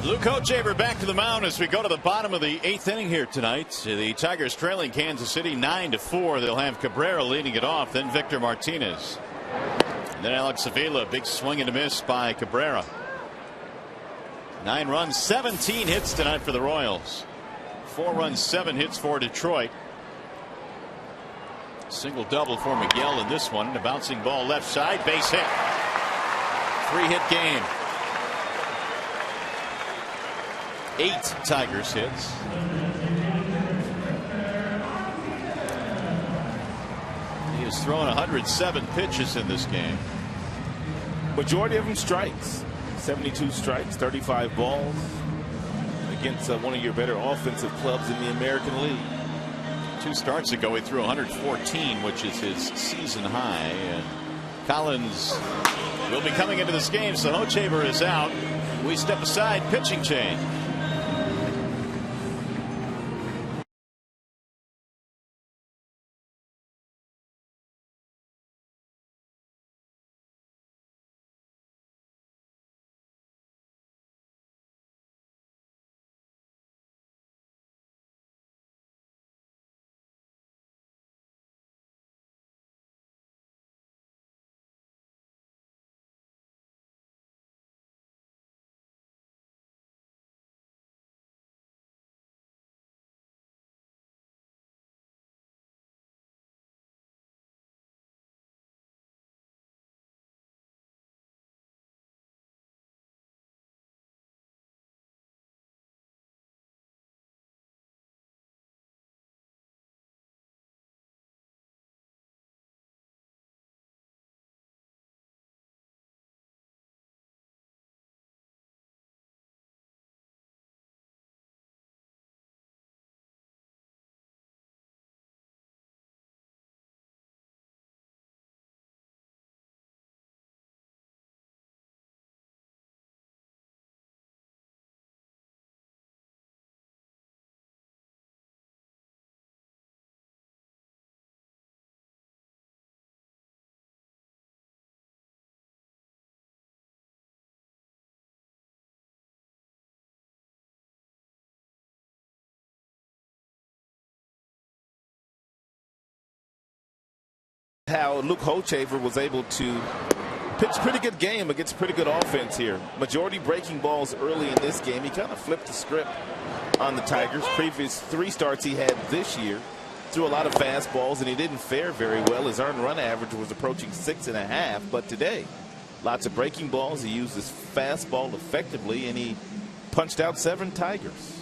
Luke Hochaver back to the mound as we go to the bottom of the 8th inning here tonight. The Tigers trailing Kansas City 9-4. They'll have Cabrera leading it off, then Victor Martinez. And then Alex Avila, big swing and a miss by Cabrera. 9 runs, 17 hits tonight for the Royals. 4 runs, 7 hits for Detroit. Single double for Miguel in this one. A bouncing ball left side, base hit. 3-hit game. 8 Tigers hits. He has thrown 107 pitches in this game. Majority of them strikes. 72 strikes, 35 balls against one of your better offensive clubs in the American League. 2 starts ago he threw 114, which is his season high. And Collins will be coming into this game, so Hochaver is out. We step aside, pitching change. How Luke Hochaver was able to Pitched pretty good game against pretty good offense here. Majority breaking balls early in this game. He kind of flipped the script on the Tigers. Previous 3 starts he had this year. Threw a lot of fastballs, and he didn't fare very well. His earned run average was approaching 6.5. But today, lots of breaking balls. He used his fastball effectively, and he punched out 7 Tigers.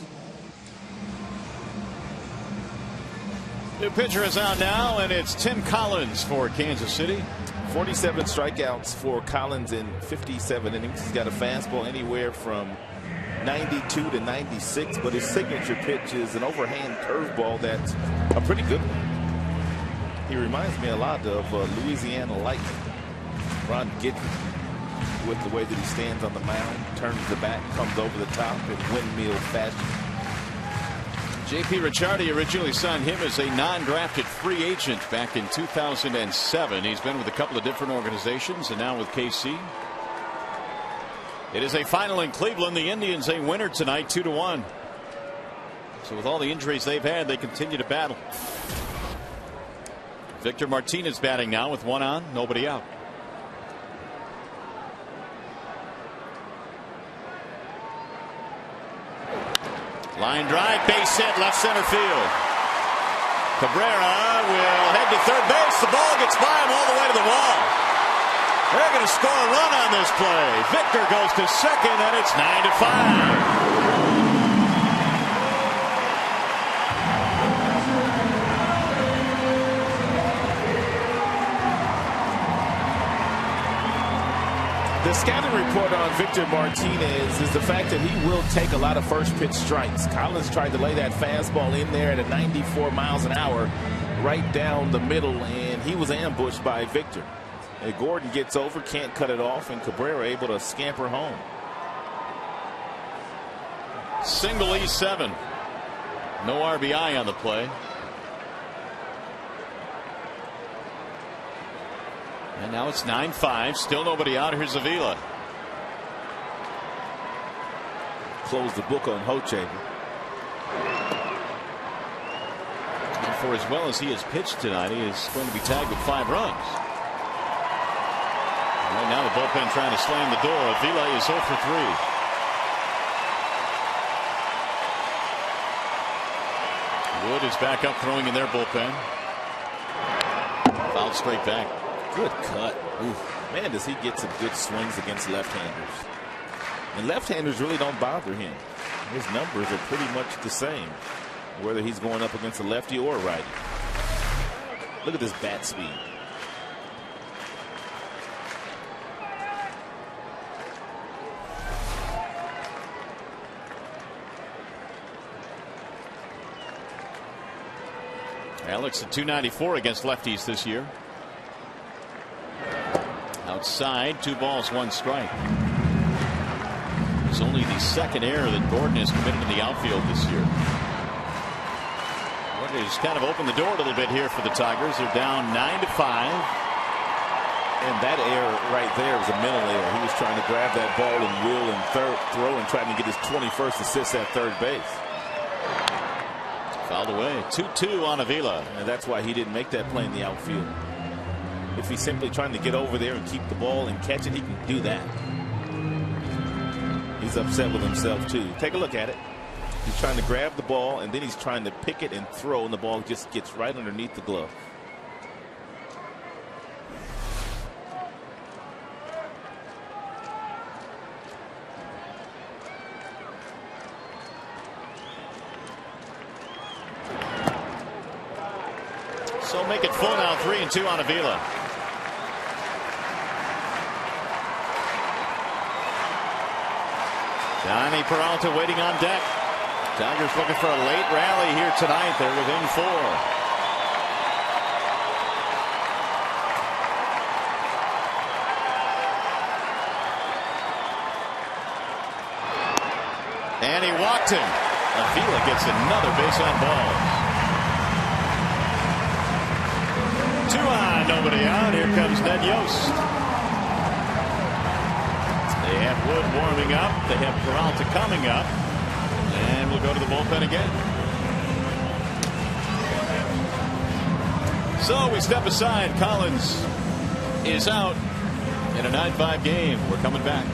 New pitcher is out now, and it's Tim Collins for Kansas City. 47 strikeouts for Collins in 57 innings. He's got a fastball anywhere from 92 to 96, but his signature pitch is an overhand curveball that's a pretty good one. He reminds me a lot of Louisiana Lightning. Ron Guidry, with the way that he stands on the mound, turns the back, comes over the top in windmill fashion. J.P. Ricciardi originally signed him as a non-drafted free agent back in 2007. He's been with a couple of different organizations and now with KC. It is a final in Cleveland. The Indians a winner tonight, 2-1. So with all the injuries they've had, they continue to battle. Victor Martinez batting now with 1 on, nobody out. Line drive, base hit, left center field. Cabrera will head to third base. The ball gets by him all the way to the wall. They're going to score a run on this play. Victor goes to second, and it's 9-5. The scouting report on Victor Martinez is the fact that he will take a lot of first pitch strikes. Collins tried to lay that fastball in there at 94 miles an hour right down the middle, and he was ambushed by Victor. And Gordon gets over, can't cut it off, and Cabrera able to scamper home. Single E7. No RBI on the play. And now it's 9-5. Still nobody out. Here's Avila. Close the book on Hochevar. And for as well as he has pitched tonight, he is going to be tagged with 5 runs. Right now the bullpen trying to slam the door. Avila is 0 for 3. Wood is back up throwing in their bullpen. Fouled straight back. Good cut. Oof. Man, does he get some good swings against left-handers. And left-handers really don't bother him. His numbers are pretty much the same, whether he's going up against a lefty or a righty. Look at this bat speed. Alex at 294 against lefties this year. Outside, 2 balls, 1 strike. It's only the second error that Gordon has committed in the outfield this year. Gordon has kind of opened the door a little bit here for the Tigers. They're down 9-5. And that error right there was a mental error. He was trying to grab that ball and wheel and throw and trying to get his 21st assist at third base. Fouled away. 2-2 on Avila. And that's why he didn't make that play in the outfield. If he's simply trying to get over there and keep the ball and catch it, he can do that. He's upset with himself too. Take a look at it. He's trying to grab the ball and then he's trying to pick it and throw, and the ball just gets right underneath the glove. So make it full now. 3-2 on Avila. Johnny Peralta waiting on deck. Tigers looking for a late rally here tonight. They're within 4. And he walked him. Avila gets another base on balls. 2 on, nobody out. Here comes Ned Yost. They have Wood warming up. They have Peralta coming up. And we'll go to the bullpen again. So we step aside. Collins is out. in a 9-5 game. We're coming back.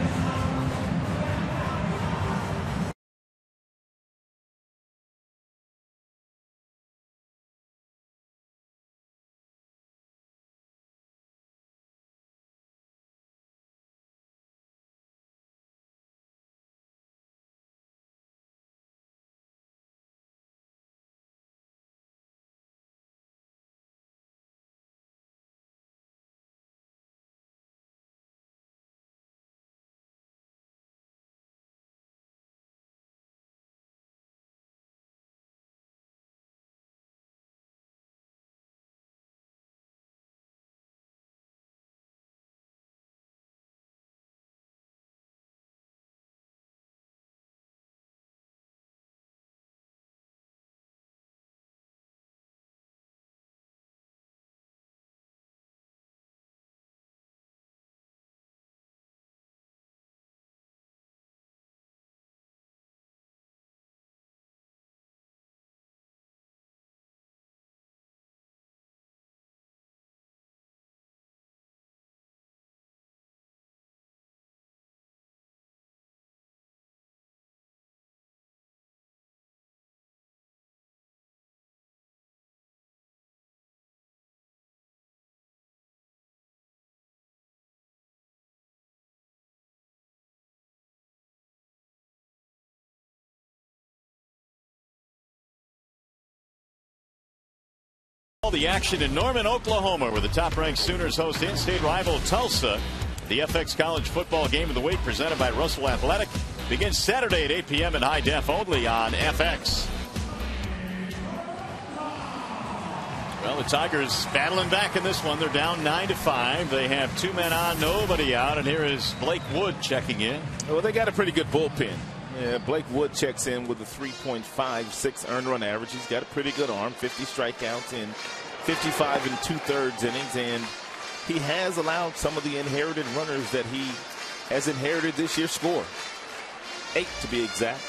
All the action in Norman, Oklahoma, where the top-ranked Sooners host in-state rival Tulsa. The FX College Football Game of the Week, presented by Russell Athletic, begins Saturday at 8 p.m. in high def only on FX. Well, the Tigers battling back in this one. They're down 9-5. They have 2 men on, nobody out, and here is Blake Wood checking in. Well, they got a pretty good bullpen. Yeah, Blake Wood checks in with a 3.56 earned run average. He's got a pretty good arm, 50 strikeouts in 55 2/3 innings, and he has allowed some of the inherited runners that he has inherited this year score. 8 to be exact.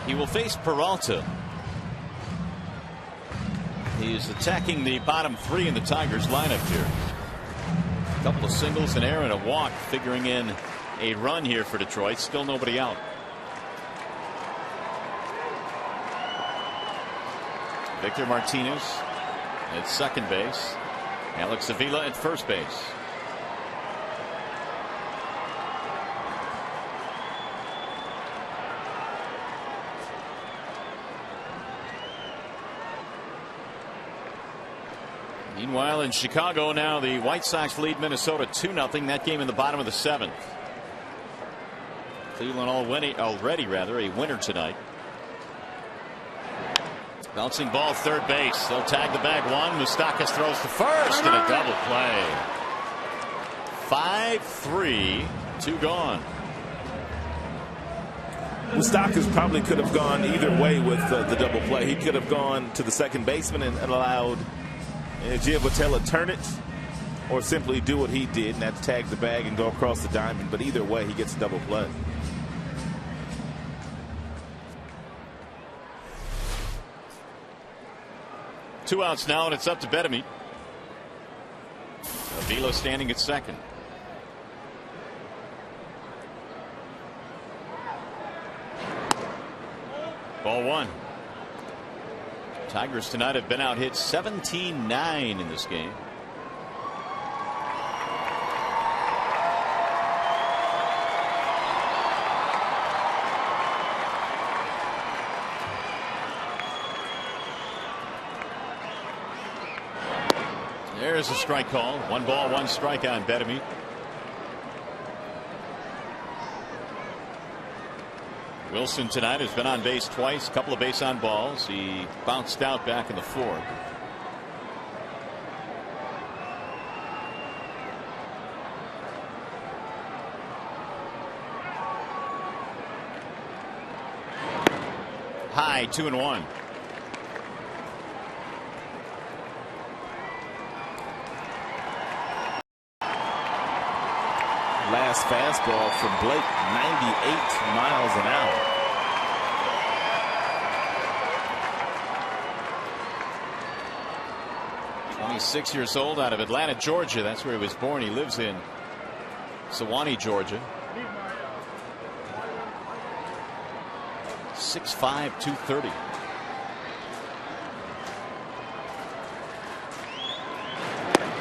He will face Peralta. He is attacking the bottom 3 in the Tigers lineup here. A couple of singles, an error, and a walk, figuring in a run here for Detroit. Still nobody out. Victor Martinez at second base. Alex Avila at first base. Meanwhile, in Chicago now, the White Sox lead Minnesota 2-0. That game in the bottom of the 7th. Cleveland already a winner tonight. Bouncing ball third base. They'll tag the bag one. Moustakas throws to first and a double play. 5-3, 2 gone. Moustakas probably could have gone either way with the double play. He could have gone to the second baseman and allowed Giavotella turn it, or simply do what he did, and that's tag the bag and go across the diamond. But either way, he gets a double play. Two outs now, and it's up to Bettamy. Avila standing at second. Ball 1. Tigers tonight have been out hit 17-9 in this game. There's a strike call. 1 ball, 1 strike on Bettamy. Wilson tonight has been on base twice, a couple of base on balls. He bounced out back in the 4th. High, 2-1. Last fastball from Blake, 98 miles an hour. 26 years old, out of Atlanta, Georgia. That's where he was born. He lives in Sewanee, Georgia. 6'5", 230.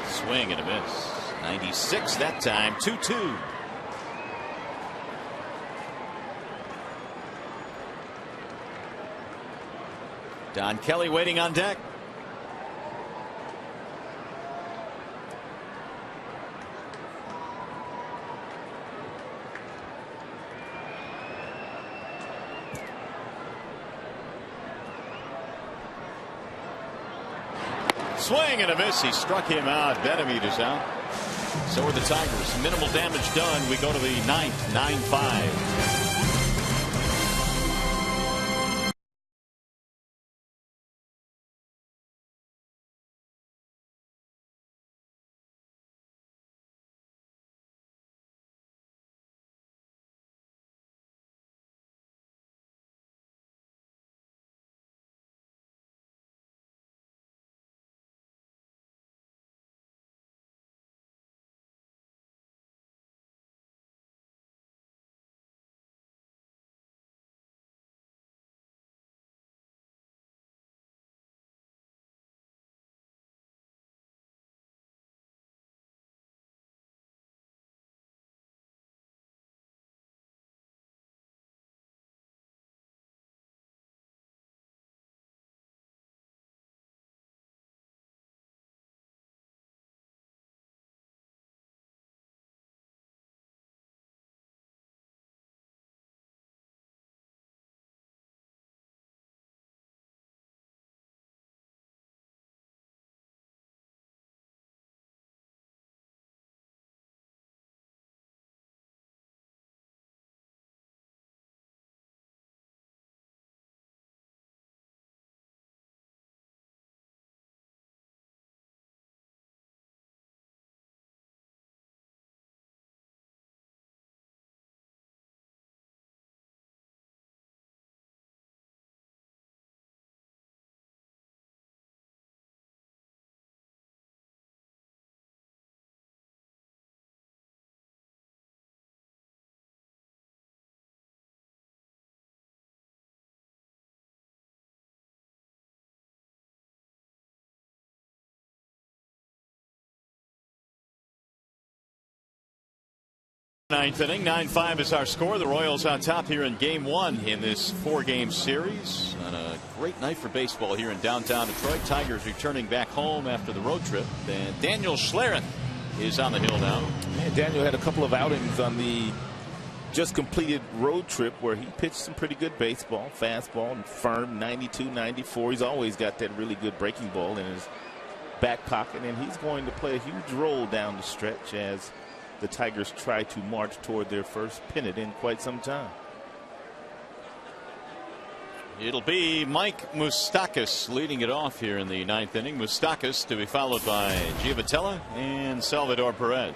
Swing and a miss. 96 that time. 2-2. Don Kelly waiting on deck. Swing and a miss. He struck him out. Benavides out. So are the Tigers. Minimal damage done. We go to the ninth. 9-5. Ninth inning, 9-5 is our score. The Royals on top here in game one in this 4-game series. On a great night for baseball here in downtown Detroit. Tigers returning back home after the road trip. And Daniel Schlereth is on the hill now. And Daniel had a couple of outings on the just completed road trip where he pitched some pretty good baseball. Fastball and firm, 92, 94. He's always got that really good breaking ball in his back pocket. And he's going to play a huge role down the stretch as the Tigers try to march toward their first pennant in quite some time. It'll be Mike Moustakas leading it off here in the ninth inning. Moustakas to be followed by Giavotella and Salvador Perez.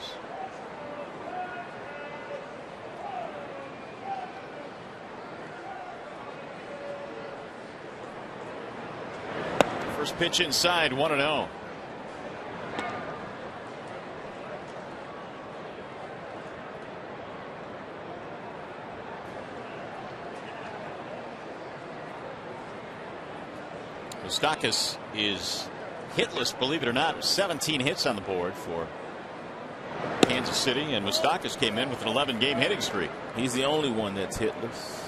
First pitch inside, 1-0. Moustakas is hitless, believe it or not. 17 hits on the board for Kansas City, and Moustakas came in with an 11-game hitting streak. He's the only one that's hitless.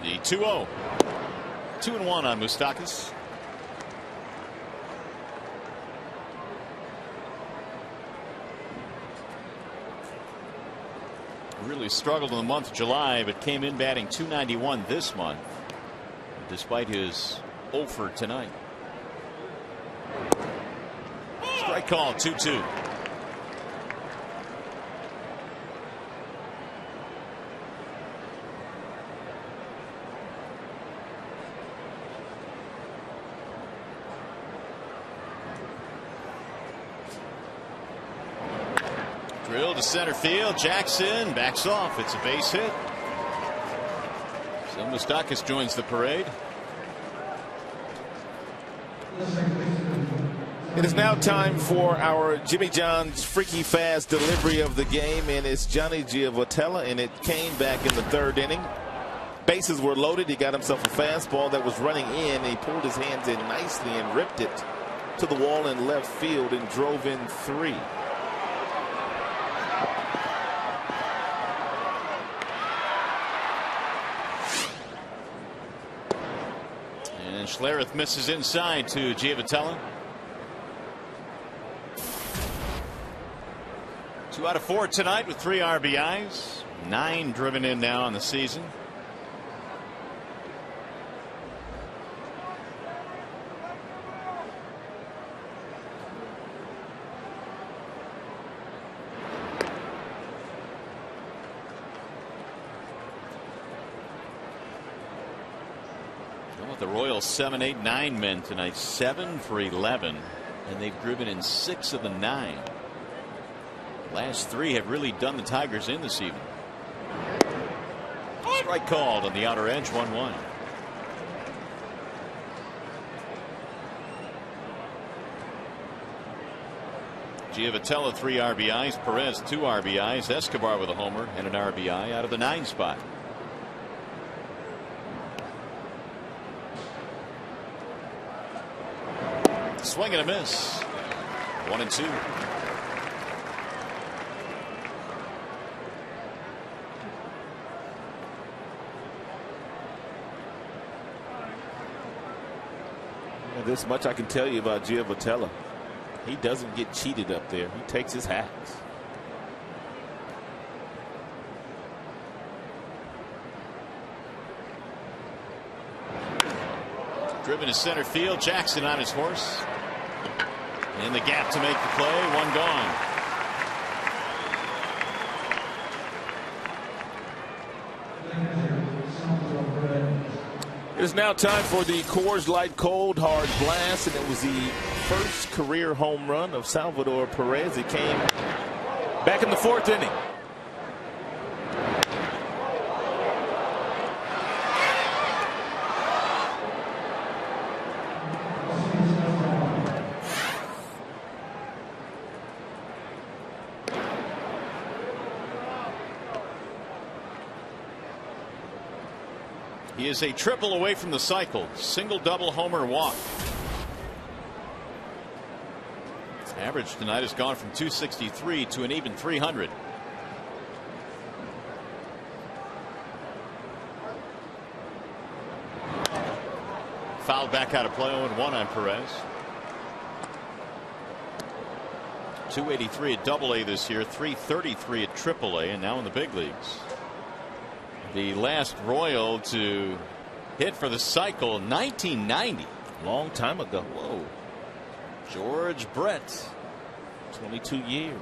The 2-0. 2-1 on Moustakas. Really struggled in the month of July, but came in batting .291 this month, despite his 0 for tonight. Strike call, 2-2. Drilled to center field. Jackson backs off. It's a base hit. So Moustakas joins the parade. It is now time for our Jimmy John's freaky fast delivery of the game, and it's Johnny Giavotella, and it came back in the third inning. Bases were loaded. He got himself a fastball that was running in, and he pulled his hands in nicely and ripped it to the wall in left field and drove in 3. And Schlereth misses inside to Giavotella. 2 out of 4 tonight with 3 RBIs. 9 driven in now on the season. The Royals 7, 8, 9 men tonight, 7 for 11, and they've driven in 6 of the 9. Last 3 have really done the Tigers in this evening. Strike called on the outer edge, 1-1. Giavotella 3 RBIs, Perez 2 RBIs, Escobar with a homer and an RBI out of the 9 spot. Swing and a miss. 1-2. This much I can tell you about Giavotella. He doesn't get cheated up there. He takes his hacks. Driven to center field. Jackson on his horse. In the gap to make the play. 1 gone. It is now time for the Coors Light Cold Hard Blast, and it was the first career home run of Salvador Perez. It came back in the 4th inning. He is a triple away from the cycle. Single, double, homer, walk. His average tonight has gone from 263 to an even 300. Fouled back out of play. 0-1 on Perez. 283 at Double-A this year, 333 at Triple-A, and now in the big leagues. The last Royal to hit for the cycle, 1990. Long time ago. Whoa. George Brett. 22 years.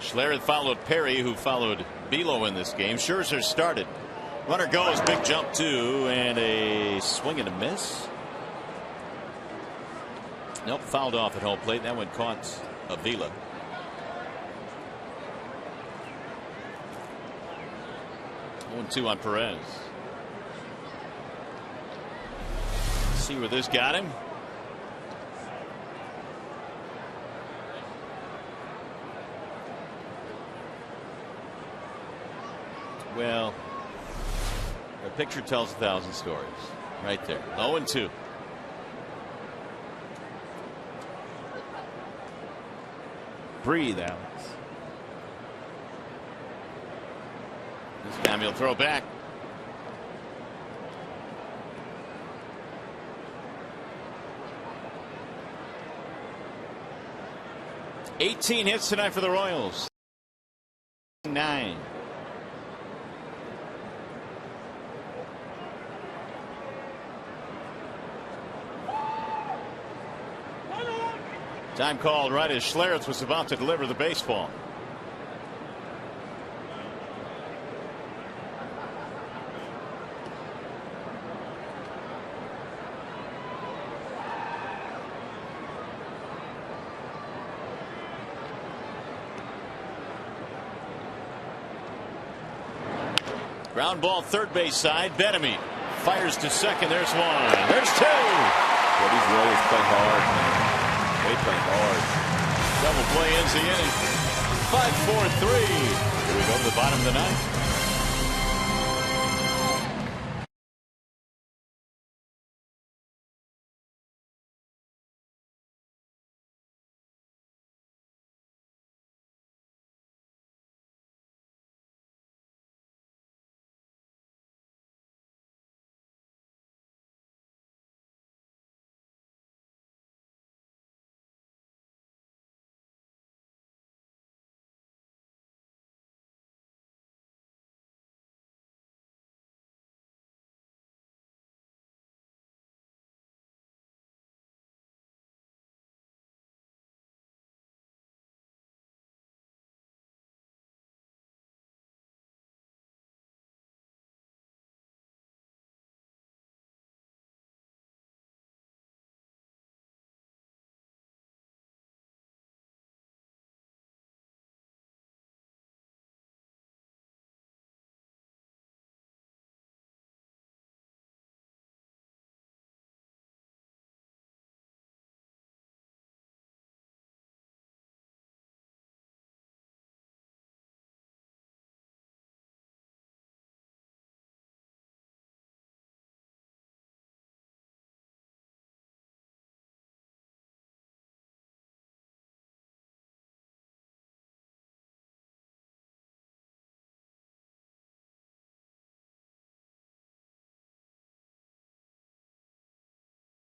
Schlereth followed Perry, who followed Belo in this game. Scherzer started. Runner goes, big jump two, and a swing and a miss. Nope, fouled off at home plate. That one caught Avila. One two on Perez. See where this got him. Well, a picture tells 1,000 stories. Right there. 0-2. Breathe, Alex. This time he'll throw back. $18 hits tonight for the Royals. 9. Time called right as Schlereth was about to deliver the baseball. Ground ball, third base side. Benamy fires to second. There's one. There's two. Well, these Royals play hard, man. They play hard. Double play ends the inning. 5-4-3. Here we go to the bottom of the ninth.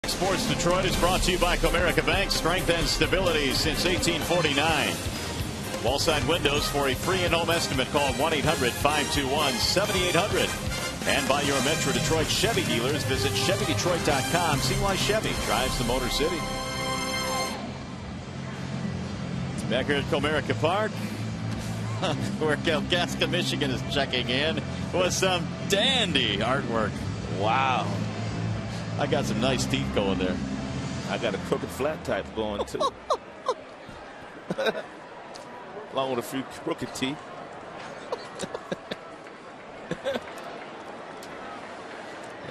Sports Detroit is brought to you by Comerica Bank. Strength and stability since 1849. Wallside windows for a free in-home estimate. Call 1-800-521-7800. And by your Metro Detroit Chevy dealers. Visit ChevyDetroit.com. See why Chevy drives the Motor City. Back here at Comerica Park, where Gasca, Michigan is checking in with some dandy artwork. Wow. I got some nice teeth going there. I got a crooked flat type going too. Along with a few crooked teeth.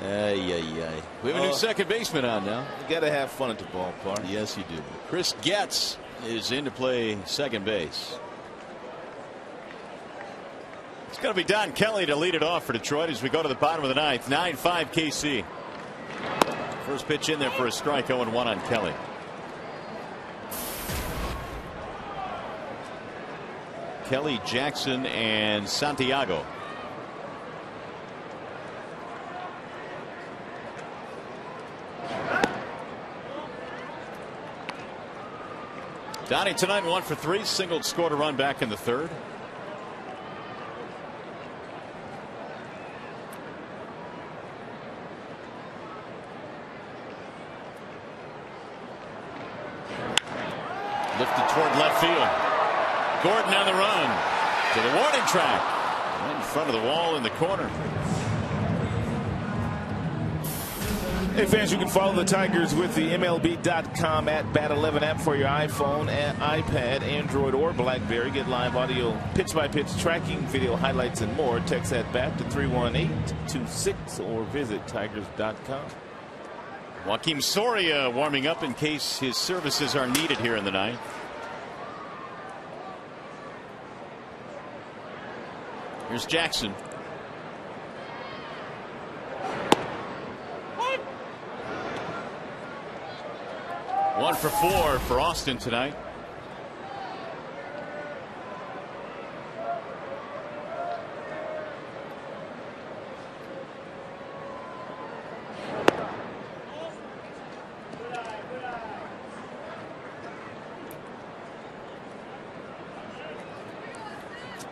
We have a new second baseman on now. You got to have fun at the ballpark. Yes, you do. Chris Getz is in to play second base. It's going to be Don Kelly to lead it off for Detroit as we go to the bottom of the ninth. 9-5 KC. First pitch in there for a strike. 0-1 on Kelly. Kelly, Jackson, and Santiago. Donnie tonight 1 for 3. Singled, scored a run back in the third. Lifted toward left field. Gordon on the run to the warning track. Right in front of the wall in the corner. Hey fans, you can follow the Tigers with the MLB.com at Bat11 app for your iPhone, and iPad, Android, or BlackBerry. Get live audio, pitch-by-pitch tracking, video highlights, and more. Text at BAT to 31826 or visit Tigers.com. Joakim Soria warming up in case his services are needed here in the ninth. Here's Jackson. One for 4 for Austin tonight.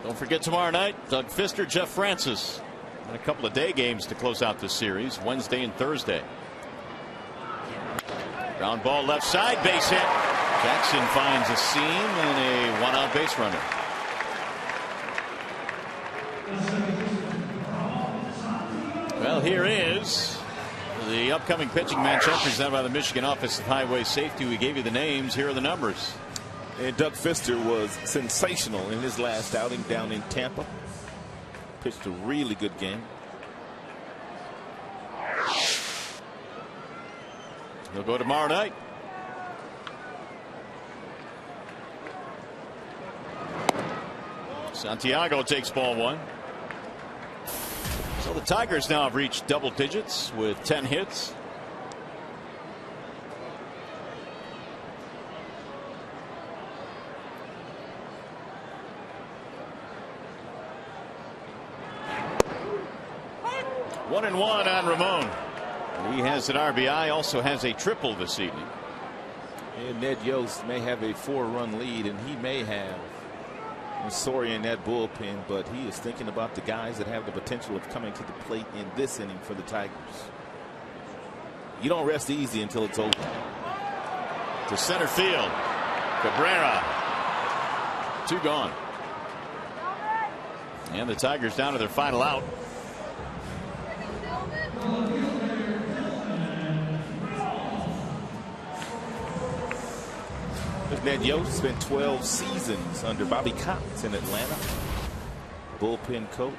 Don't forget tomorrow night, Doug Fister, Jeff Francis, and a couple of day games to close out this series, Wednesday and Thursday. Ground ball left side, base hit. Jackson finds a seam and a one-out base runner. Well, here is the upcoming pitching matchup presented by the Michigan Office of Highway Safety. We gave you the names. Here are the numbers. And Doug Pfister was sensational in his last outing down in Tampa. Pitched a really good game. He'll go tomorrow night. Santiago takes ball one. So the Tigers now have reached double digits with 10 hits. One and one on Ramon. He has an RBI, also has a triple this evening. And Ned Yost may have a 4-run lead, and he may have Soria in that bullpen, but he is thinking about the guys that have the potential of coming to the plate in this inning for the Tigers. You don't rest easy until it's over. To center field. Cabrera. 2 gone. And the Tigers down to their final out. Ned Yost spent 12 seasons under Bobby Cox in Atlanta. Bullpen coach,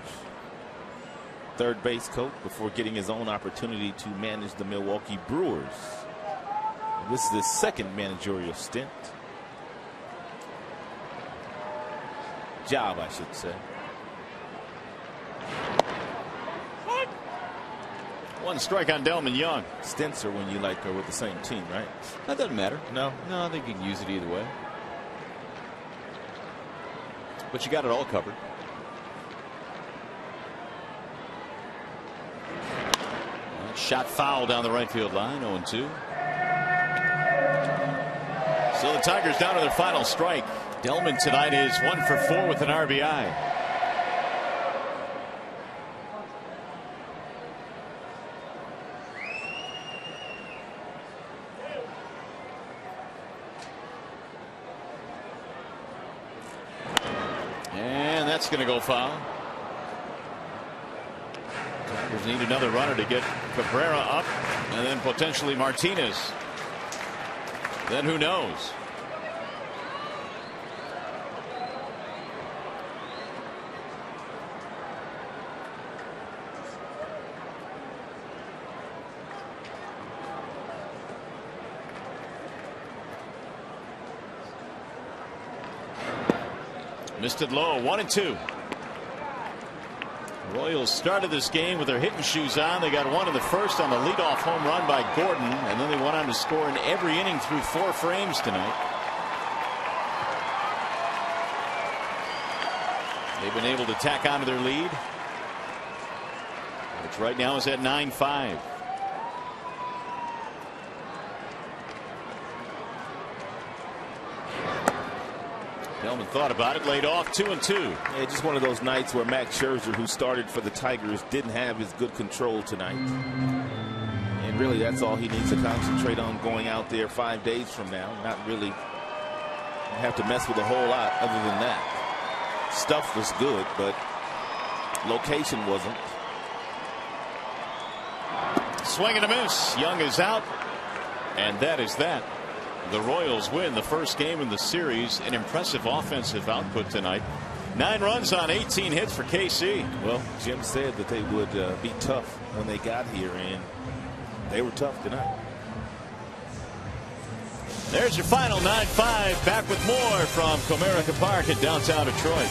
third base coach, before getting his own opportunity to manage the Milwaukee Brewers. This is his second managerial stint. Job, I should say. One strike on Delman Young. Stints are when you like are with the same team, right? That doesn't matter. No, I think you can use it either way. But you got it all covered. Shot foul down the right field line. 0-2. So the Tigers down to their final strike. Delman tonight is 1 for 4 with an RBI. That's going to go foul. Tigers need another runner to get Cabrera up, and then potentially Martinez. Then who knows? Missed it low. 1-2. Royals started this game with their hitting shoes on. They got one in the first on the leadoff home run by Gordon, and then they went on to score in every inning through 4 frames tonight. They've been able to tack onto their lead, which right now is at 9-5. Delman thought about it, laid off. 2-2. Yeah, just one of those nights where Max Scherzer, who started for the Tigers, didn't have his good control tonight. And really, that's all he needs to concentrate on going out there 5 days from now. Not really have to mess with a whole lot other than that. Stuff was good, but location wasn't. Swing and a miss. Young is out, and that is that. The Royals win the first game in the series. An impressive offensive output tonight. 9 runs on 18 hits for KC. Well, Jim said that they would be tough when they got here, and they were tough tonight. There's your final 9-5. Back with more from Comerica Park in downtown Detroit.